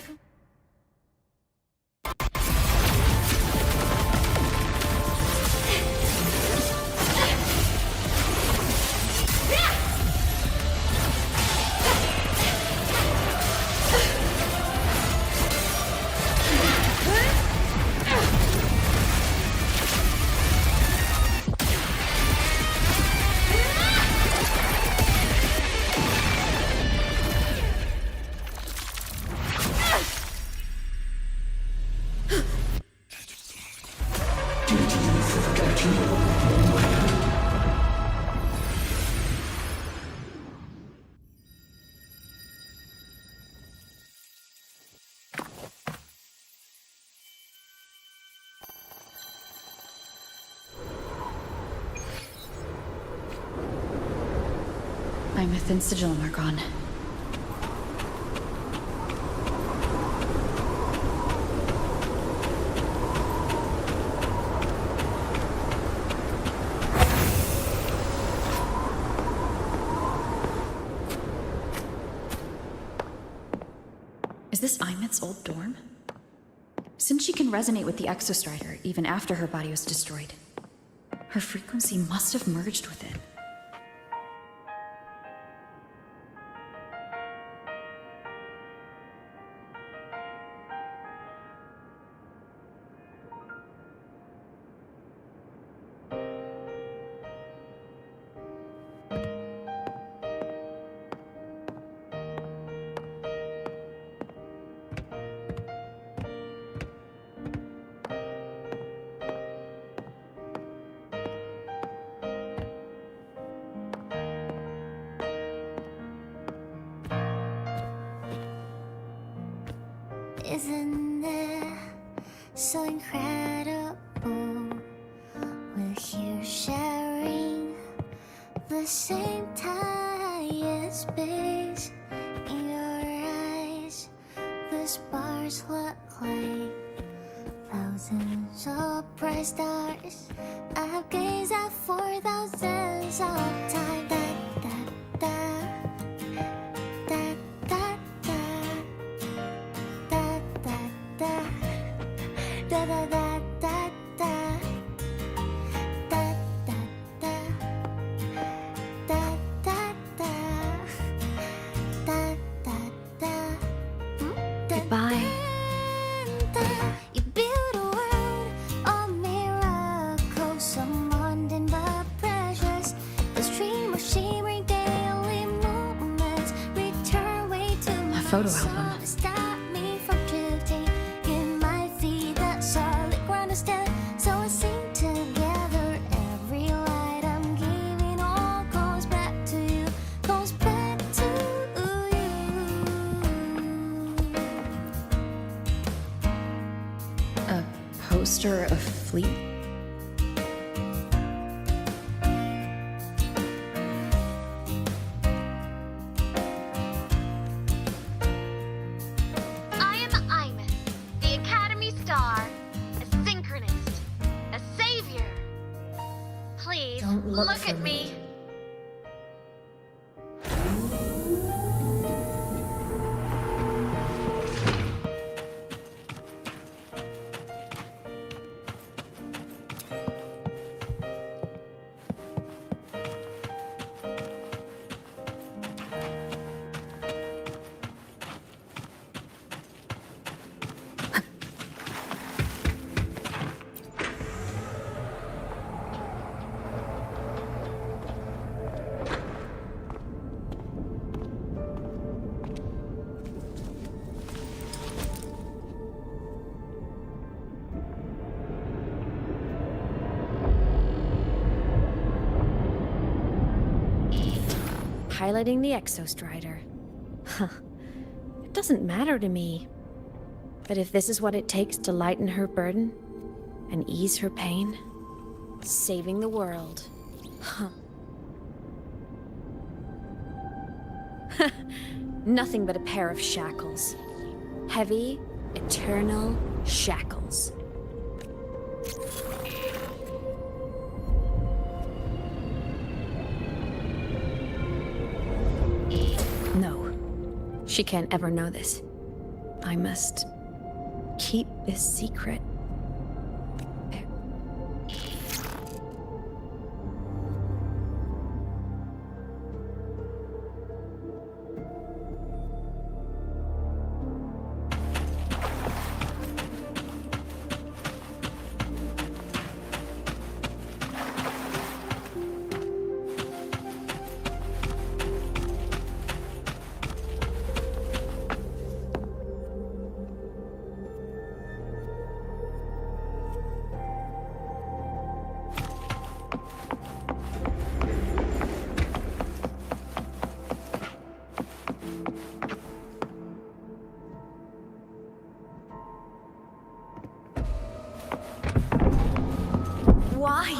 Speaker 2: Imeth and Sigillum are gone.
Speaker 5: Is this Imeth's old dorm? Since she can resonate with the Exostrider even after her body was destroyed, her frequency must have merged with it.
Speaker 7: Isn't it so incredible? We're here sharing the same time and space. In your eyes, the stars look like thousands of bright stars. I've gazed at for thousands of times.
Speaker 2: Goodbye.
Speaker 12: You build a world of miracles, some mundane but precious. The stream of shimmering daily moments return way to my
Speaker 5: photo
Speaker 12: soul.
Speaker 5: album.
Speaker 12: Stop me from drifting in my feet that solid ground to stand. So I sing together. Every light I'm giving all goes back to you, goes back to you.
Speaker 5: A poster of Fleet?
Speaker 7: I am Imeth, the Academy Star, a synchronist, a savior. Please,
Speaker 10: Don't look for
Speaker 7: at
Speaker 10: me.
Speaker 7: me.
Speaker 4: Piloting the Exostrider. Huh. It doesn't matter to me. But if this is what it takes to lighten her burden and ease her pain, saving the world. Huh. Nothing but a pair of shackles. Heavy, eternal shackles. No, she can't ever know this. I must keep this secret.
Speaker 9: Why?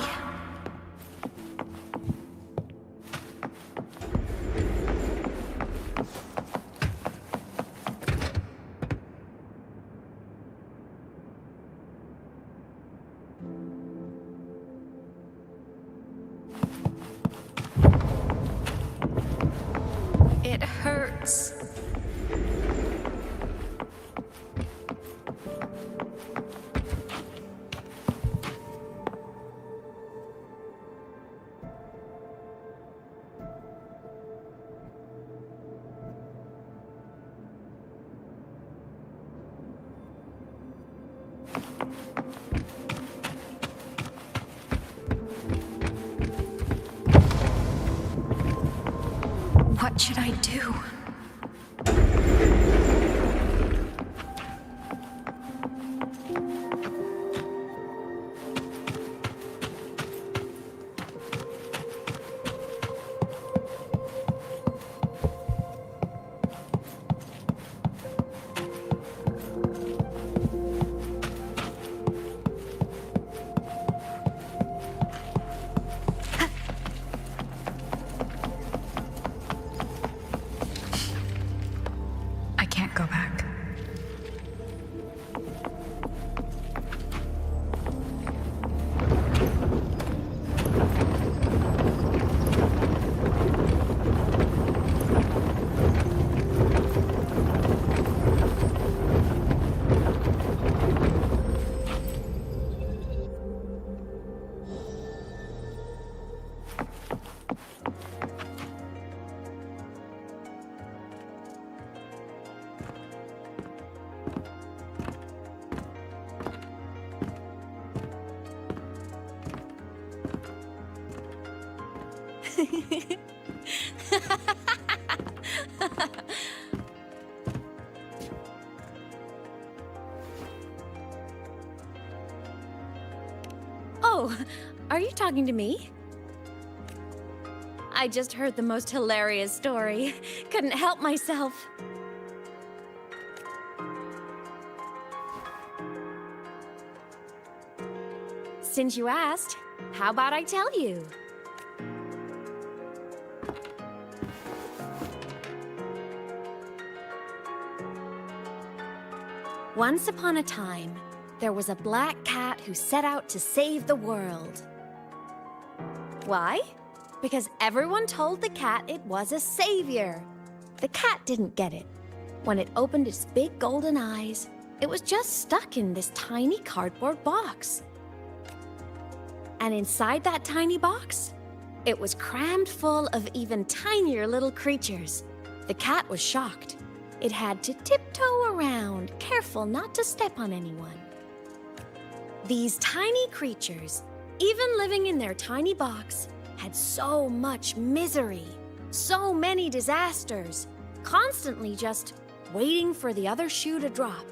Speaker 4: It hurts.
Speaker 10: What should I do?
Speaker 4: Oh, are you talking to me? I just heard the most hilarious story. Couldn't help myself. Since you asked, how about I tell you? Once upon a time, there was a black cat who set out to save the world. Why? Because everyone told the cat it was a savior. The cat didn't get it. When it opened its big golden eyes, it was just stuck in this tiny cardboard box. And inside that tiny box, it was crammed full of even tinier little creatures. The cat was shocked. It had to tiptoe around, careful not to step on anyone. These tiny creatures, even living in their tiny box, had so much misery, so many disasters, constantly just waiting for the other shoe to drop.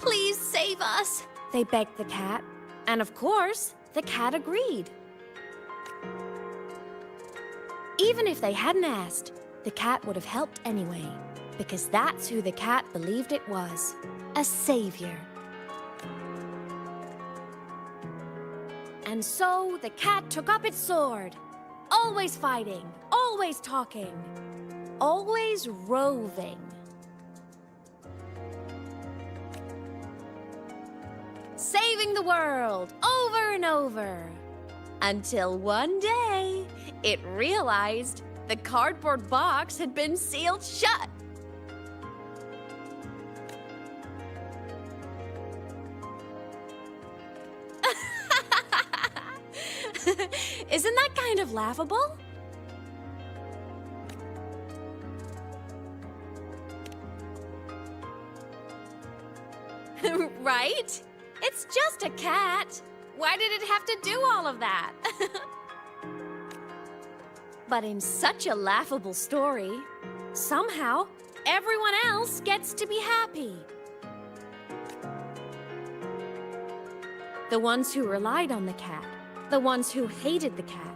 Speaker 4: Please save us, they begged the cat. And of course, the cat agreed. Even if they hadn't asked, the cat would have helped anyway, because that's who the cat believed it was, a savior. And so the cat took up its sword, always fighting, always talking, always roving. Saving the world over and over. Until one day, it realized the cardboard box had been sealed shut. Isn't that kind of laughable? Right? It's just a cat. Why did it have to do all of that? But in such a laughable story, somehow everyone else gets to be happy. The ones who relied on the cat, the ones who hated the cat,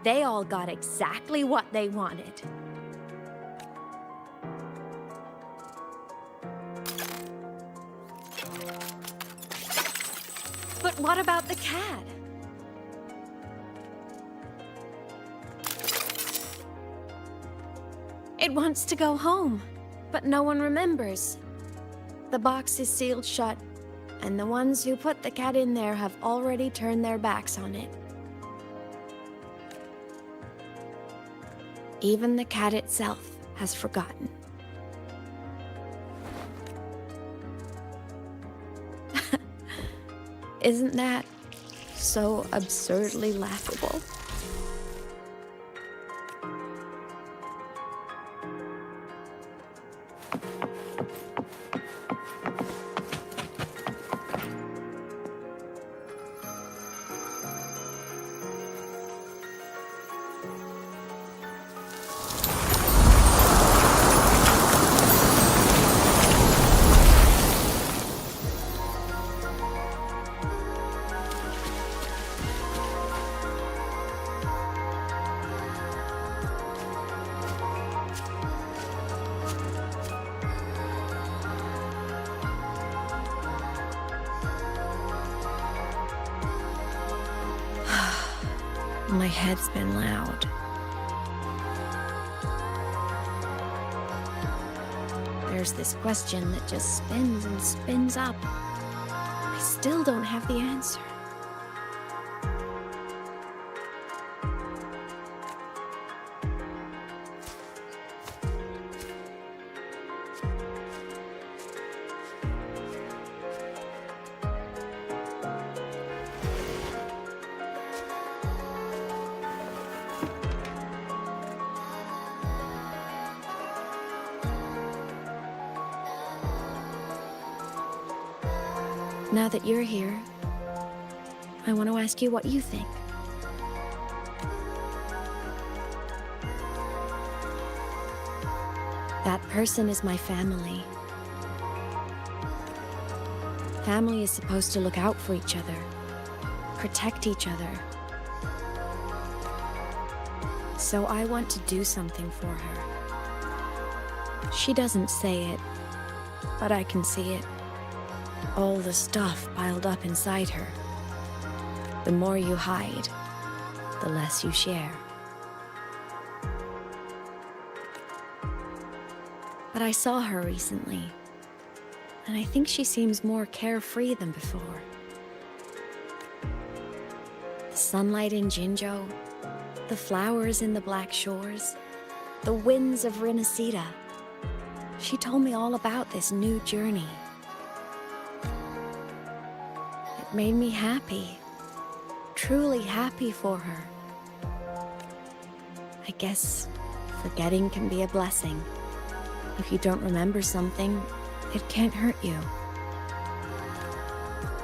Speaker 4: they all got exactly what they wanted. But what about the cat? It wants to go home, but no one remembers. The box is sealed shut, and the ones who put the cat in there have already turned their backs on it. Even the cat itself has forgotten. Isn't that so absurdly laughable? My head's been loud. There's this question that just spins and spins up. I still don't have the answer. Now that you're here, I want to ask you what you think. That person is my family. Family is supposed to look out for each other, protect each other. So I want to do something for her. She doesn't say it, but I can see it. All the stuff piled up inside her. The more you hide, the less you share. But I saw her recently, and I think she seems more carefree than before. The sunlight in Jinzhou, the flowers in the Black Shores, the winds of Rinasita. She told me all about this new journey. It made me happy, truly happy for her. I guess forgetting can be a blessing. If you don't remember something, it can't hurt you.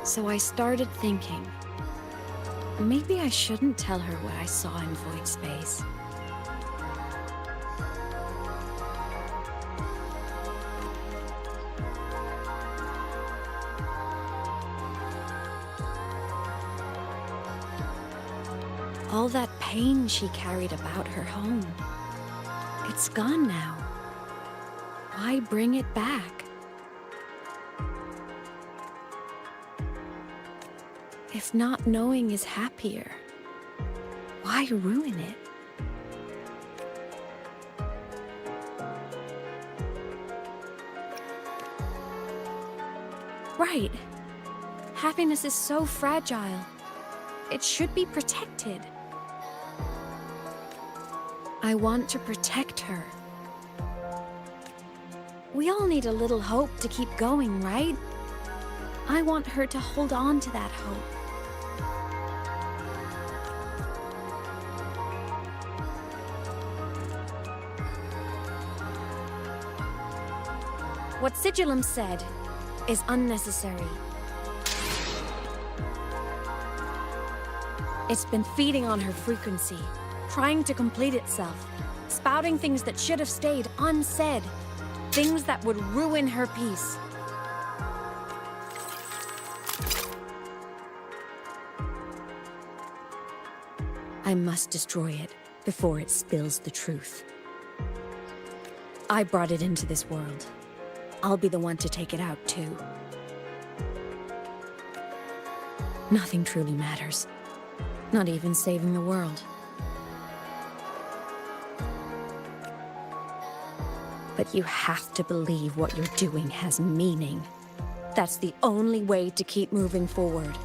Speaker 4: So I started thinking, maybe I shouldn't tell her what I saw in Void Space. All that pain she carried about her home, it's gone now. Why bring it back? If not knowing is happier, why ruin it? Right. Happiness is so fragile. It should be protected. I want to protect her. We all need a little hope to keep going, right? I want her to hold on to that hope. What Sigillum said is unnecessary. It's been feeding on her frequency, trying to complete itself, spouting things that should have stayed unsaid, things that would ruin her peace. I must destroy it before it spills the truth. I brought it into this world. I'll be the one to take it out, too. Nothing truly matters. Not even saving the world. But you have to believe what you're doing has meaning. That's the only way to keep moving forward.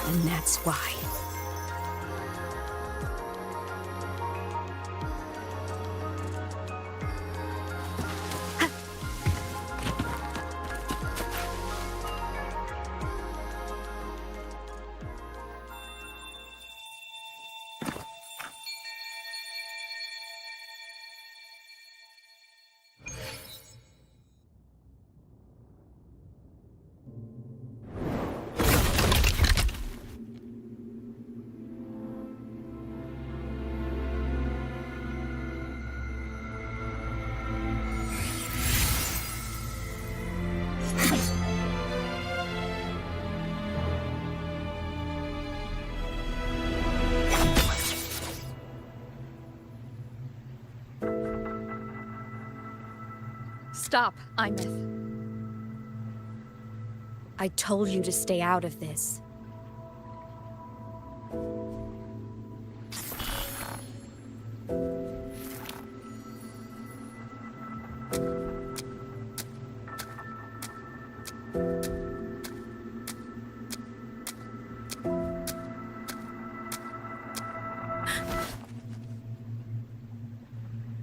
Speaker 4: And that's why. Stop, Imeth. I told you to stay out of this.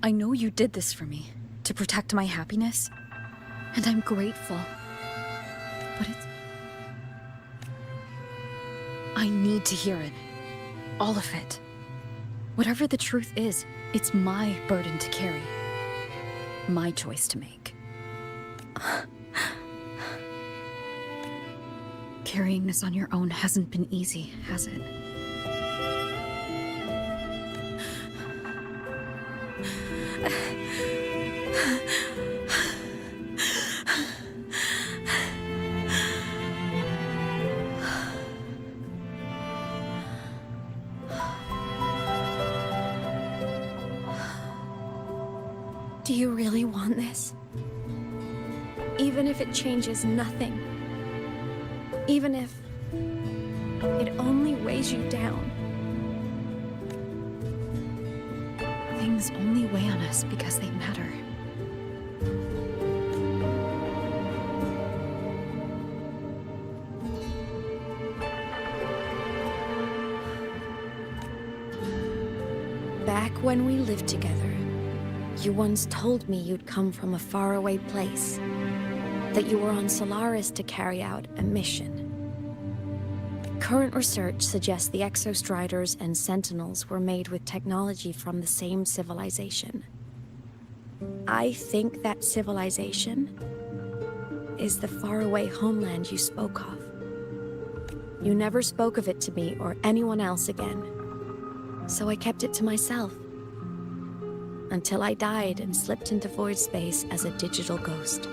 Speaker 5: I know you did this for me, to protect my happiness, and I'm grateful. But it's... I need to hear it. All of it. Whatever the truth is, it's my burden to carry. My choice to make. Carrying this on your own hasn't been easy, has it?
Speaker 9: Do you really want this? Even if it changes nothing? Even if it only weighs you down?
Speaker 5: Things only weigh on us because they matter.
Speaker 4: Back when we lived together, you once told me you'd come from a faraway place, that you were on Solaris to carry out a mission. Current research suggests the Exostriders and Sentinels were made with technology from the same civilization. I think that civilization is the faraway homeland you spoke of. You never spoke of it to me or anyone else again, so I kept it to myself. Until I died and slipped into void space as a digital ghost.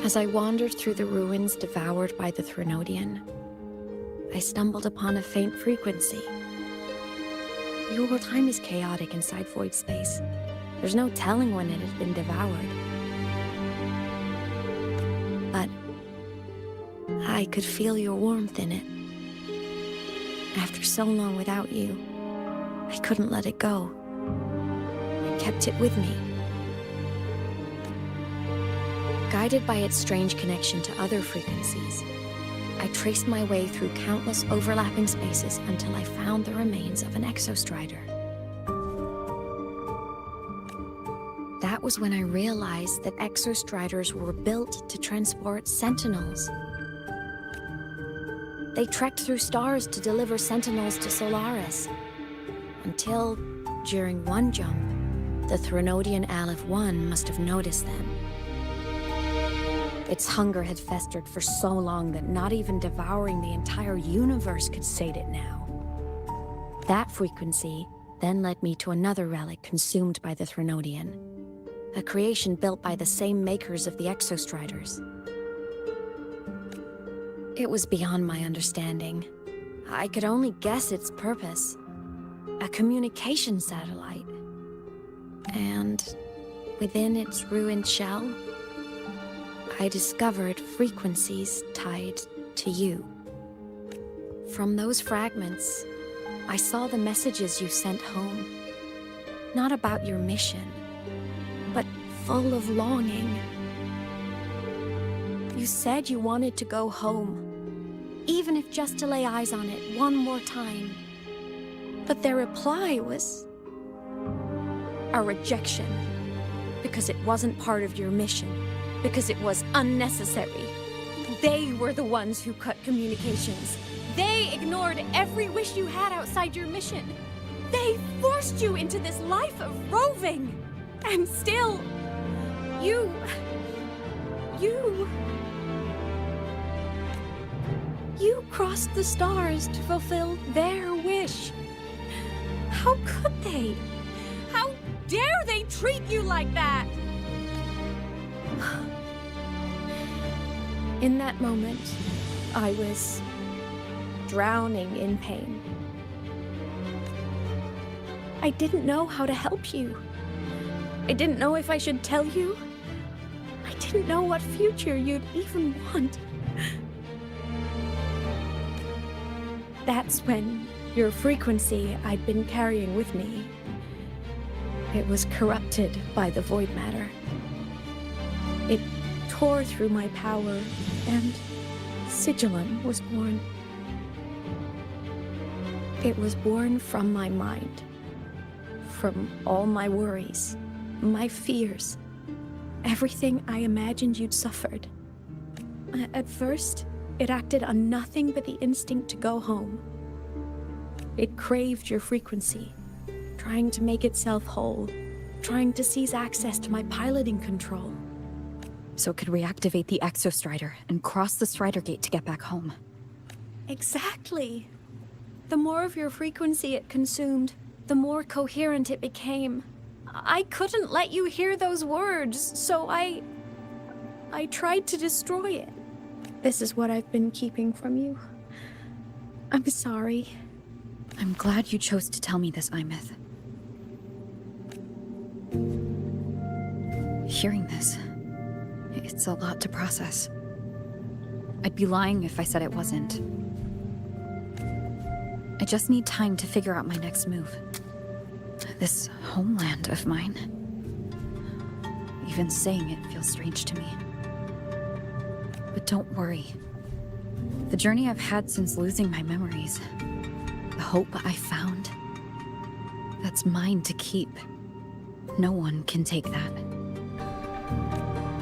Speaker 4: As I wandered through the ruins devoured by the Threnodian, I stumbled upon a faint frequency. Your time is chaotic inside void space. There's no telling when it had been devoured. But I could feel your warmth in it. After so long without you, I couldn't let it go. Kept it with me. Guided by its strange connection to other frequencies, I traced my way through countless overlapping spaces until I found the remains of an Exostrider. That was when I realized that Exostriders were built to transport Sentinels. They trekked through stars to deliver Sentinels to Solaris, until, during one jump, the Threnodian Aleph 1 must have noticed them. Its hunger had festered for so long that not even devouring the entire universe could sate it now. That frequency then led me to another relic consumed by the Threnodian, a creation built by the same makers of the Exostriders. It was beyond my understanding. I could only guess its purpose. A communication satellite. And within its ruined shell, I discovered frequencies tied to you. From those fragments, I saw the messages you sent home. Not about your mission, but full of longing. You said you wanted to go home, even if just to lay eyes on it one more time. But their reply was a rejection, because it wasn't part of your mission, because it was unnecessary. They were the ones who cut communications. They ignored every wish you had outside your mission. They forced you into this life of roving. And still, you crossed the stars to fulfill their wish. How could they? How dare they treat you like that? In that moment, I was drowning in pain. I didn't know how to help you. I didn't know if I should tell you. I didn't know what future you'd even want. That's when your frequency I'd been carrying with me, it was corrupted by the void matter. It tore through my power, and Sigillum was born. It was born from my mind, from all my worries, my fears, everything I imagined you'd suffered. At first, it acted on nothing but the instinct to go home. It craved your frequency, trying to make itself whole, trying to seize access to my piloting control.
Speaker 5: so it could reactivate the Exostrider and cross the Strider Gate to get back home.
Speaker 9: Exactly. The more of your frequency it consumed, the more coherent it became. I couldn't let you hear those words, so I tried to destroy it. This is what I've been keeping from you. I'm sorry.
Speaker 5: I'm glad you chose to tell me this, Imeth. Hearing this, it's a lot to process. I'd be lying if I said it wasn't. I just need time to figure out my next move. This homeland of mine. Even saying it feels strange to me. But don't worry. The journey I've had since losing my memories, the hope I found, that's mine to keep. No one can take that.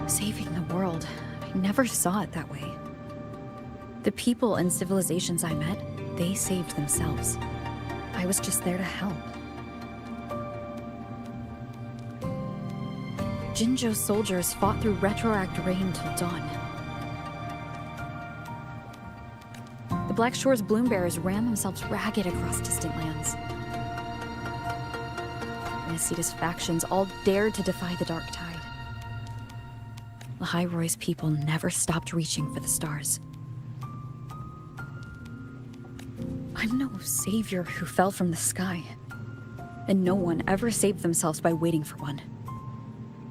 Speaker 5: Saving the world, I never saw it that way. The people and civilizations I met, they saved themselves. I was just there to help. Jinzhou's soldiers fought through retroact rain till dawn. The Black Shore's bloombearers ran themselves ragged across distant lands. Nacita's factions all dared to defy the Dark Tide. Lahai Roy's people never stopped reaching for the stars. I'm no savior who fell from the sky, and no one ever saved themselves by waiting for one.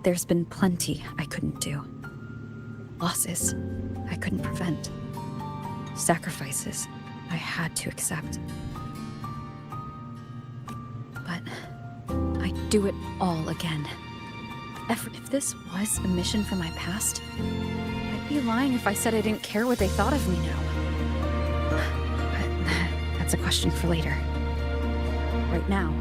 Speaker 5: There's been plenty I couldn't do. Losses I couldn't prevent. Sacrifices I had to accept. But I'd do it all again. If this was a mission from my past, I'd be lying if I said I didn't care what they thought of me now. But that's a question for later. Right now,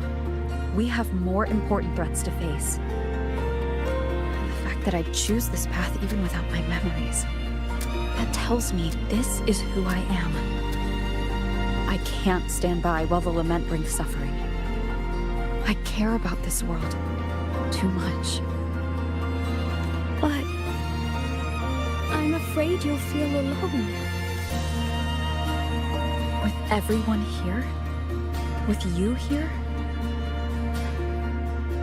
Speaker 5: we have more important threats to face. And the fact that I'd choose this path even without my memories, that tells me this is who I am. I can't stand by while the lament brings suffering. I care about this world too much.
Speaker 9: But I'm afraid you'll feel alone.
Speaker 5: With everyone here? With you here?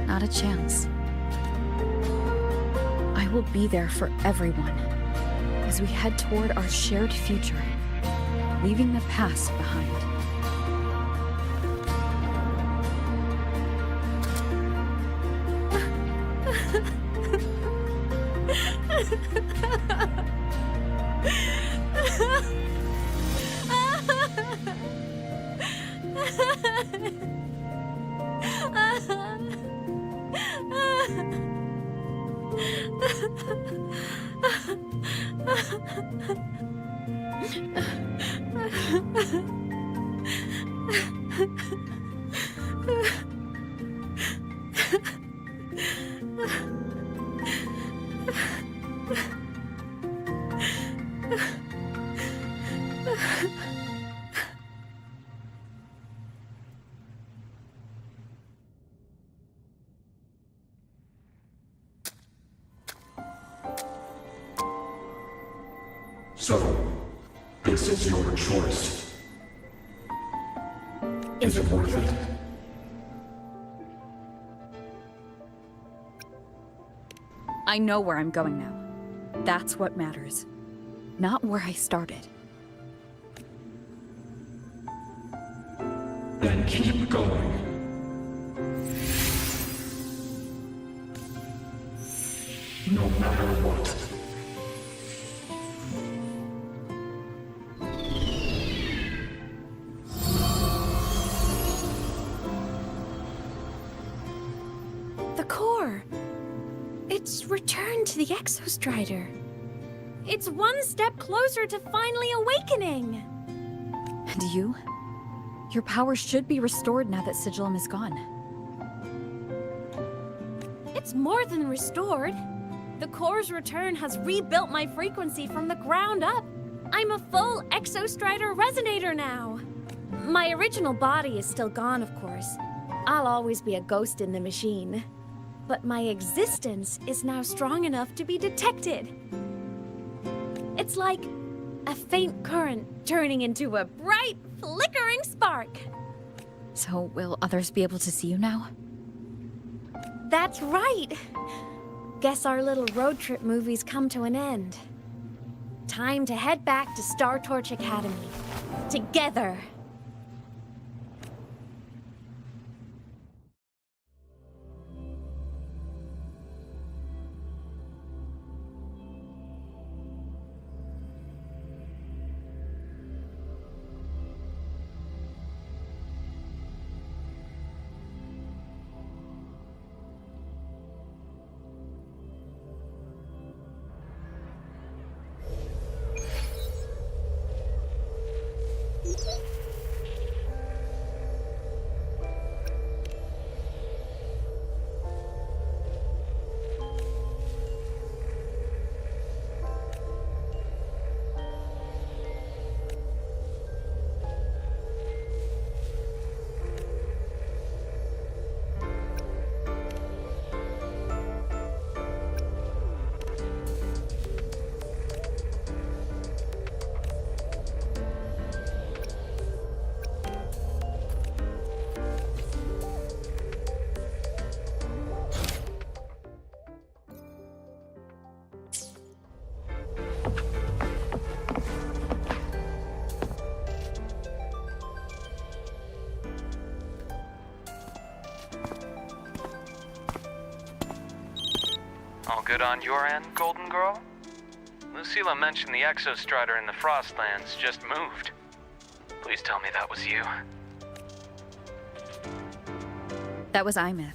Speaker 5: Not a chance. I will be there for everyone as we head toward our shared future, leaving the past behind.
Speaker 8: So, this is your choice. Is it worth it?
Speaker 5: I know where I'm going now. That's what matters. Not where I started.
Speaker 8: Then keep going. No matter what.
Speaker 9: The core. It's returned to the Exostrider. It's one step closer to finally awakening.
Speaker 5: And you? Your power should be restored now that Sigillum is gone.
Speaker 9: It's more than restored. The core's return has rebuilt my frequency from the ground up. I'm a full Exostrider resonator now. My original body is still gone, of course. I'll always be a ghost in the machine.
Speaker 4: But my existence is now strong enough to be detected. It's like a faint current turning into a bright, flickering spark.
Speaker 5: So, will others be able to see you now?
Speaker 4: That's right. Guess our little road trip movie's come to an end. Time to head back to Star Torch Academy. Together.
Speaker 11: All good on your end, Golden Girl? Lucilla mentioned the Exostrider in the Frostlands just moved. Please tell me that was you.
Speaker 5: That was Imith.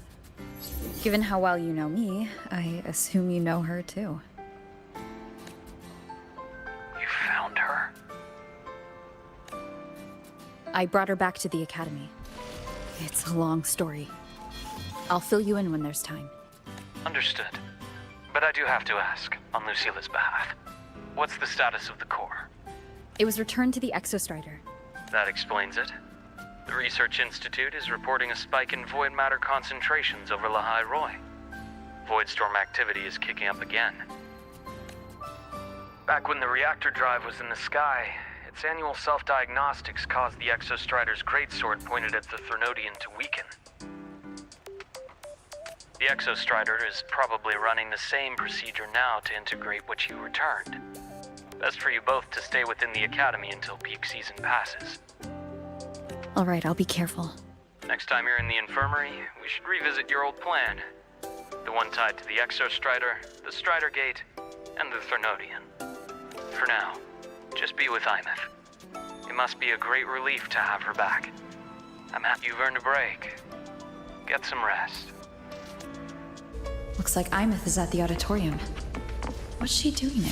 Speaker 5: Given how well you know me, I assume you know her too.
Speaker 11: You found her?
Speaker 5: I brought her back to the Academy. It's a long story. I'll fill you in when there's time.
Speaker 11: Understood. But I do have to ask, on Lucilla's behalf, what's the status of the core?
Speaker 5: It was returned to the Exostrider.
Speaker 11: That explains it. The Research Institute is reporting a spike in void matter concentrations over Lahai Roy. Voidstorm activity is kicking up again. Back when the reactor drive was in the sky, its annual self-diagnostics caused the Exostrider's greatsword pointed at the Threnodian to weaken. The Exostrider is probably running the same procedure now to integrate what you returned. Best for you both to stay within the Academy until peak season passes.
Speaker 5: All right, I'll be careful.
Speaker 11: Next time you're in the infirmary, we should revisit your old plan. The one tied to the Exostrider, the Strider Gate, and the Threnodian. For now, just be with Imith. It must be a great relief to have her back. I'm happy you've earned a break. Get some rest.
Speaker 5: Looks like Imith is at the auditorium. What's she doing there?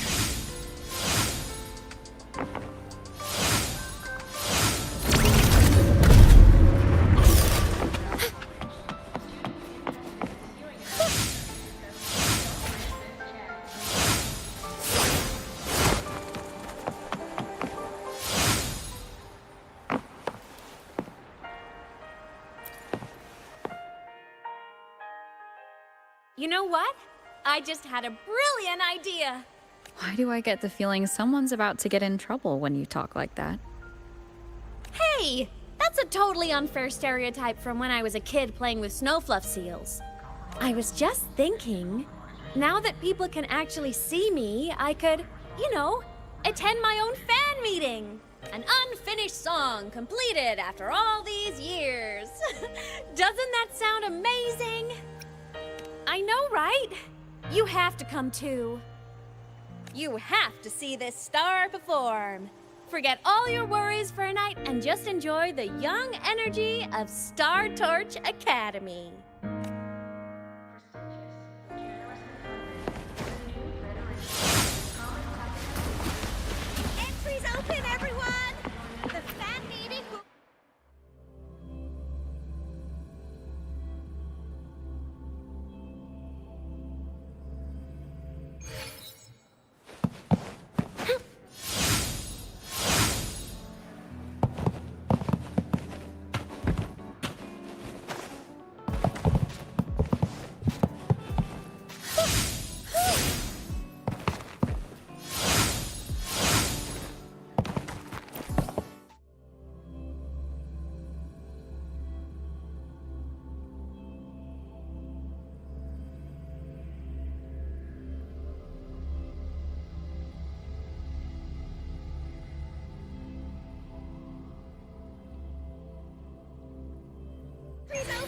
Speaker 4: You know what? I just had a brilliant idea.
Speaker 5: Why do I get the feeling someone's about to get in trouble when you talk like that?
Speaker 4: Hey, that's a totally unfair stereotype from when I was a kid playing with snowfluff seals. I was just thinking, now that people can actually see me, I could, attend my own fan meeting. An unfinished song completed after all these years. Doesn't that sound amazing? I know, right? You have to come too. You have to see this star perform. Forget all your worries for a night and just enjoy the young energy of Star Torch Academy.
Speaker 9: Entries open, everyone! The fan meeting will...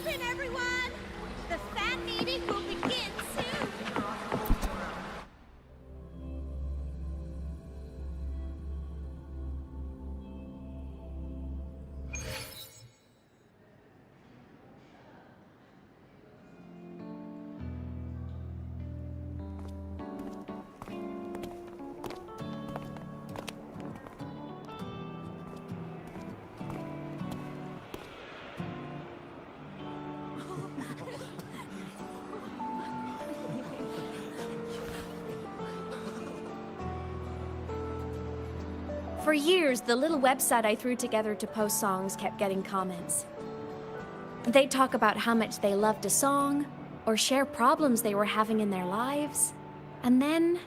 Speaker 9: open, everyone! The fan meeting will begin soon!
Speaker 4: For years, the little website I threw together to post songs kept getting comments. They'd talk about how much they loved a song, or share problems they were having in their lives, and then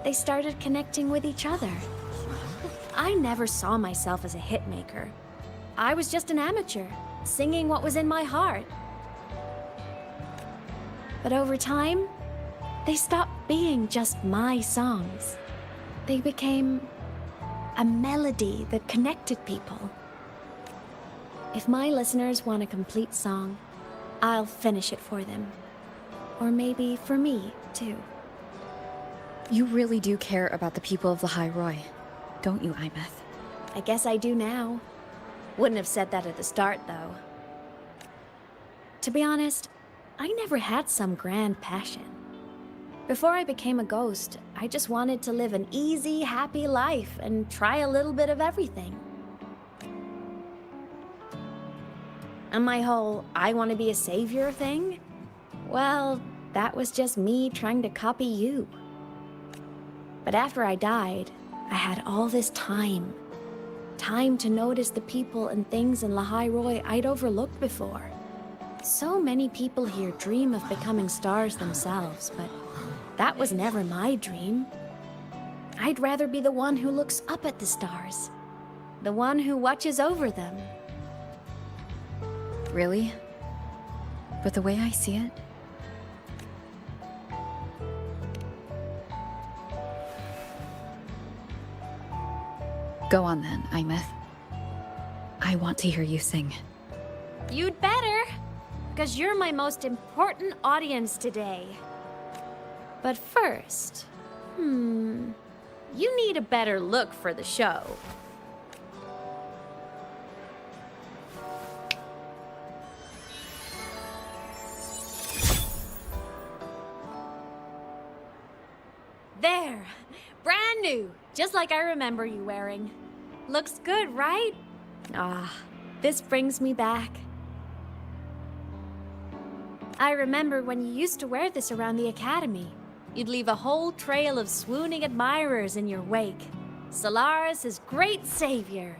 Speaker 4: they started connecting with each other. I never saw myself as a hitmaker. I was just an amateur, singing what was in my heart. But over time, they stopped being just my songs. They became a melody that connected people. If my listeners want a complete song, I'll finish it for them. Or maybe for me, too.
Speaker 5: You really do care about the people of Lahai Roi, don't you, Imeth?
Speaker 4: I guess I do now. Wouldn't have said that at the start, though. To be honest, I never had some grand passion. Before I became a ghost, I just wanted to live an easy, happy life and try a little bit of everything. And my whole I want to be a savior thing? Well, that was just me trying to copy you. But after I died, I had all this time. Time to notice the people and things in Lahai Roi I'd overlooked before. So many people here dream of becoming stars themselves, but that was never my dream. I'd rather be the one who looks up at the stars. The one who watches over them.
Speaker 5: Really? But the way I see it, go on then, Imeth. I want to hear you sing.
Speaker 4: You'd better, because you're my most important audience today. But first, you need a better look for the show. There! Brand new! Just like I remember you wearing. Looks good, right? Ah, this brings me back. I remember when you used to wear this around the academy. You'd leave a whole trail of swooning admirers in your wake. Solaris' great savior.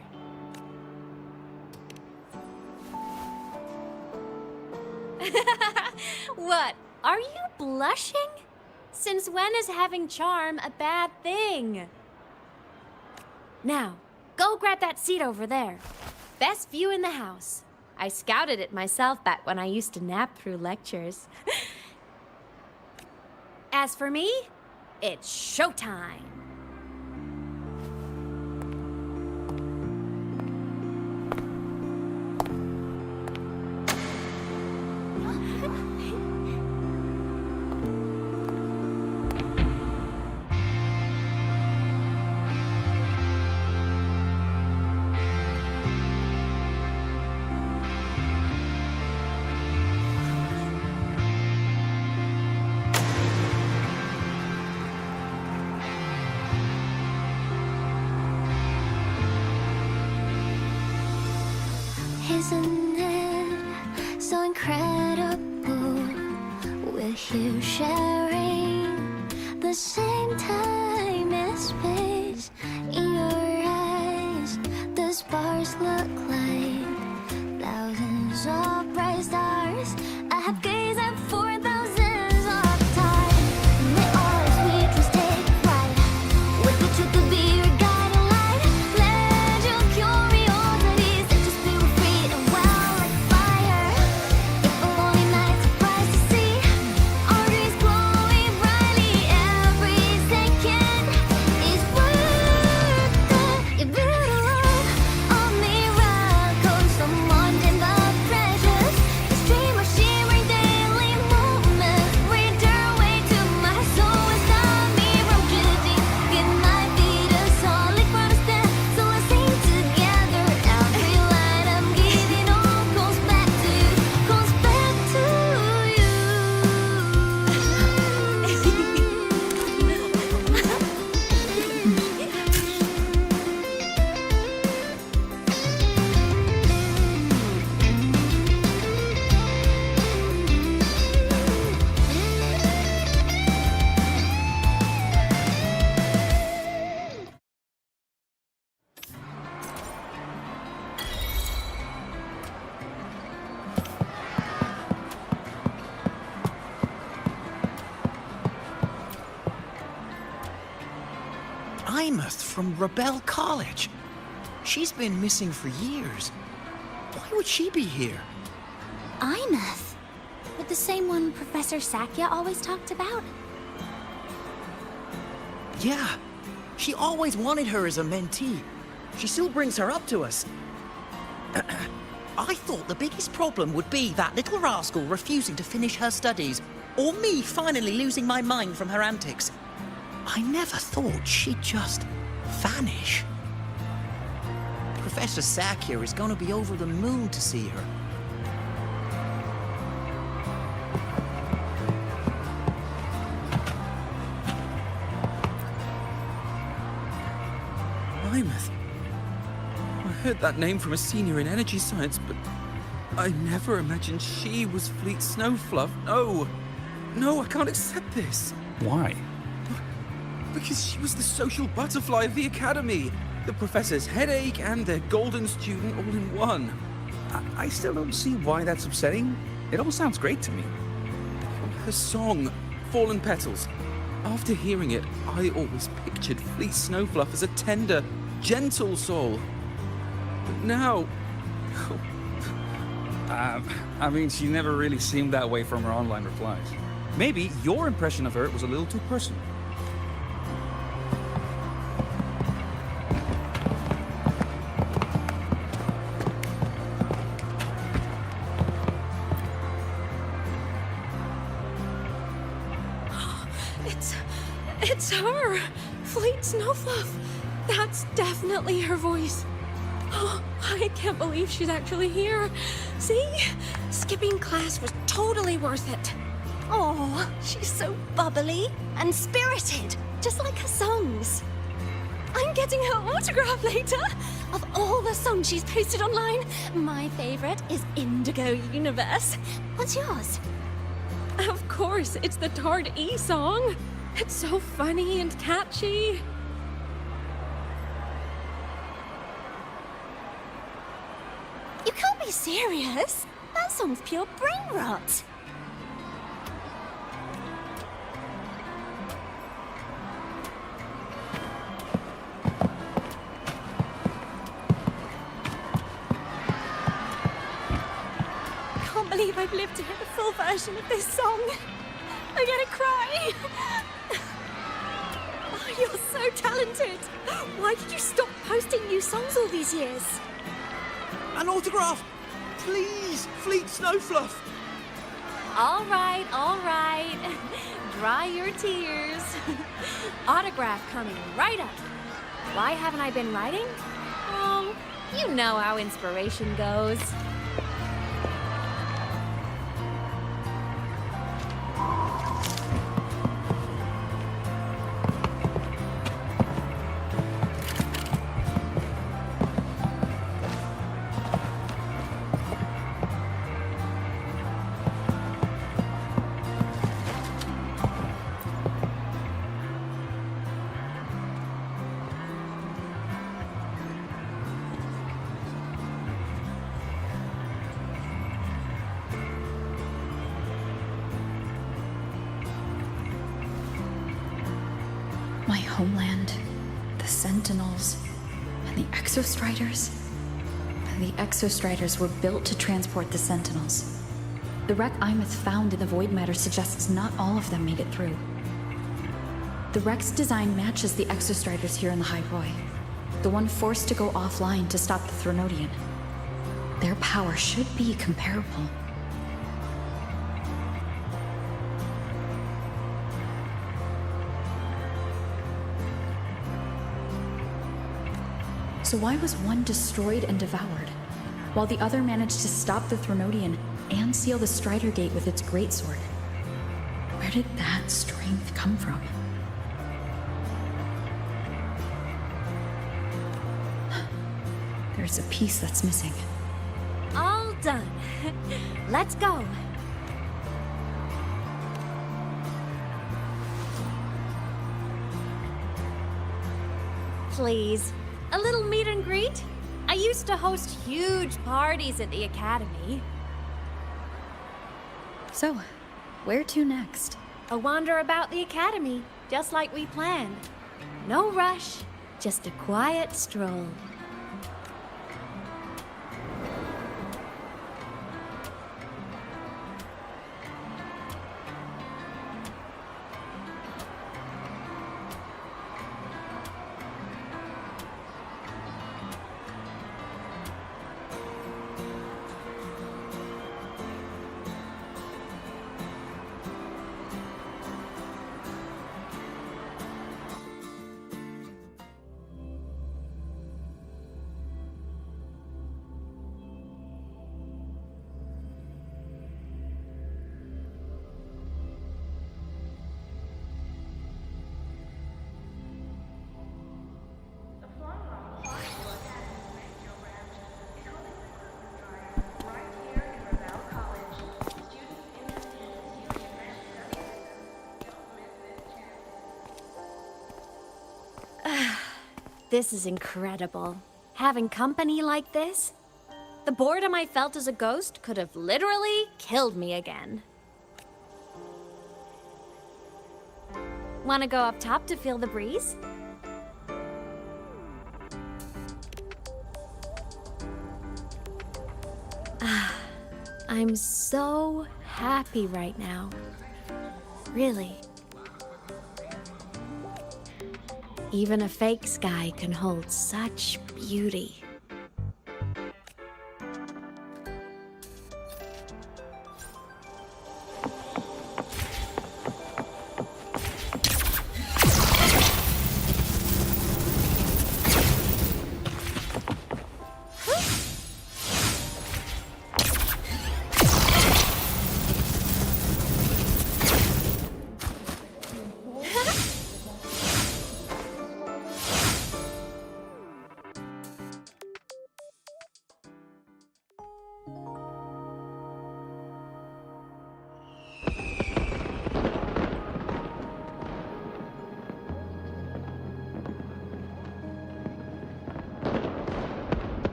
Speaker 4: What? Are you blushing? Since when is having charm a bad thing? Now, go grab that seat over there. Best view in the house. I scouted it myself back when I used to nap through lectures. As for me, it's showtime.
Speaker 12: Isn't it so incredible? We're here sharing the same time and space. In your eyes, the sparks look like thousands of bright stars. I have gazed at for thousands of time. May all sweet dreams take flight. With the truth to be your guiding light. Let your curiosity set your spirit free and well like fire. If a lonely night surprised to see our dreams glowing brightly, every second is
Speaker 13: Imeth from Rebel College. She's been missing for years. Why would she be here?
Speaker 12: Imeth? With the same one Professor Sakya always talked about?
Speaker 13: Yeah. She always wanted her as a mentee. She still brings her up to us. I thought the biggest problem would be that little rascal refusing to finish her studies, or me finally losing my mind from her antics. I never thought she'd just vanish. Professor Sakya is gonna be over the moon to see her.
Speaker 6: Imeth. I heard that name from a senior in energy science, but I never imagined she was Fleet Snowfluff. No! No, I can't accept this. Why? Because she was the social butterfly of the Academy. The professor's headache and their golden student all in one. I still don't see why that's upsetting. It all sounds great to me. Her song, Fallen Petals. After hearing it, I always pictured Fleet Snowfluff as a tender, gentle soul. But now... I mean, she never really seemed that way from her online replies. Maybe your impression of her was a little too personal.
Speaker 18: It's her! Fleet Snowfluff! That's definitely her voice. Oh, I can't believe she's actually here. See? Skipping class was totally worth it.
Speaker 9: Oh, she's so bubbly and spirited, just like her songs. I'm getting her autograph later. Of all the songs she's posted online, my favorite is Indigo Universe. What's yours?
Speaker 18: Of course, it's the Tard E song. It's so funny and catchy.
Speaker 9: You can't be serious. That song's pure brain rot. Can't believe I've lived to hear the full version of this song. I'm gonna cry. Oh, you're so talented. Why did you stop posting new songs all these years?
Speaker 13: An autograph! Please, Fleet Snowfluff!
Speaker 4: All right, all right. Dry your tears. Autograph coming right up. Why haven't I been writing? Oh, you know how inspiration goes.
Speaker 5: My homeland, the Sentinels, and the Exostriders. The Exostriders were built to transport the Sentinels. The wreck Imeth found in the void matter suggests not all of them made it through. The wreck's design matches the Exostriders here in the High Roy, the one forced to go offline to stop the Threnodian. Their power should be comparable. So why was one destroyed and devoured, while the other managed to stop the Threnodian and seal the Strider Gate with its greatsword? Where did that strength come from? There's a piece that's missing.
Speaker 4: All done. Let's go. Please, a little meet and greet? I used to host huge parties at the Academy.
Speaker 5: So, where to next?
Speaker 4: A wander about the Academy, just like we planned. No rush, just a quiet stroll. This is incredible. Having company like this? The boredom I felt as a ghost could have literally killed me again. Wanna go up top to feel the breeze? I'm so happy right now. Really. Even a fake sky can hold such beauty.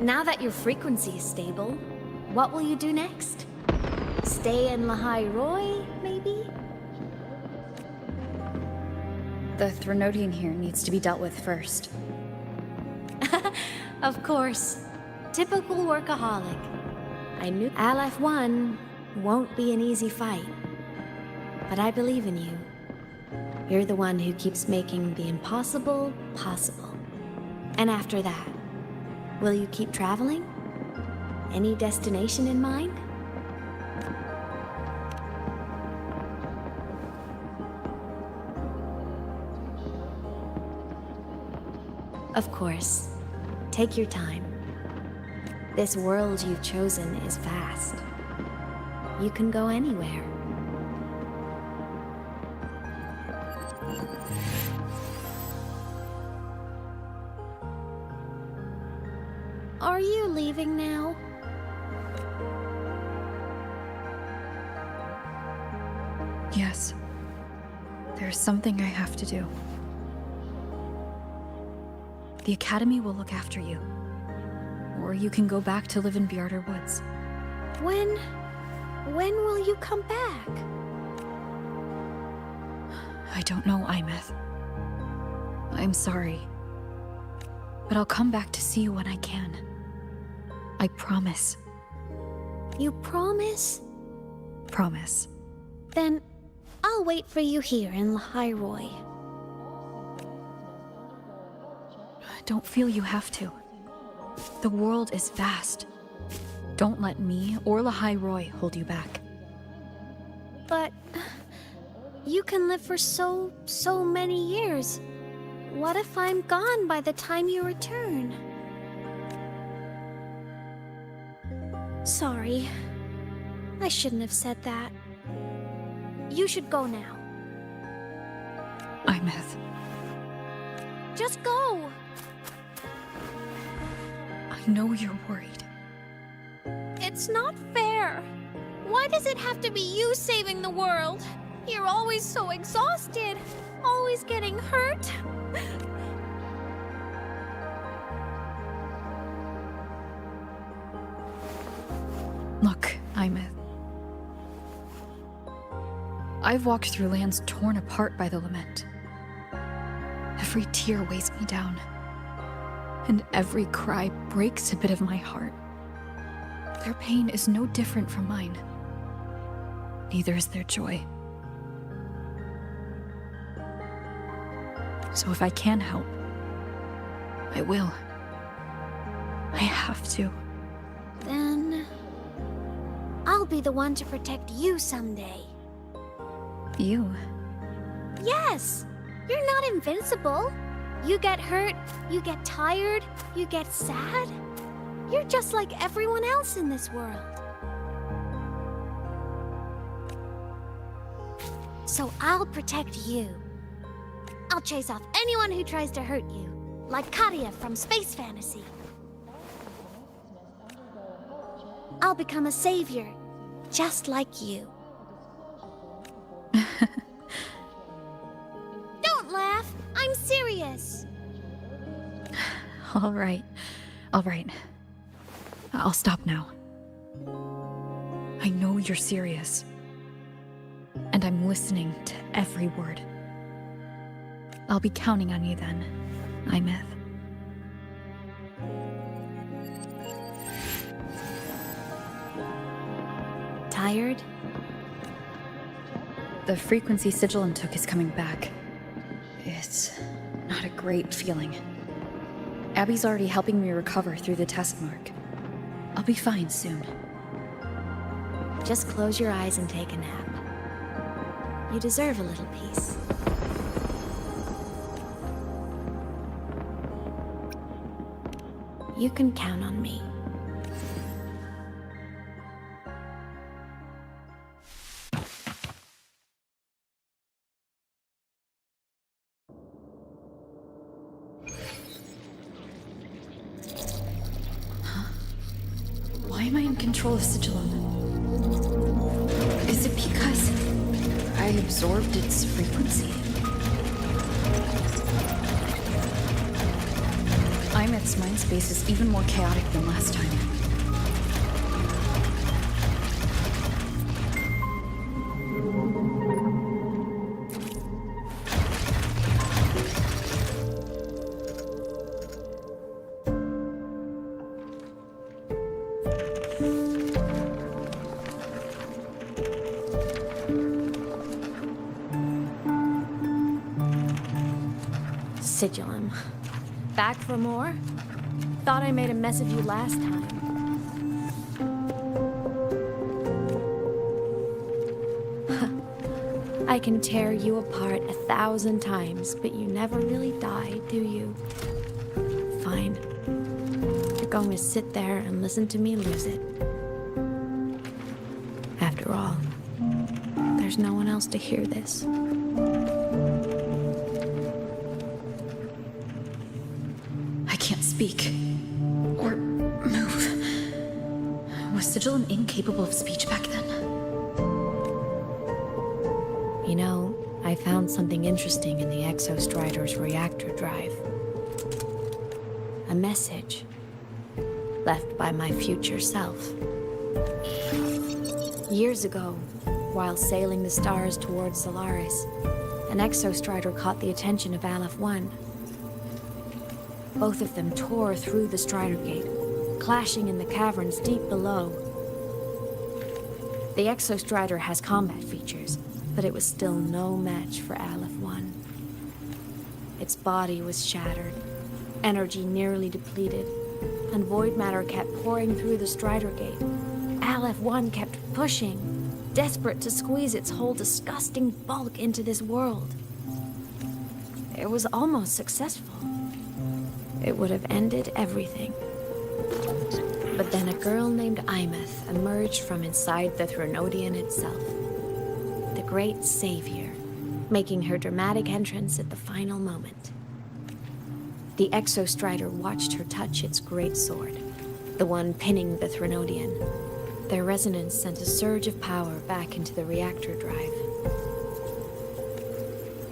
Speaker 4: Now that your frequency is stable, what will you do next? Stay in Lahai Roy, maybe?
Speaker 5: The Threnodian here needs to be dealt with first.
Speaker 4: Of course. Typical workaholic. I knew LF1 won't be an easy fight. But I believe in you. You're the one who keeps making the impossible possible. And after that, will you keep traveling? Any destination in mind? Of course. Take your time. This world you've chosen is vast. You can go anywhere. Are you leaving now?
Speaker 5: Yes. There's something I have to do. The Academy will look after you. Or you can go back to live in Bjarder Woods.
Speaker 4: When will you come back?
Speaker 5: I don't know, Imeth. I'm sorry. But I'll come back to see you when I can. I promise.
Speaker 9: You promise?
Speaker 5: Promise.
Speaker 9: Then I'll wait for you here in Lahai Roy.
Speaker 5: Don't feel you have to. The world is vast. Don't let me or Lahai Roy hold you back.
Speaker 9: But you can live for so many years. What if I'm gone by the time you return? Sorry. I shouldn't have said that. You should go now.
Speaker 5: Imeth.
Speaker 9: Just go!
Speaker 5: I know you're worried.
Speaker 9: It's not fair. Why does it have to be you saving the world? You're always so exhausted. Always getting hurt.
Speaker 5: Look, Imeth. I've walked through lands torn apart by the lament. Every tear weighs me down, and every cry breaks a bit of my heart. Their pain is no different from mine. Neither is their joy. So if I can help, I will. I have to.
Speaker 12: Then I'll be the one to protect you someday.
Speaker 5: You?
Speaker 12: Yes! You're not invincible. You get hurt, you get tired, you get sad. You're just like everyone else in this world. So I'll protect you. I'll chase off anyone who tries to hurt you, like Katia from Space Fantasy. I'll become a savior, just like you. Don't laugh! I'm serious!
Speaker 5: All right. All right. I'll stop now. I know you're serious. And I'm listening to every word. I'll be counting on you then, Imeth.
Speaker 2: Tired?
Speaker 5: The frequency Sigilum took is coming back. It's not a great feeling. Abby's already helping me recover through the test mark. I'll be fine soon.
Speaker 2: Just close your eyes and take a nap. You deserve a little peace. You can count on me.
Speaker 5: Why am I in control of Sigilum? Is it because I absorbed its frequency? Imeth's mind space is even more chaotic than last time.
Speaker 4: Sigilum. Back for more? Thought I made a mess of you last time. I can tear you apart 1,000 times, but you never really die, do you? Fine. You're going to sit there and listen to me lose it. After all, there's no one else to hear this.
Speaker 5: I can't speak. Or move. Was Sigilum incapable of speech back then?
Speaker 4: You know, I found something interesting in the Exostrider's reactor drive. A message left by my future self. Years ago, while sailing the stars towards Solaris, an Exostrider caught the attention of Aleph 1. Both of them tore through the Strider Gate, clashing in the caverns deep below. The Exostrider has combat features, but it was still no match for Aleph 1. Its body was shattered, energy nearly depleted, and void matter kept pouring through the Strider Gate. Aleph 1 kept pushing, desperate to squeeze its whole disgusting bulk into this world. It was almost successful. It would have ended everything. But then a girl named Imeth emerged from inside the Threnodian itself. The great savior, making her dramatic entrance at the final moment. The Exostrider watched her touch its great sword, the one pinning the Threnodian. Their resonance sent a surge of power back into the reactor drive.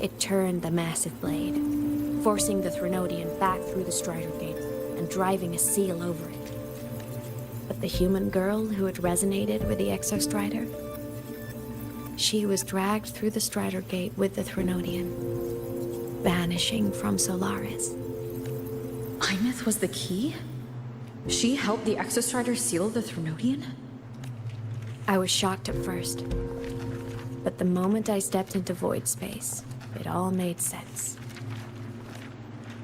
Speaker 4: It turned the massive blade, forcing the Threnodian back through the Strider Gate and driving a seal over it. But the human girl who had resonated with the Exostrider?
Speaker 10: She was dragged through the Strider Gate with the Threnodian, vanishing from Solaris.
Speaker 5: Imeth was the key? She helped the Exostrider seal the Threnodian?
Speaker 10: I was shocked at first, but the moment I stepped into void space, it all made sense.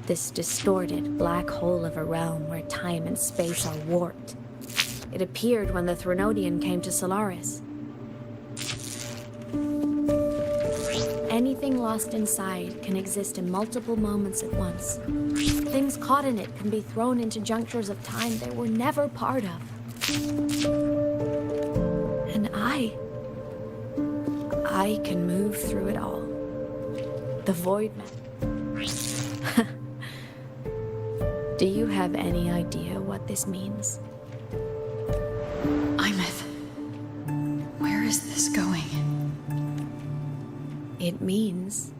Speaker 10: This distorted black hole of a realm where time and space are warped. It appeared when the Threnodian came to Solaris. Anything lost inside can exist in multiple moments at once. Things caught in it can be thrown into junctures of time they were never part of. And I can move through it all. The void. Do you have any idea what this means?
Speaker 5: Imeth, where is this going?
Speaker 10: It means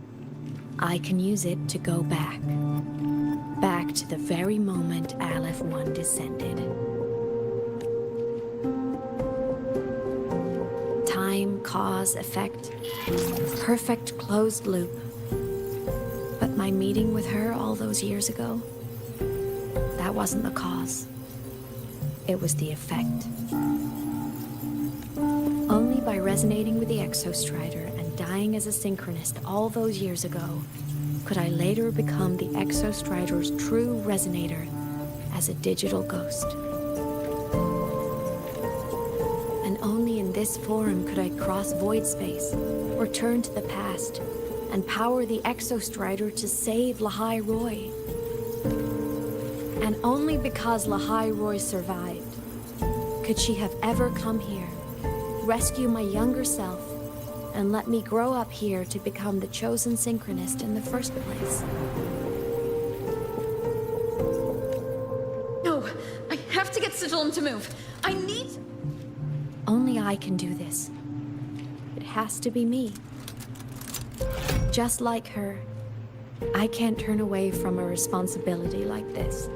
Speaker 10: I can use it to go back. Back to the very moment Aleph 1 descended. Time, cause, effect. Perfect closed loop. But my meeting with her all those years ago, that wasn't the cause. It was the effect. Only by resonating with the Exostrider and dying as a synchronist all those years ago could I later become the Exostrider's true resonator as a digital ghost. And only in this form could I cross void space, return to the past, and power the Exostrider to save Lahai Roy. And only because Lahai Roy survived could she have ever come here, rescue my younger self, and let me grow up here to become the chosen synchronist in the first place.
Speaker 5: No, I have to get Sigillum to move. I need...
Speaker 10: Only I can do this. It has to be me. Just like her, I can't turn away from a responsibility like this.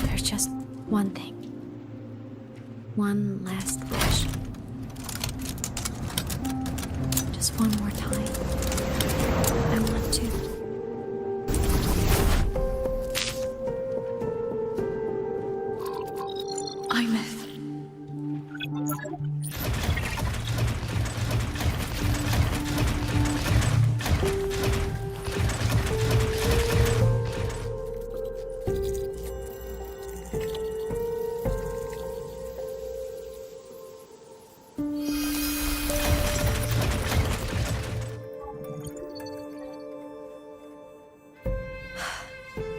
Speaker 10: There's just one thing. One last wish. Just one more time. I want to.
Speaker 5: Imeth.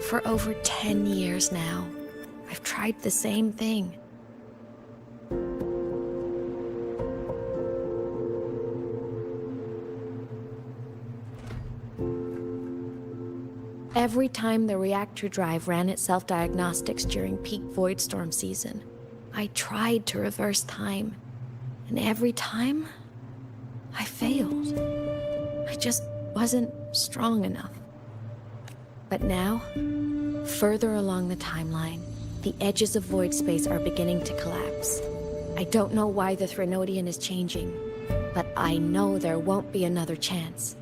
Speaker 10: For over 10 years now, I've tried the same thing. Every time the reactor drive ran its self-diagnostics during peak void storm season, I tried to reverse time. And every time, I failed. I just wasn't strong enough. But now, further along the timeline, the edges of void space are beginning to collapse. I don't know why the Threnodian is changing, but I know there won't be another chance.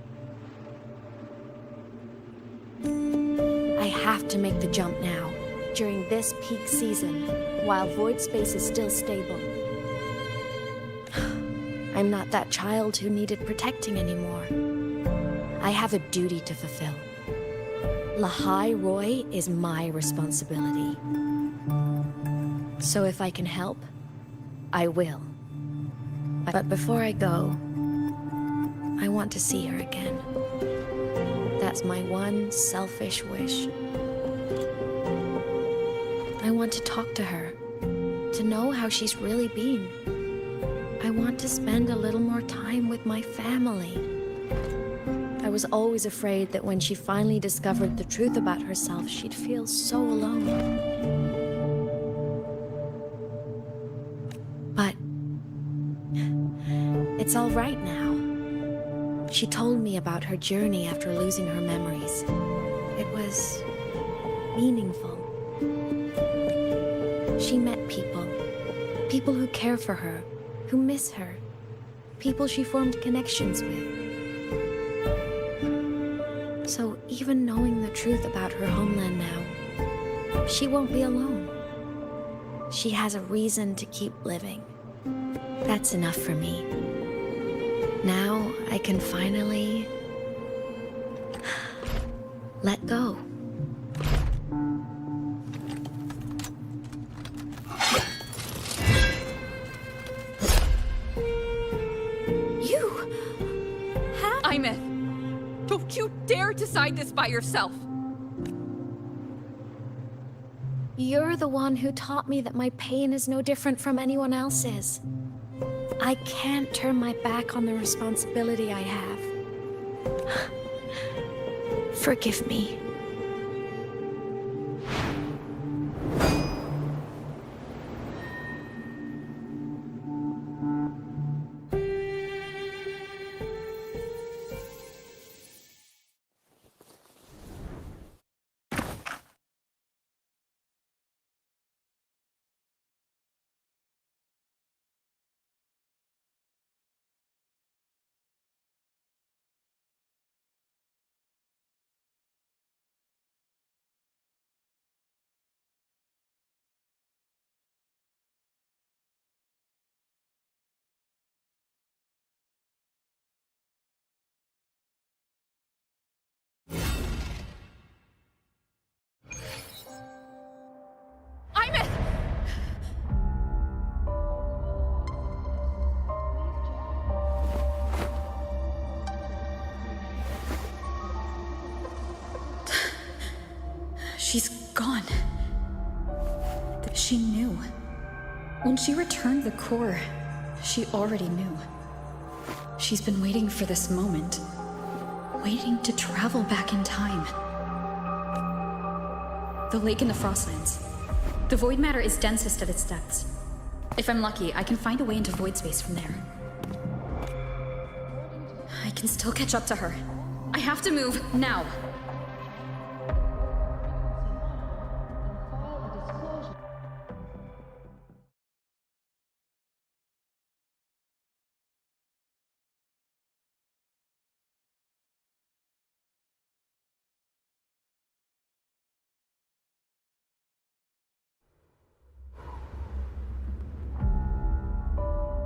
Speaker 10: I have to make the jump now, during this peak season, while void space is still stable. I'm not that child who needed protecting anymore. I have a duty to fulfill. Lahai Roy is my responsibility. So if I can help, I will. But before I go, I want to see her again. That's my one selfish wish. I want to talk to her, to know how she's really been. I want to spend a little more time with my family. I was always afraid that when she finally discovered the truth about herself, she'd feel so alone. But it's all right now. She told me about her journey after losing her memories. It was meaningful. She met people who care for her,
Speaker 4: who miss her, people she formed connections with. So even knowing the truth about her homeland now, she won't be alone. She has a reason to keep living. That's enough for me. Now I can finally let go.
Speaker 18: You! Imeth! Don't you dare decide this by yourself!
Speaker 4: You're the one who taught me that my pain is no different from anyone else's. I can't turn my back on the responsibility I have. Forgive me.
Speaker 18: Imeth!
Speaker 5: She's gone. She knew. When she returned the core, she already knew. She's been waiting for this moment. Waiting to travel back in time. The lake in the Frostlands. The void matter is densest at its depths. If I'm lucky, I can find a way into void space from there. I can still catch up to her. I have to move, now.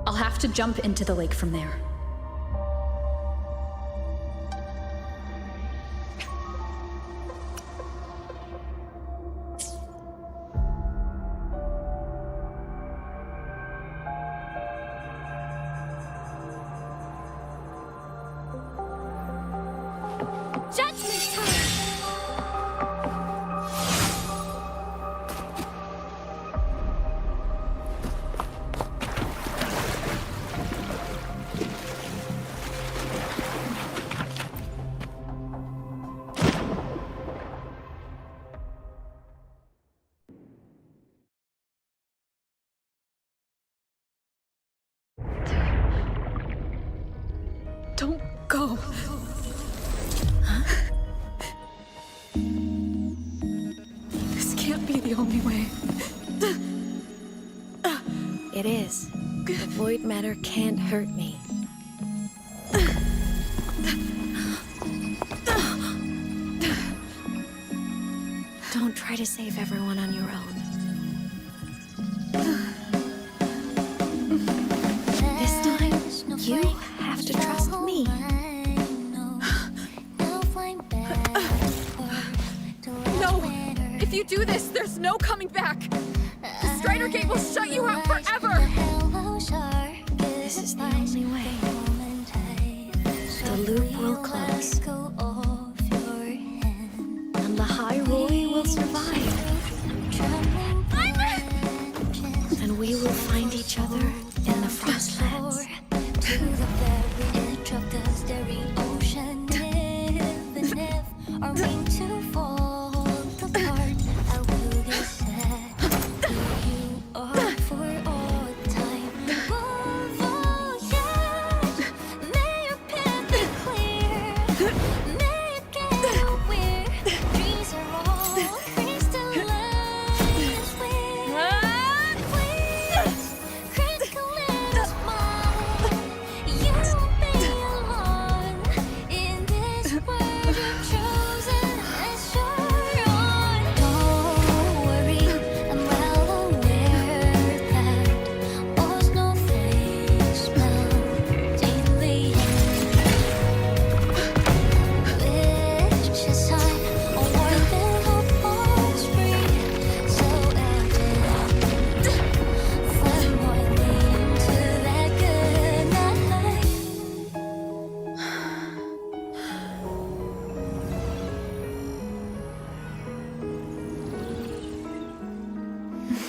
Speaker 5: I'll have to jump into the lake from there.
Speaker 9: Judgment time!
Speaker 5: Don't go. This can't be the only way.
Speaker 4: It is. The void matter can't hurt me. Don't try to save everyone on your own. This time, you have to trust me.
Speaker 18: No! If you do this, there's no coming back! The Strider Gate will shut you out forever!
Speaker 4: This is the only way. The loop will close. And the High Roy will survive. And we will find each other in the Frostlands.
Speaker 12: To the very edge of the starry ocean, even if our meant to fall apart, I will get sad. Here you are for all time. Above all, yeah. May your path be clear.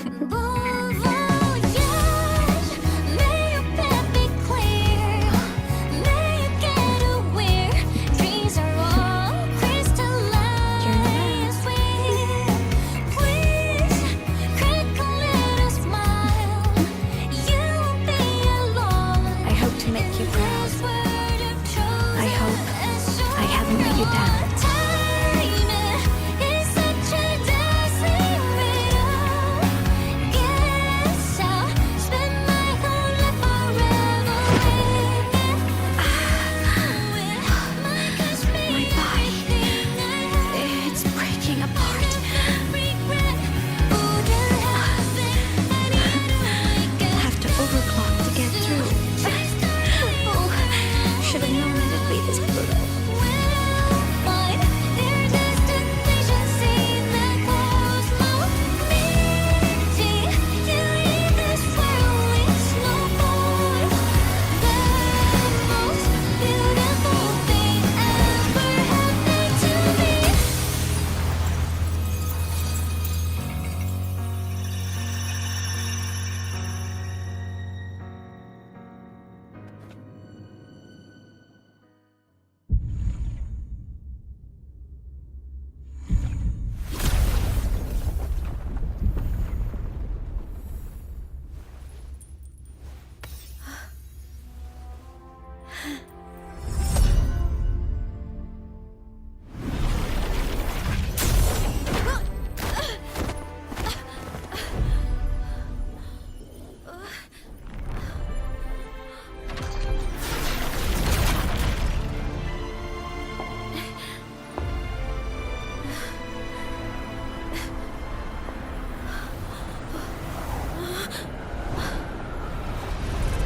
Speaker 10: I hope to make you proud. I hope I haven't let you down. My body, it's breaking apart. I'll have to overclock to get through. Oh, should have known it'd be this brutal.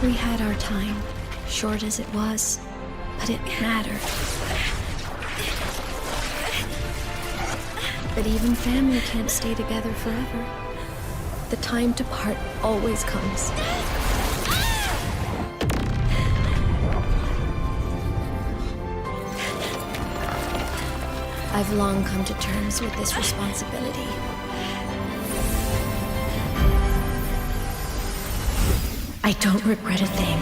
Speaker 10: We had our time, short as it was, but it mattered. But even family can't stay together forever. The time to part always comes. I've long come to terms with this responsibility. I don't regret a thing.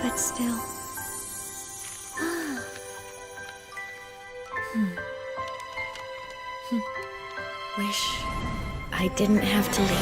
Speaker 10: But still. Wish I didn't have to leave you.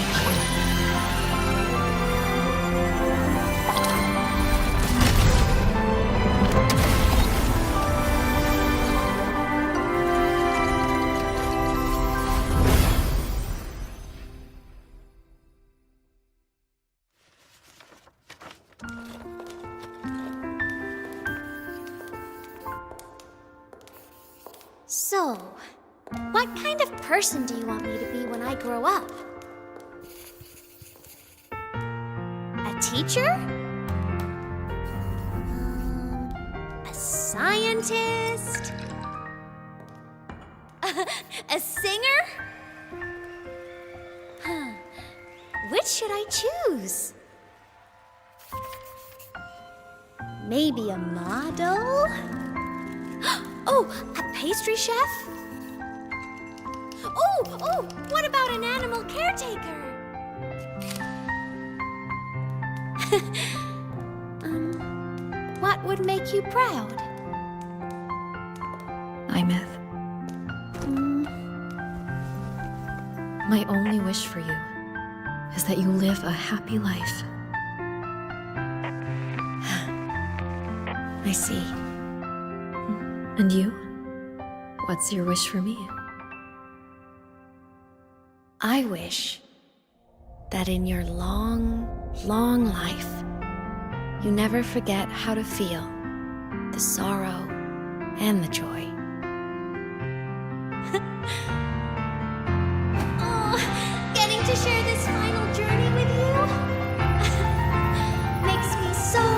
Speaker 9: So, what kind of person do you want me to be when I grow up? A teacher? A scientist? A singer? Huh. Which should I choose? Maybe a model? Oh, a pastry chef? Oh, what about an animal caretaker? What would make you proud?
Speaker 5: Imeth. My only wish for you is that you live a happy life.
Speaker 10: I see.
Speaker 5: And you? What's your wish for me?
Speaker 10: I wish that in your long, long life, you never forget how to feel the sorrow and the joy.
Speaker 9: Oh, getting to share this final journey with you makes me so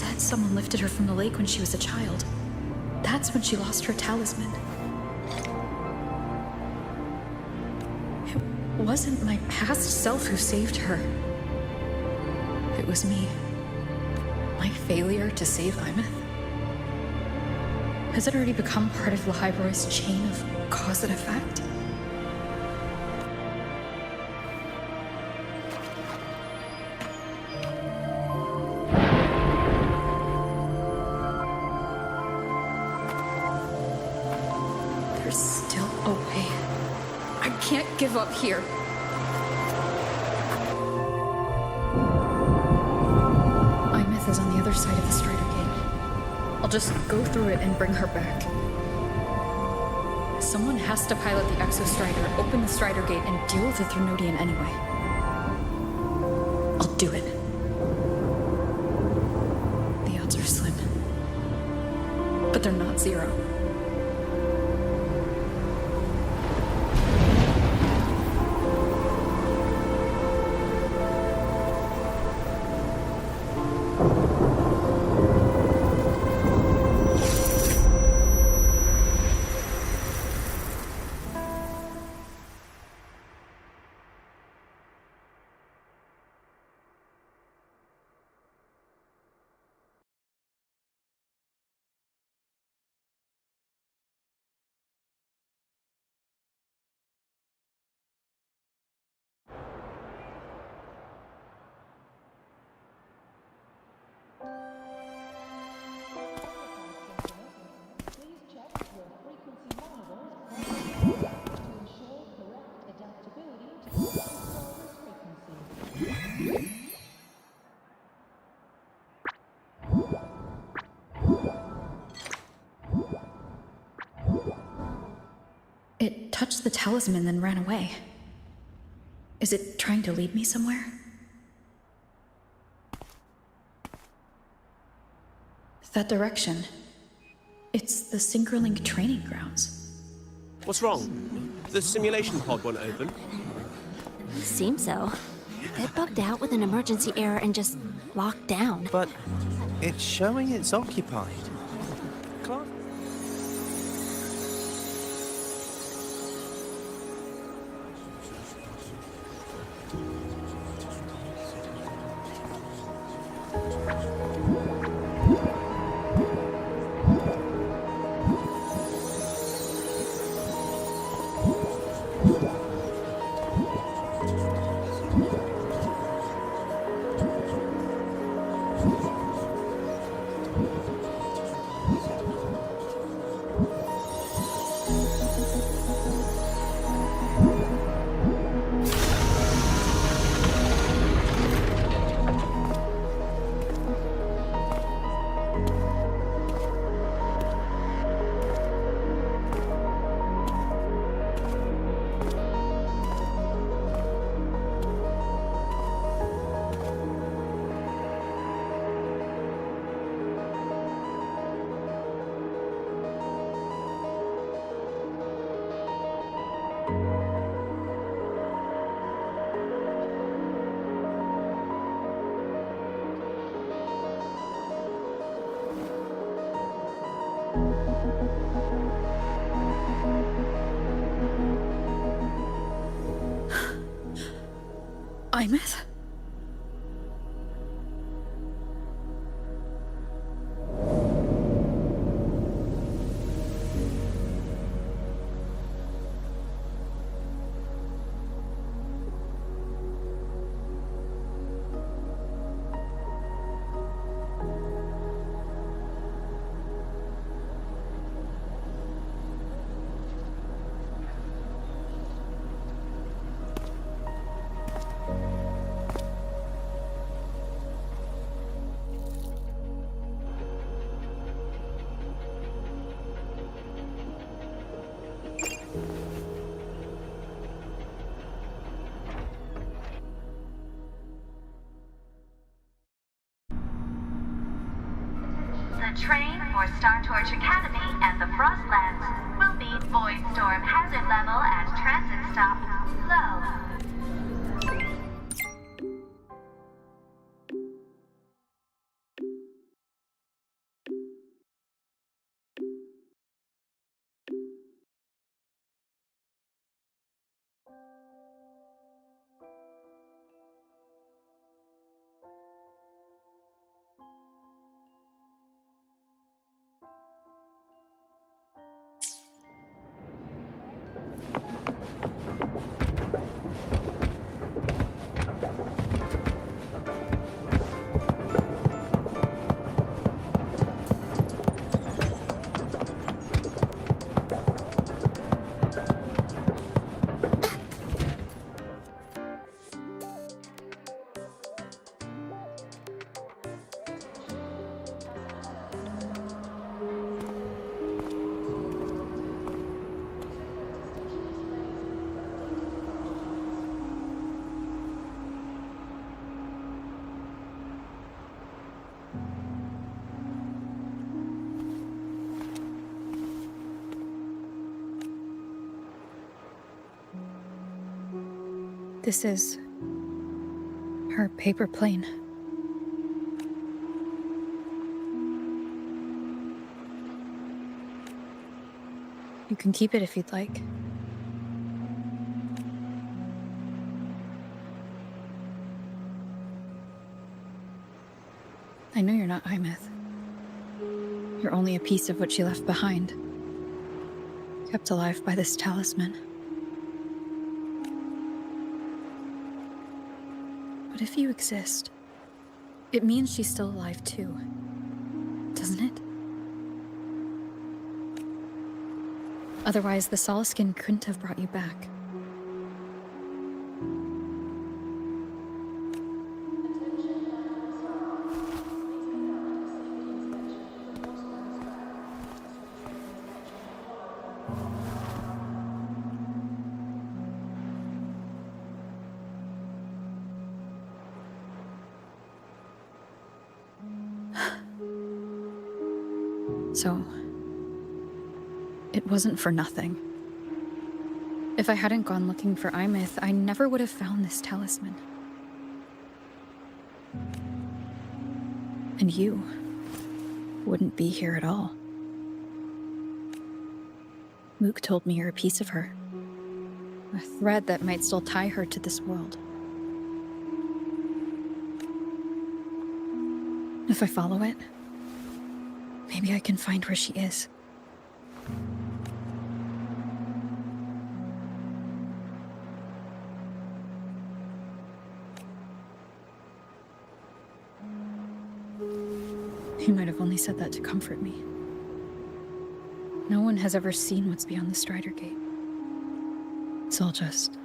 Speaker 5: said someone lifted her from the lake when she was a child. That's when she lost her talisman. It wasn't my past self who saved her. It was me. My failure to save Imeth. Has it already become part of Lahai-Roy's chain of cause and effect? There's still a way. I can't give up here. Imeth is on the other side of the Strider Gate. I'll just go through it and bring her back. Someone has to pilot the Exo-Strider, open the Strider Gate, and deal with the Threnodian anyway. I'll do it. The odds are slim. But they're not zero. It touched the talisman, then ran away. Is it trying to lead me somewhere? That direction. It's the Synchronlink training grounds.
Speaker 14: What's wrong? The simulation pod won't open?
Speaker 9: Seems so. It bugged out with an emergency error and just locked down.
Speaker 15: But it's showing it's occupied. Clark?
Speaker 5: Imeth?
Speaker 7: The train for Star Torch Academy and the Frostlands will meet Void Storm hazard level at transit stop low.
Speaker 5: This is her paper plane. You can keep it if you'd like. I know you're not Imeth. You're only a piece of what she left behind, kept alive by this talisman. But if you exist, it means she's still alive too, doesn't it? Otherwise, the Solaskin couldn't have brought you back. So, it wasn't for nothing. If I hadn't gone looking for Imeth, I never would have found this talisman. And you wouldn't be here at all. Mook told me you're a piece of her. A thread that might still tie her to this world. If I follow it, maybe I can find where she is. You might have only said that to comfort me. No one has ever seen what's beyond the Strider Gate. It's all just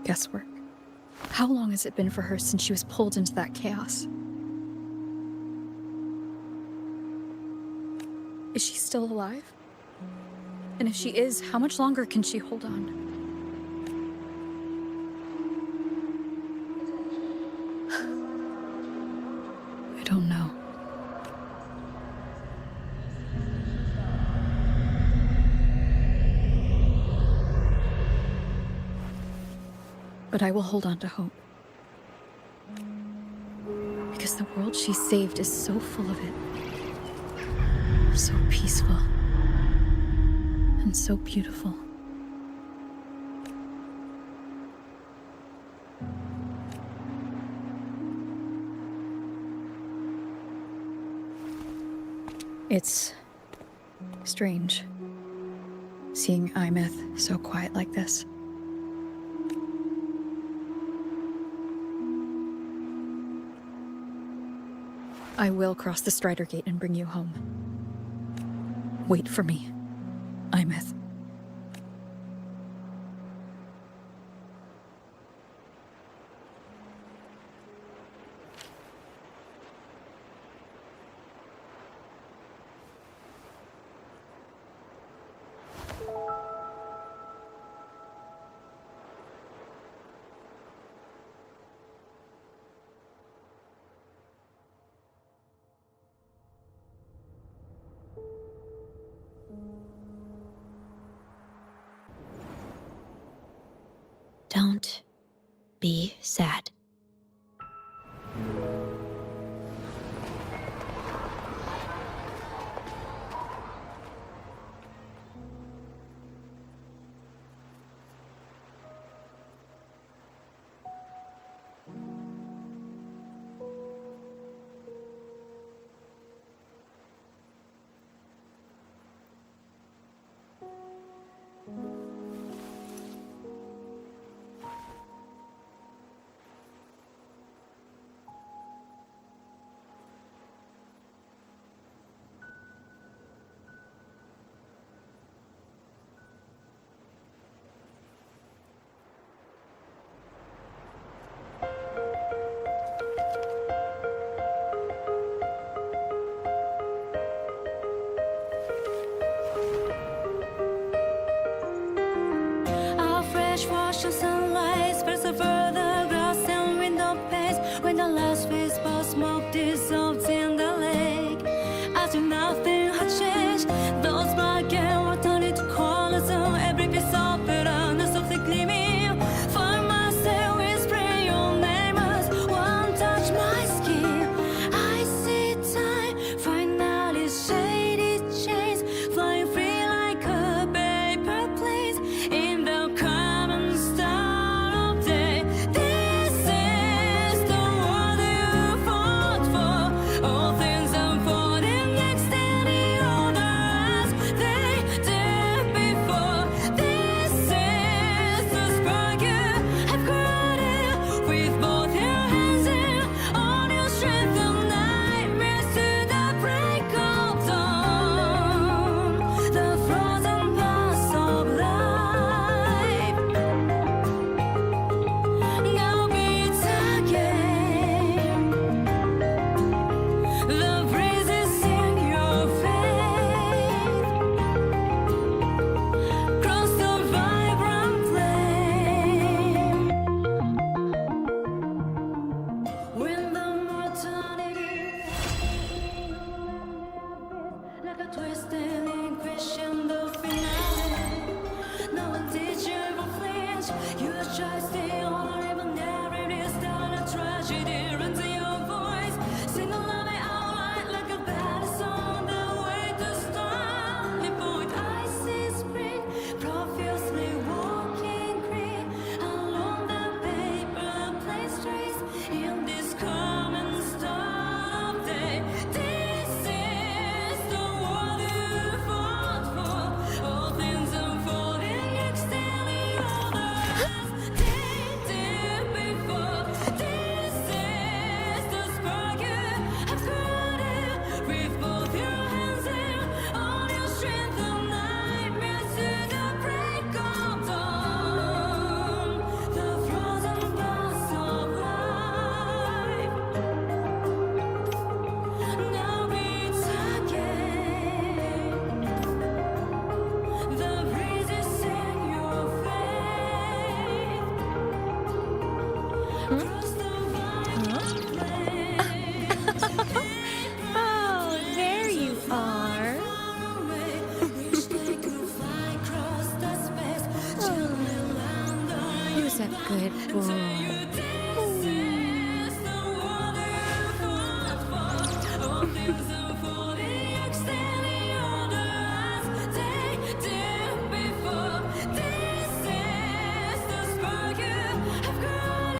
Speaker 5: guesswork. How long has it been for her since she was pulled into that chaos? Is she still alive? And if she is, how much longer can she hold on? I don't know. But I will hold on to hope. Because the world she saved is so full of it. So peaceful. And so beautiful. It's strange, seeing Imeth so quiet like this. I will cross the Strider Gate and bring you home. Wait for me, Imeth.
Speaker 16: Don't be sad.
Speaker 12: Watch the sunlight spreads over the grass and window panes. When the last whisper of smoke dissolves in the lake, as if nothing had changed, those black and were turned into colors. Every piece of it, softly gleaming for my
Speaker 18: Oh, there you are.
Speaker 5: Who's a good boy?